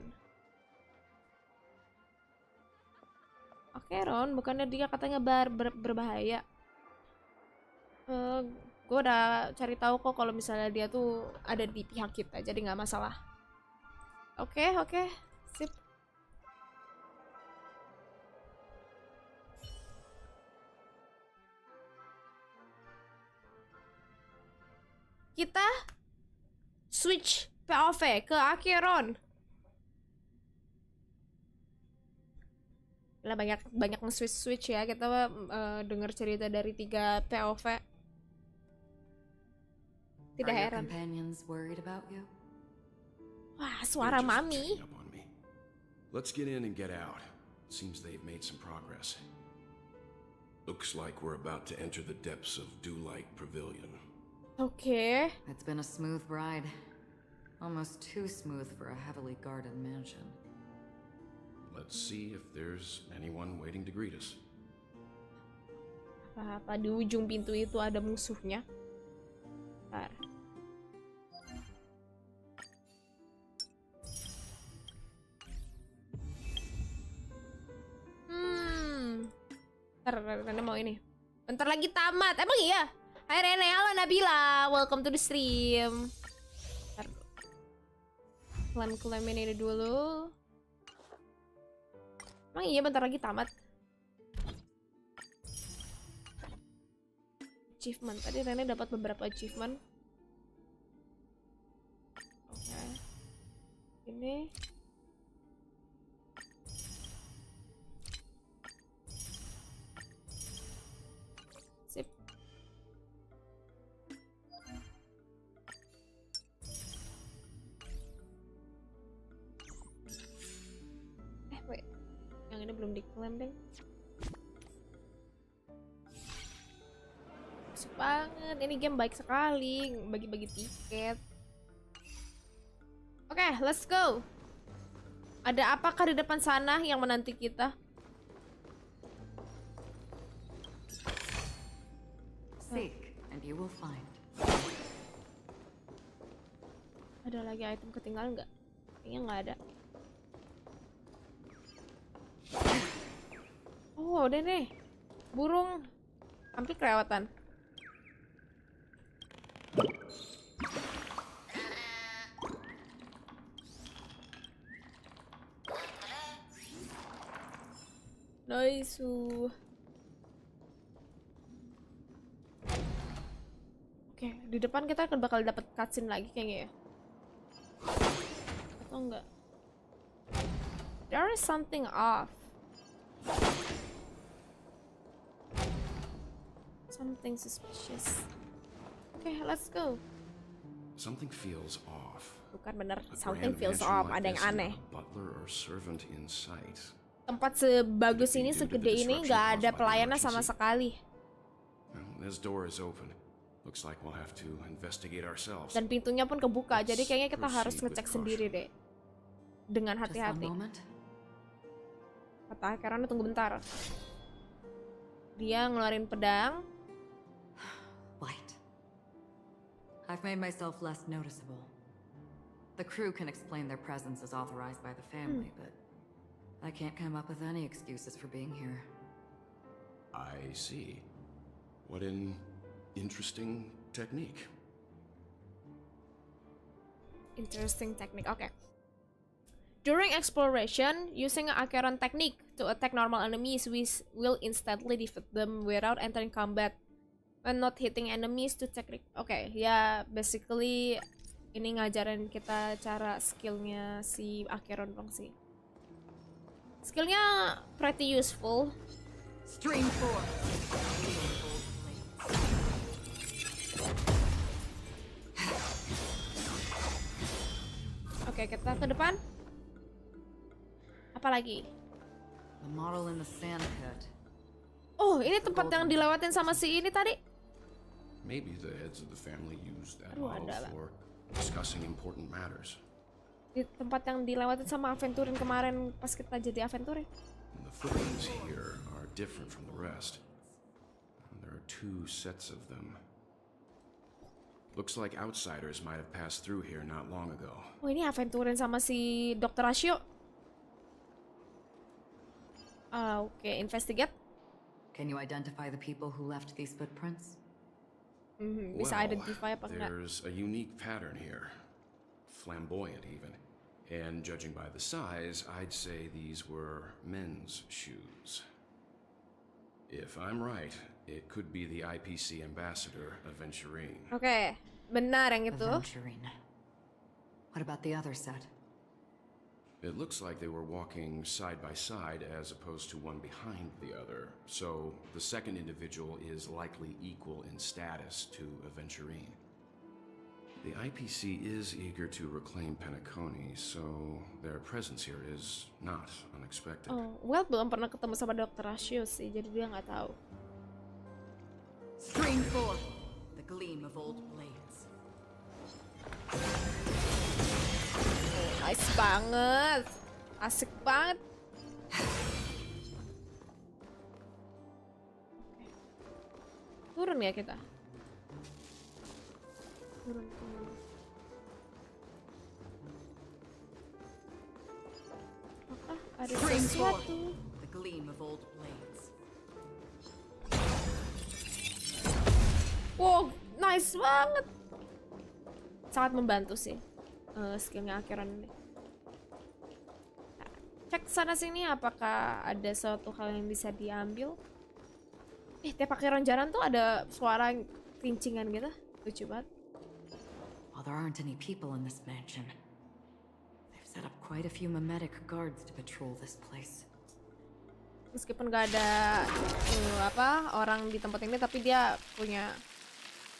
S1: Acheron, bukannya dia katanya berbahaya? Gue udah cari tahu kok kalau misalnya dia tuh ada di pihak kita, jadi nggak masalah. Oke, sip. Kita switch POV ke Acheron. Lah banyak nge-switch ya. Kita dengar cerita dari 3 POV. Tidak heran. Wah, suara mami.
S5: Let's get in and get out. Seems they've made some progress. Looks like we're about to enter the depths of Dewlight Pavilion.
S1: Okay.
S2: It's been a smooth ride. Almost too smooth for a heavily guarded mansion.
S5: Let's see if there's anyone waiting to greet us.
S1: Apa di ujung pintu itu ada musuhnya? Bentar. Bentar, Rene mau ini. Bentar lagi tamat. Emang iya? Hai Rene, halo Nabila. Welcome to the stream. Klaim ini dulu. Emang iya bentar lagi tamat. Achievement. Tadi Rene dapat beberapa achievement. Oke. Ini. Sip. Wait. Yang ini belum diklaim deh. Asik banget, ini game baik sekali, bagi-bagi tiket. Oke, let's go. Ada apakah di depan sana yang menanti kita?
S2: Seek and you will find.
S1: Ada lagi item ketinggalan nggak? Kayaknya nggak ada. Oh, udah nih. Burung hampir kelewatan. Nice. Oke, di depan kita bakal dapat cutscene lagi kayaknya ya. Atau enggak? There is something off. Something suspicious. Okay, let's go.
S5: Something feels off.
S1: Bukan bener,
S5: A
S1: something
S5: grand
S1: feels
S5: mansion
S1: off.
S5: like
S1: Ada yang
S5: this,
S1: aneh.
S5: not a butler or servant in sight.
S1: Tempat sebagus ini, segede ini, nggak ada pelayannya sama sekali.
S5: Well, this door is open. Looks like we'll have to investigate ourselves.
S1: Dan pintunya pun kebuka, jadi kayaknya kita harus ngecek sendiri deh. Dengan hati-hati. Kata Acheron, tunggu bentar. Dia ngeluarin pedang.
S2: Light. I've made myself less noticeable. The crew can explain their presence as authorized by the family, but I can't come up with any excuses for being here.
S5: I see. What an interesting technique.
S1: Interesting technique, okay. During exploration, using an Acheron technique to attack normal enemies, we will instantly defeat them without entering combat. When not hitting enemies to technique. Okay, ya basically ini ngajarin kita cara skillnya si Acheron dong sih. Skillnya pretty useful.
S2: Stream 4.
S1: Oke, kita ke depan. Apa lagi?
S2: The model in the sand pit.
S1: Oh, ini tempat yang dilewatin sama si ini tadi.
S5: Maybe the heads of the family used that
S1: Aduh,
S5: model
S1: adalah.
S5: for discussing important matters.
S1: Di tempat yang dilewatin sama Aventurin kemarin pas kita jadi Aventurin.
S5: The footprints here are different from the rest. There are 2 sets of them. Looks like outsiders might have passed through here not long ago.
S1: Oh, ini Aventurin sama si Dr. Rasio. Oke, investigate.
S2: Can you identify the people who left these footprints?
S1: Bisa identify apa enggak?
S5: There's a unique pattern here. Flamboyant even. And judging by the size, I'd say these were men's shoes. If I'm right, it could be the IPC ambassador, Aventurine.
S1: Oke, benar yang itu.
S2: Aventurine. What about the other set?
S5: It looks like they were walking side by side as opposed to one behind the other. So the second individual is likely equal in status to Aventurine. The IPC is eager to reclaim Penacony, so their presence here is not unexpected.
S1: Oh, well, belum pernah ketemu sama Dr. Rasio sih, jadi dia nggak tahu.
S2: Stream 4. The gleam of old blades.
S1: Nice banget. Asik banget. Turun ya kita? Turun. Apakah ada sesuatu?
S2: The gleam of old blades.
S1: Wow, nice banget. Sangat membantu sih skillnya akhiran ini. Cek sana sini apakah ada suatu hal yang bisa diambil. Tiap akhiran jalan tuh ada suara rincingan gitu. Lucu banget.
S2: Well, there aren't any people in this mansion. They've set up quite a few mimetic guards to patrol this place.
S1: Meskipun gak ada orang di tempat ini, tapi dia punya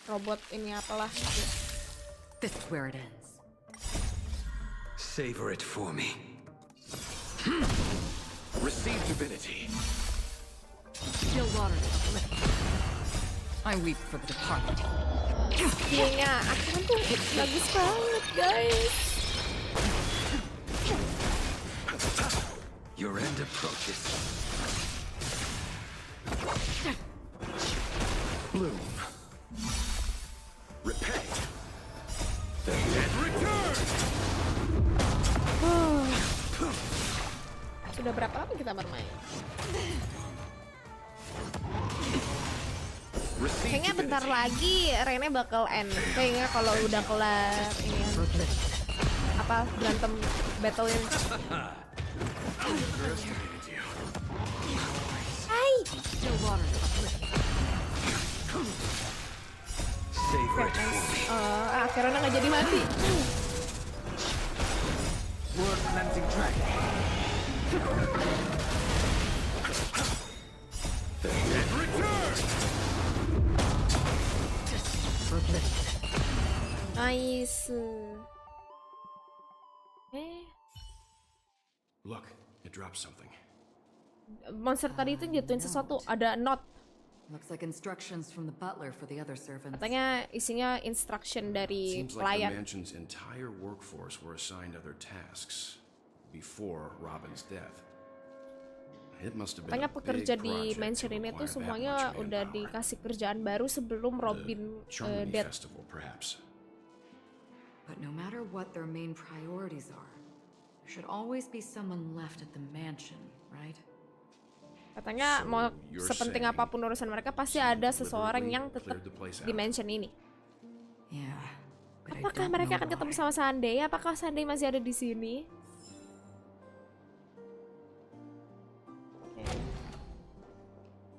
S1: robot ini apalah gitu.
S2: This is where it ends.
S7: Savor it for me.
S12: Receive divinity.
S2: Still water to the lip. I weep for the departed.
S1: Skillnya akhiran tuh bagus banget, guys.
S7: Your end approaches.
S12: Bloom. Repay. And return.
S1: Sudah berapa lama kita bermain? Kayaknya bentar lagi Rene bakal end. Kayaknya kalau udah kelar ini apa berantem battle ini. Hai. Akhirnya nggak jadi mati.
S7: Word cleansing track.
S12: And return.
S1: Nice.
S5: Look, it dropped something.
S1: Monster tadi itu jatuhin sesuatu, ada note.
S2: Looks like instructions from the butler for the other servants.
S1: Katanya isinya instruction dari
S5: Seems like the
S1: pelayan.
S5: mansion's entire workforce were assigned other tasks before Robin's death. It must have been
S1: Katanya
S5: a big
S1: pekerja di
S5: project
S1: mansion
S5: to
S1: ini tuh
S5: require that
S1: semuanya
S5: much
S1: udah
S5: manpower.
S1: dikasih kerjaan baru sebelum Robin
S5: Charmony
S1: dead.
S5: Festival, perhaps.
S2: But no matter what their main priorities are, there should always be someone left at the mansion, right?
S1: Katanya mau
S5: you're
S1: sepenting
S5: saying
S1: apapun urusan mereka pasti ada seseorang yang tetap
S5: cleared the place
S1: di
S5: out.
S1: mansion ini.
S2: Yeah. But I
S1: Apakah
S2: don't
S1: mereka
S2: know
S1: akan ketemu
S2: why.
S1: sama Sunday? Apakah Sunday masih ada di sini? Oke.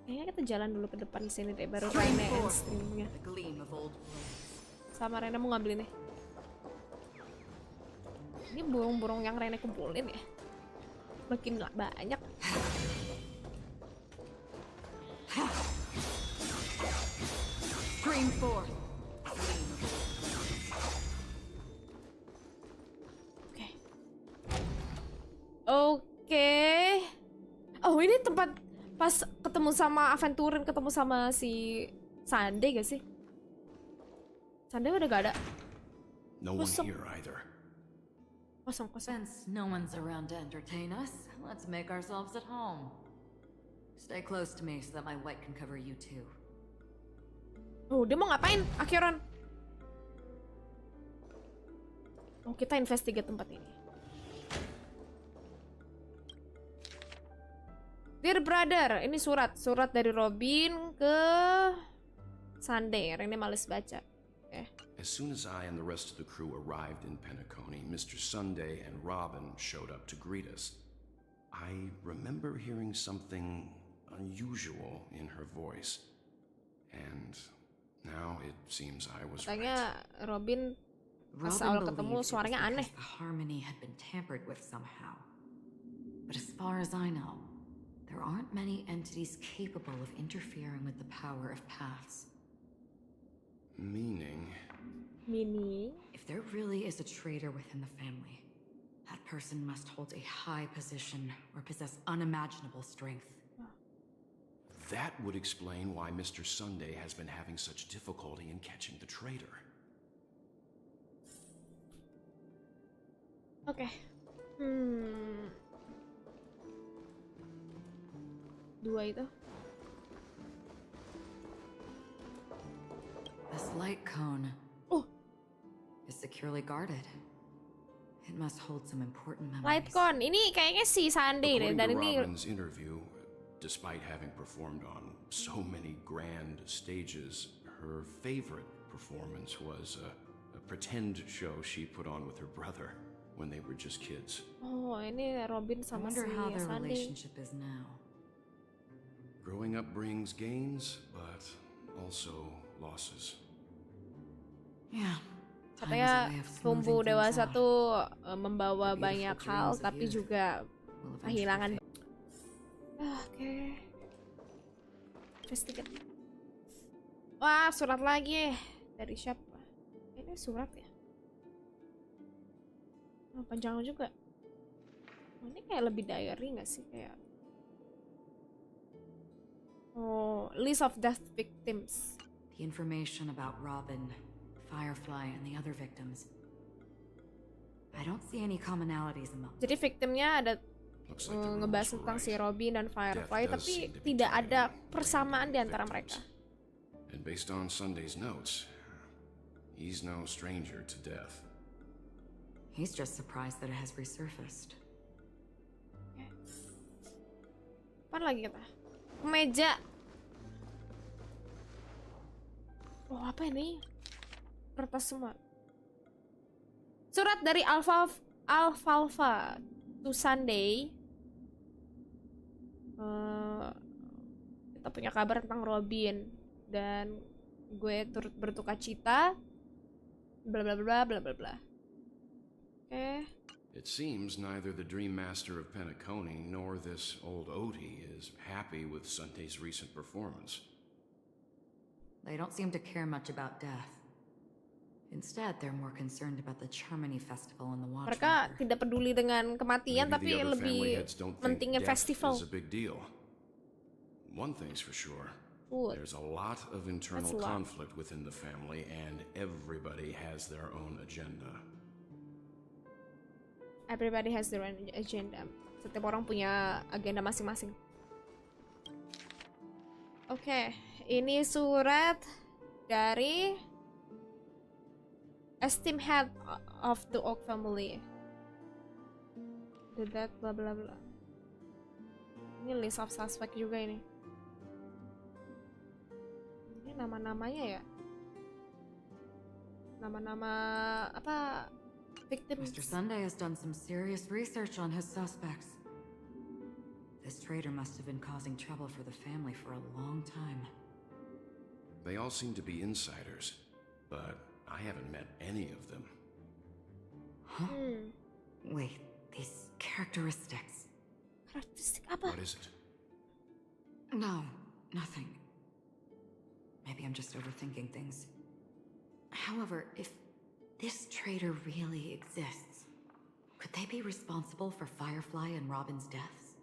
S1: Kayaknya kita jalan dulu ke depan sini deh, baru Rene end streamnya.
S2: The gleam of old blades.
S1: Sama Rene mau ngambil ini. Ini burung-burung yang Rene kumpulin ya? Makin nggak banyak.
S2: Scream forth.
S1: Oke. Oh, ini tempat pas ketemu sama aventurin, ketemu sama si Sunday gak sih? Sunday udah gak ada.
S5: No one
S1: Kosong.
S5: here either.
S1: Kosong.
S2: Since no one's around to entertain us, let's make ourselves at home. Stay close to me so that my white can cover you too.
S1: Oh, dia mau ngapain, Akiron? Oh, kita investigate tempat ini. Dear brother, ini surat dari Robin ke Sunday. Rene males baca.
S5: As soon as I and the rest of the crew arrived in Penacony, Mr. Sunday and Robin showed up to greet us. I remember hearing something unusual in her voice. And now it seems I was
S1: Katanya Robin pas
S2: Robin
S1: awal ketemu
S2: believed it was
S1: suaranya aneh.
S2: because the harmony had been tampered with somehow. But as far as I know, there aren't many entities capable of interfering with the power of paths.
S5: Meaning?
S2: If there really is a traitor within the family, that person must hold a high position or possess unimaginable strength.
S5: That would explain why Mr. Sunday has been having such difficulty in catching the traitor.
S1: Oke. Dua itu.
S2: This light cone is securely guarded. It must hold some important memories.
S1: Lightcon, ini kayaknya si Sunday deh.
S5: According
S1: Dan
S5: to
S1: ini
S5: Robin's interview, despite having performed on so many grand stages, her favorite performance was a pretend show she put on with her brother when they were just kids.
S1: Oh, ini Robin
S2: I
S1: sama si
S2: wonder how their
S1: Sunday.
S2: relationship is now.
S5: Growing up brings gains, but also losses.
S2: Yeah.
S1: Katanya tumbuh dewasa tuh membawa banyak hal, tapi juga kehilangan. Oke. Investigate. Wah, surat lagi dari siapa? Ini surat ya? Oh, panjang juga. Oh, ini kayak lebih diary nggak sih kayak? Oh, list of death victims.
S2: The information about Robin, Firefly, and the other victims. I don't see any commonalities among them.
S1: Jadi victimnya ada ngebahas tentang si Robin dan Firefly, tapi tidak ada persamaan di antara mereka.
S5: And based on Sunday's notes, he's no stranger to death.
S2: He's just surprised that it has resurfaced.
S1: Apaan lagi kita? Meja. Oh, apa ini? Kertas semua. Surat dari Alfalfa to Sunday. Kita punya kabar tentang Robin dan gue turut berduka cita. Bla bla bla bla bla bla. Oke.
S5: It seems neither the Dream Master of Penacony nor this old Odie is happy with Sunday's recent performance.
S2: They don't seem to care much about death. Instead, they're more concerned about the Charmony Festival and the Watch.
S1: Mereka tidak peduli dengan kematian, tapi lebih mentingin festival.
S5: Is a big deal. One thing's for sure.
S1: Food.
S5: There's a lot of internal conflict within the family, and everybody has their own agenda.
S1: Everybody has their own agenda. Setiap orang punya agenda masing-masing. Oke, ini surat dari esteemed head of the Oak family. The death bla bla bla. Ini list of suspect juga ini. Ini nama-namanya ya. Nama-nama apa? Victims.
S2: Mr. Sunday has done some serious research on his suspects. This traitor must have been causing trouble for the family for a long time.
S5: They all seem to be insiders, but I haven't met any of them.
S2: Huh? Wait, these characteristics.
S1: Karakteristik apa?
S5: What is it?
S2: No, nothing. Maybe I'm just overthinking things. However, if this traitor really exists, could they be responsible for Firefly and Robin's deaths?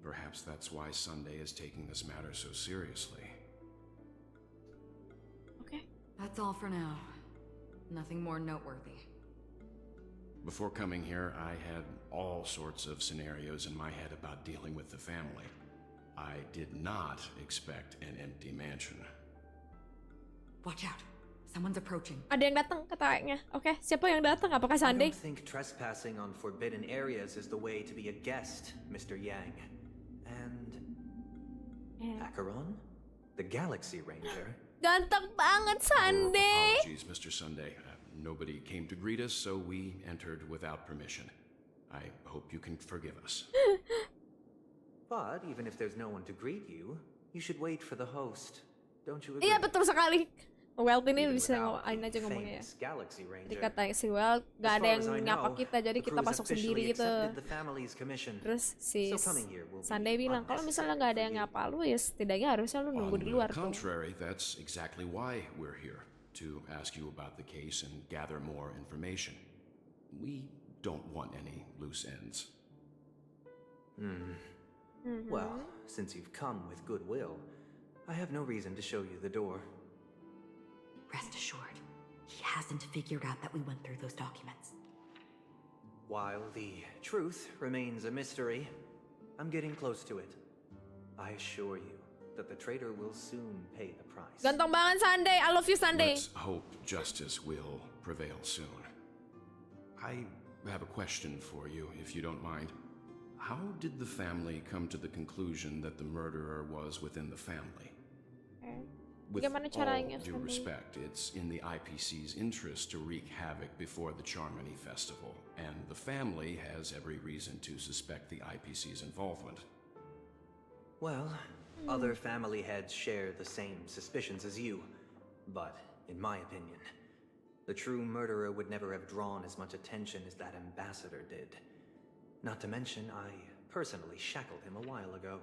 S5: Perhaps that's why Sunday is taking this matter so seriously.
S1: Okay.
S2: That's all for now. Nothing more noteworthy.
S5: Before coming here, I had all sorts of scenarios in my head about dealing with the family. I did not expect an empty mansion.
S2: Watch out. Someone's approaching.
S1: Ada yang datang katanya. Oke, siapa yang datang? Apakah
S7: I
S1: Sunday?
S7: don't think trespassing on forbidden areas is the way to be a guest, Mr. Yang. And Acheron? The Galaxy Ranger?
S1: Ganteng banget Sunday.
S5: Apologies, Mr. Sunday. Nobody came to greet us, so we entered without permission. I hope you can forgive us.
S7: But even if there's no one to greet you, you should wait for the host. Don't you agree?
S1: Iya betul sekali. Welt ini bisa ngawain aja ngomongnya ya. Jadi kata si Welt gak ada yang nyapa kita, jadi kita masuk sendiri gitu. Terus si Sunday bilang kalau misalnya gak ada yang nyapa lu ya setidaknya harusnya lu nunggu di luar tuh.
S5: On the contrary, that's exactly why we're here, to ask you about the case and gather more information. We don't want any loose ends.
S7: Well, since you've come with goodwill, I have no reason to show you the door.
S2: Rest assured, he hasn't figured out that we went through those documents.
S7: While the truth remains a mystery, I'm getting close to it. I assure you that the traitor will soon pay the price.
S1: Ganteng banget Sunday, I love you Sunday.
S5: Let's hope justice will prevail soon. I have a question for you, if you don't mind. How did the family come to the conclusion that the murderer was within the family? With all due respect, it's in the IPC's interest to wreak havoc before the Charmony Festival, and the family has every reason to suspect the IPC's involvement.
S7: Well, other family heads share the same suspicions as you, but in my opinion, the true murderer would never have drawn as much attention as that ambassador did. Not to mention, I personally shackled him a while ago.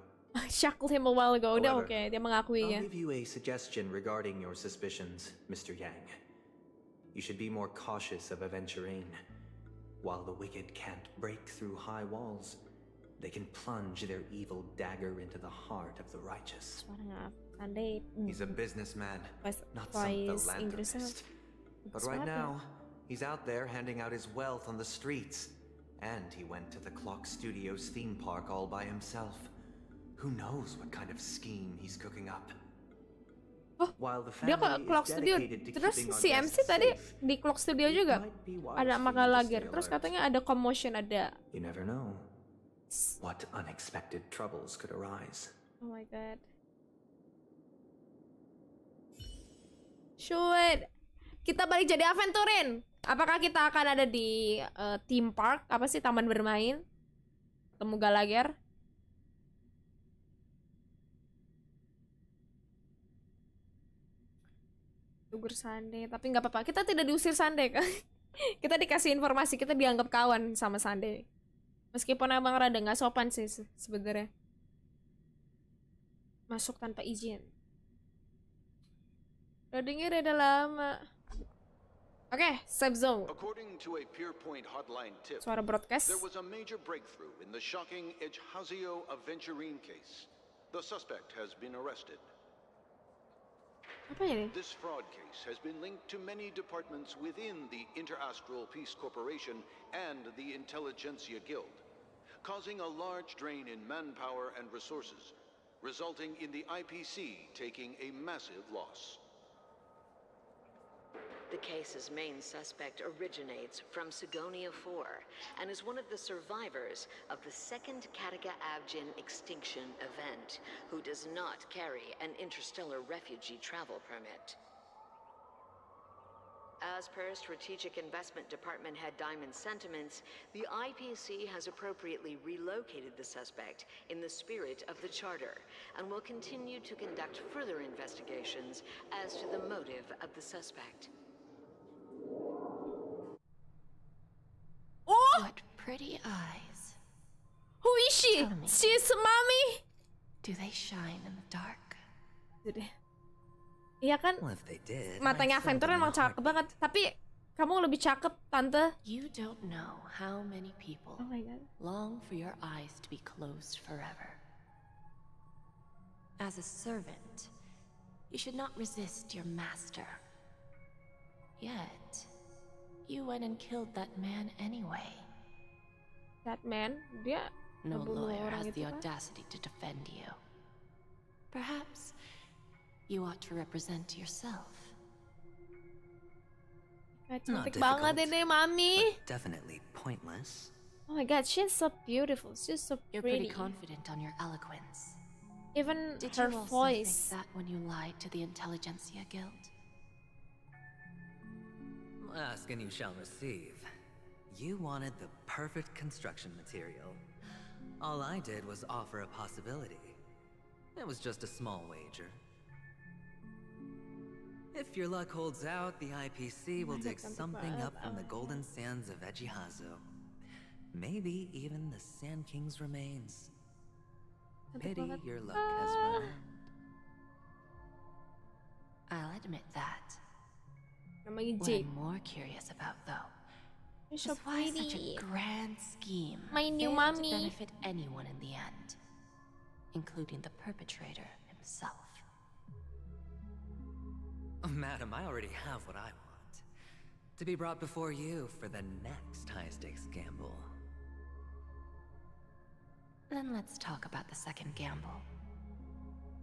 S1: Shackled him a while ago. Udah oke, dia mengakui ya.
S7: I'll give you a suggestion regarding your suspicions, Mr. Yang. You should be more cautious of aventurine. While the wicked can't break through high walls, they can plunge their evil dagger into the heart of the righteous. He's a businessman, not some philanthropist. But right now, he's out there handing out his wealth on the streets. And he went to the Clock Studios theme park all by himself. Who knows what kind of scheme he's cooking up? While the
S1: Dia ke Clock Studio. Terus si MC tadi di Clock Studio juga ada makalah lagi. Terus katanya ada commotion, ada.
S7: You never know what unexpected troubles could arise.
S1: Oh my god. Shoot. Kita balik jadi aventurin. Apakah kita akan ada di theme park? Apa sih, taman bermain? Temu Galager? Tugur Sunday, tapi nggak apa-apa. Kita tidak diusir Sunday kan? Kita dikasih informasi, kita dianggap kawan sama Sunday. Meskipun emang rada nggak sopan sih sebenarnya. Masuk tanpa izin. Loadingnya rada lama. Oke, safe zone.
S19: According to a Pierpoint hotline tip,
S1: Suara broadcast.
S19: there was a major breakthrough in the shocking Ejhazio Aventurine case. The suspect has been arrested.
S1: Apa ini?
S19: This fraud case has been linked to many departments within the Interastral Peace Corporation and the Intelligentsia Guild, causing a large drain in manpower and resources, resulting in the IPC taking a massive loss.
S20: The case's main suspect originates from Sigonia 4 and is one of the survivors of the second Katega Abjin extinction event, who does not carry an interstellar refugee travel permit. As per Strategic Investment Department Head Diamond's sentiments, the IPC has appropriately relocated the suspect in the spirit of the Charter and will continue to conduct further investigations as to the motive of the suspect.
S1: Oh!
S20: What pretty eyes.
S1: Who is she? She's mommy.
S21: Do they shine in the dark?
S1: Iya kan?
S9: Well, if they did,
S1: Matanya
S9: I'd sell
S1: Aventur
S9: them in
S1: emang
S9: a
S1: cakep banget. Tapi kamu lebih cakep, tante.
S21: You don't know how many people
S1: Oh my God.
S21: long for your eyes to be closed forever. As a servant, you should not resist your master. Yet, you went and killed that man anyway.
S1: That man, dia
S21: No
S1: ngebunuh
S21: lawyer
S1: orang
S21: has
S1: itu
S21: the
S1: kan?
S21: audacity to defend you. Perhaps you ought to represent yourself.
S1: Cantik banget ini, mami.
S9: Definitely pointless.
S1: Oh my God, she's so beautiful. She's so
S21: You're pretty
S1: pretty.
S21: confident on your eloquence.
S1: Even
S21: Did
S1: her
S21: you also
S1: voice.
S21: think that when you lied to the Intelligentsia Guild?
S9: Ask and you shall receive. You wanted the perfect construction material. All I did was offer a possibility. It was just a small wager. If your luck holds out, the IPC will dig something up from the golden sands of Ejihazo. Maybe even the Sand King's remains. Pity your luck has run out.
S21: I'll admit that.
S1: Namanya
S21: What
S1: Jade.
S21: I'm more curious about, though,
S1: You're
S21: is
S1: so
S21: why such
S1: pretty.
S21: a grand scheme
S1: My new
S21: failed
S1: mommy.
S21: to benefit anyone in the end, including the perpetrator himself.
S9: Madam, I already have what I want. To be brought before you for the next high-stakes gamble.
S21: Then let's talk about the second gamble.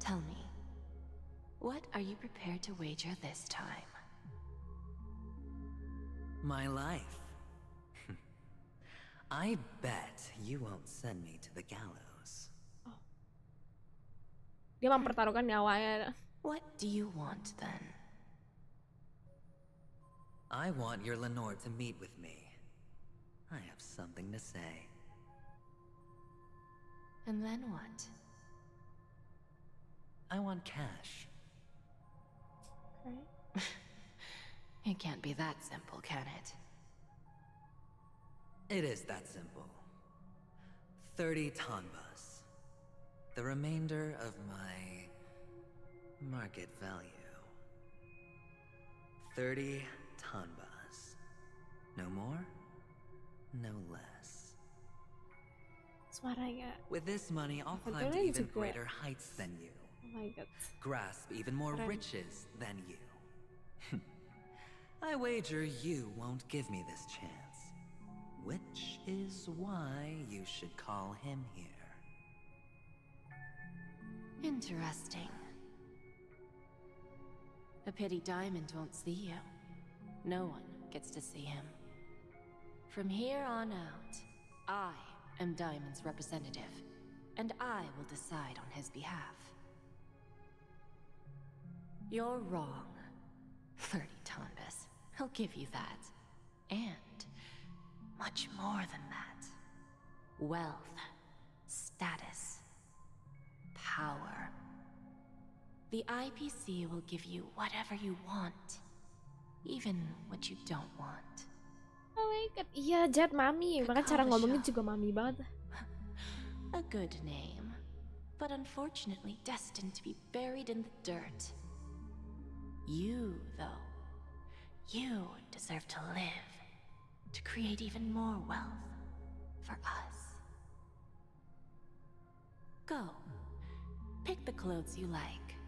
S21: Tell me, what are you prepared to wager this time?
S9: My life. I bet you won't send me to the gallows.
S1: Dia mempertaruhkan nyawanya.
S21: What do you want then?
S9: I want your Lenore to meet with me. I have something to say.
S21: And then what?
S9: I want cash.
S1: Okay.
S21: It can't be that simple, can it?
S9: It is that simple. 30 tanbas. The remainder of my market value. 30 tanbas. No more, no less.
S1: Suaranya.
S9: With this money, I'll climb to
S1: Betulnya
S9: even
S1: juga.
S9: greater heights than you.
S1: Oh my God.
S9: Grasp even more
S1: Keren.
S9: riches than you. I wager you won't give me this chance. Which is why you should call him here.
S21: Interesting. A pity Diamond won't see you. No one gets to see him. From here on out, I am Diamond's representative, and I will decide on his behalf. You're wrong. 30 tanbas. I'll give you that. And much more than that. Wealth, status, power. The IPC will give you whatever you want, even what you don't want.
S1: Oh my God. Iya, Jade mami. Bahkan cara ngomongnya juga mami banget.
S21: A good name, but unfortunately destined to be buried in the dirt. You, though, you deserve to live, to create even more wealth for us. Go, pick the clothes you like,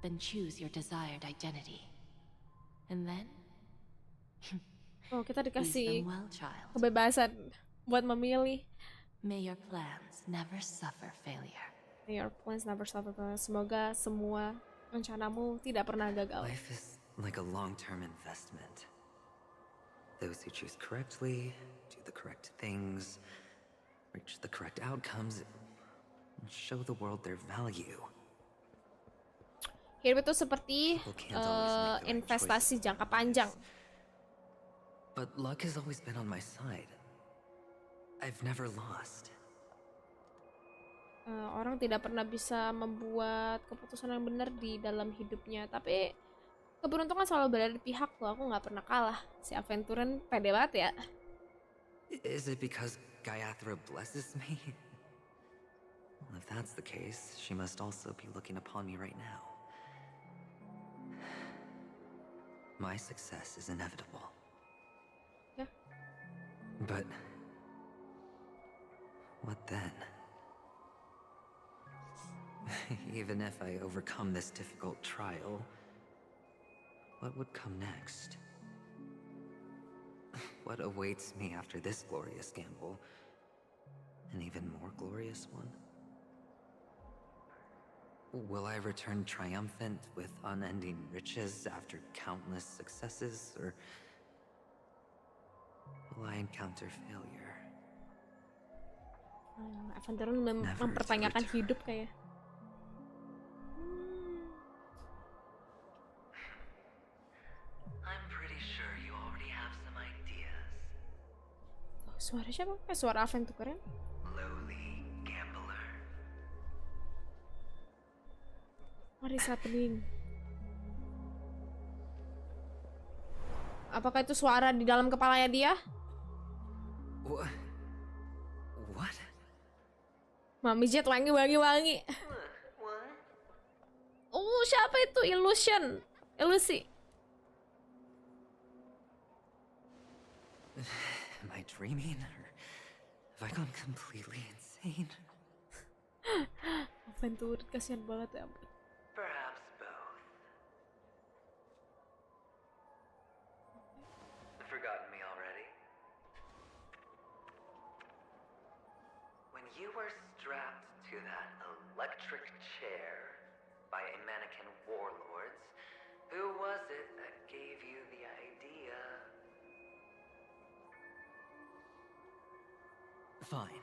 S21: then choose your desired identity. And then,
S1: Oh, kita
S21: use
S1: dikasih
S21: them well, child.
S1: kebebasan buat memilih.
S21: May your plans never suffer failure.
S1: May your plans never suffer. Semoga semua rencanamu tidak pernah gagal.
S9: Life is like a long-term investment. Those who choose correctly, do the correct things, reach the correct outcomes, and show the world their value.
S1: Hidup itu seperti investasi jangka panjang.
S9: But luck has always been on my side. I've never lost.
S1: Orang tidak pernah bisa membuat keputusan yang benar di dalam hidupnya, tapi keberuntungan selalu berada di pihak lo. Aku nggak pernah kalah. Si Aventuran pede banget ya.
S9: Is it because Gayatri blesses me?
S18: if that's the case, she must also be looking upon me right now. My success is inevitable.
S1: Yeah.
S18: But what then? Even if I overcome this difficult trial, what would come next? What awaits me after this glorious gamble? An even more glorious one? Will I return triumphant with unending riches after countless successes, or will I encounter failure?
S1: Aventurun mempertanyakan hidup kayak.
S18: I'm pretty sure you already have some ideas.
S1: Suara siapa? Suara Aventuran?
S18: Lowly gambler.
S1: What is happening? Apakah itu suara di dalam kepalanya dia?
S18: What?
S1: Mami Jet wangi. Oh, siapa itu? Ilusi.
S18: Am I dreaming, or have I gone completely insane?
S1: Aventur, kasihan banget ya.
S18: Perhaps both. Forgotten me already? When you were strapped to that electric chair by a mannequin warlords, who was it that gave you the idea? Fine.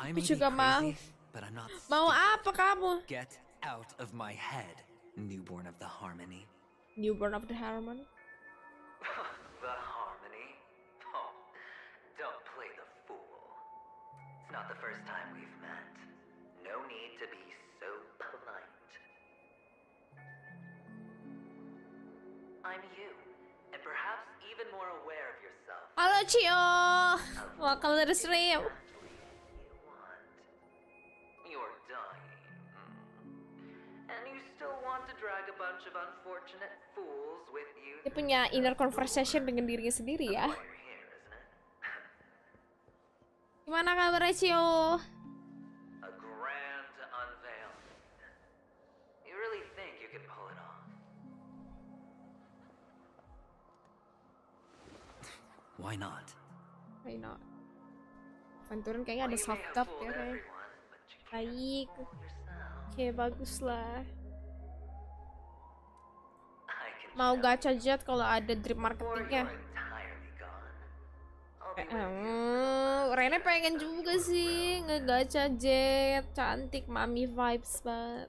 S18: I may be crazy, but I'm not
S1: Mau
S18: stupid.
S1: apa kamu?
S18: Get out of my head, newborn of the harmony.
S1: Newborn of the Harmony.
S18: The harmony? Oh, don't play the fool. It's not the first time we've met. No need to be so polite. I'm you, and perhaps even more aware of yourself.
S1: Halo Cio, welcome to the stream.
S18: You're dying. And you still want to drag a bunch of unfortunate fools with you.
S1: Dia punya inner conversation dengan dirinya sendiri ya. Gimana kabarnya Cio?
S18: A grand unveil. You really think you can pull it off? Why not?
S1: Why not? Aventurun kayaknya ada soft cup ya kayak. Baik. Oke, bagus lah. Mau gacha jet kalau ada drip marketingnya. Rene pengen juga sih ngegacha jet, cantik, mami vibes banget.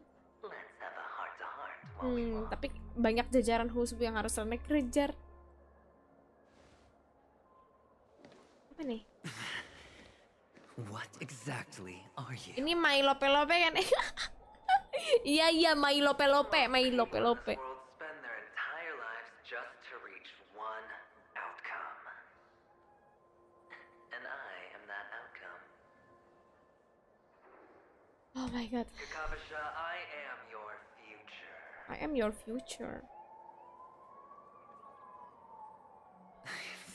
S1: Tapi banyak jajaran khusus yang harus Rene kejar. Apa nih?
S18: What exactly are you?
S1: Ini mai lope-lope kan? Iya, mai lope-lope.
S18: Spend their entire lives just to reach one outcome. And I am that outcome.
S1: Oh my god.
S18: Kakavasha, I am your future.
S1: I am your future.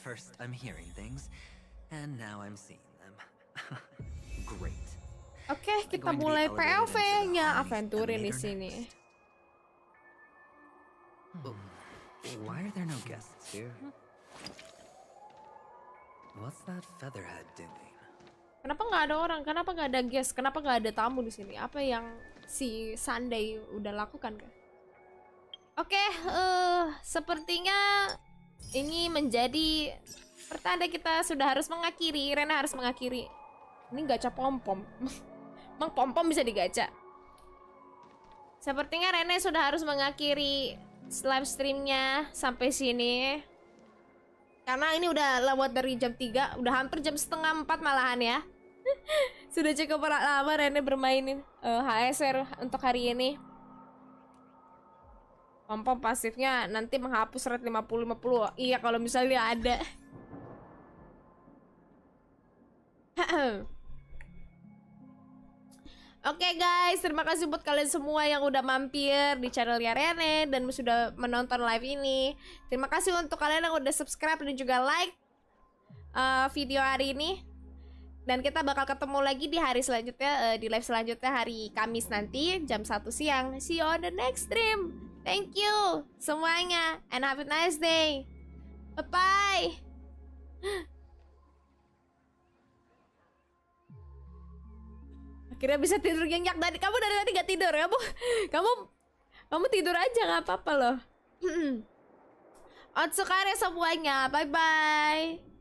S18: First I'm hearing things, and now I'm seeing them. Great.
S1: Oke, kita mulai POV-nya Aventurin di sini.
S18: Why are there no guests here? What's that featherhead doing?
S1: Kenapa nggak ada orang? Kenapa nggak ada guest? Kenapa nggak ada tamu di sini? Apa yang si Sunday udah lakukan kan? Oke, sepertinya ini menjadi pertanda kita sudah harus mengakhiri. Rene harus mengakhiri. Ini gacha pom-pom. Emang pom-pom bisa digacha? Sepertinya Rene sudah harus mengakhiri live streamnya sampai sini. Karena ini udah lewat dari jam 3, udah hampir jam setengah 4 malahan ya. Sudah cukup lama Rene bermainin HSR untuk hari ini. Pom-pom pasifnya nanti menghapus rate 50-50. Iya kalau misalnya ada. Oke guys, terima kasih buat kalian semua yang udah mampir di channelnya Rene dan sudah menonton live ini. Terima kasih untuk kalian yang udah subscribe dan juga like video hari ini. Dan kita bakal ketemu lagi di hari selanjutnya, di live selanjutnya hari Kamis nanti jam 1 siang. See you on the next stream. Thank you semuanya and have a nice day. Bye-bye. Akhirnya bisa tidur nyenyak. Kamu dari tadi gak tidur. Kamu tidur aja, gak apa-apa loh. Otsukare semuanya. Bye-bye.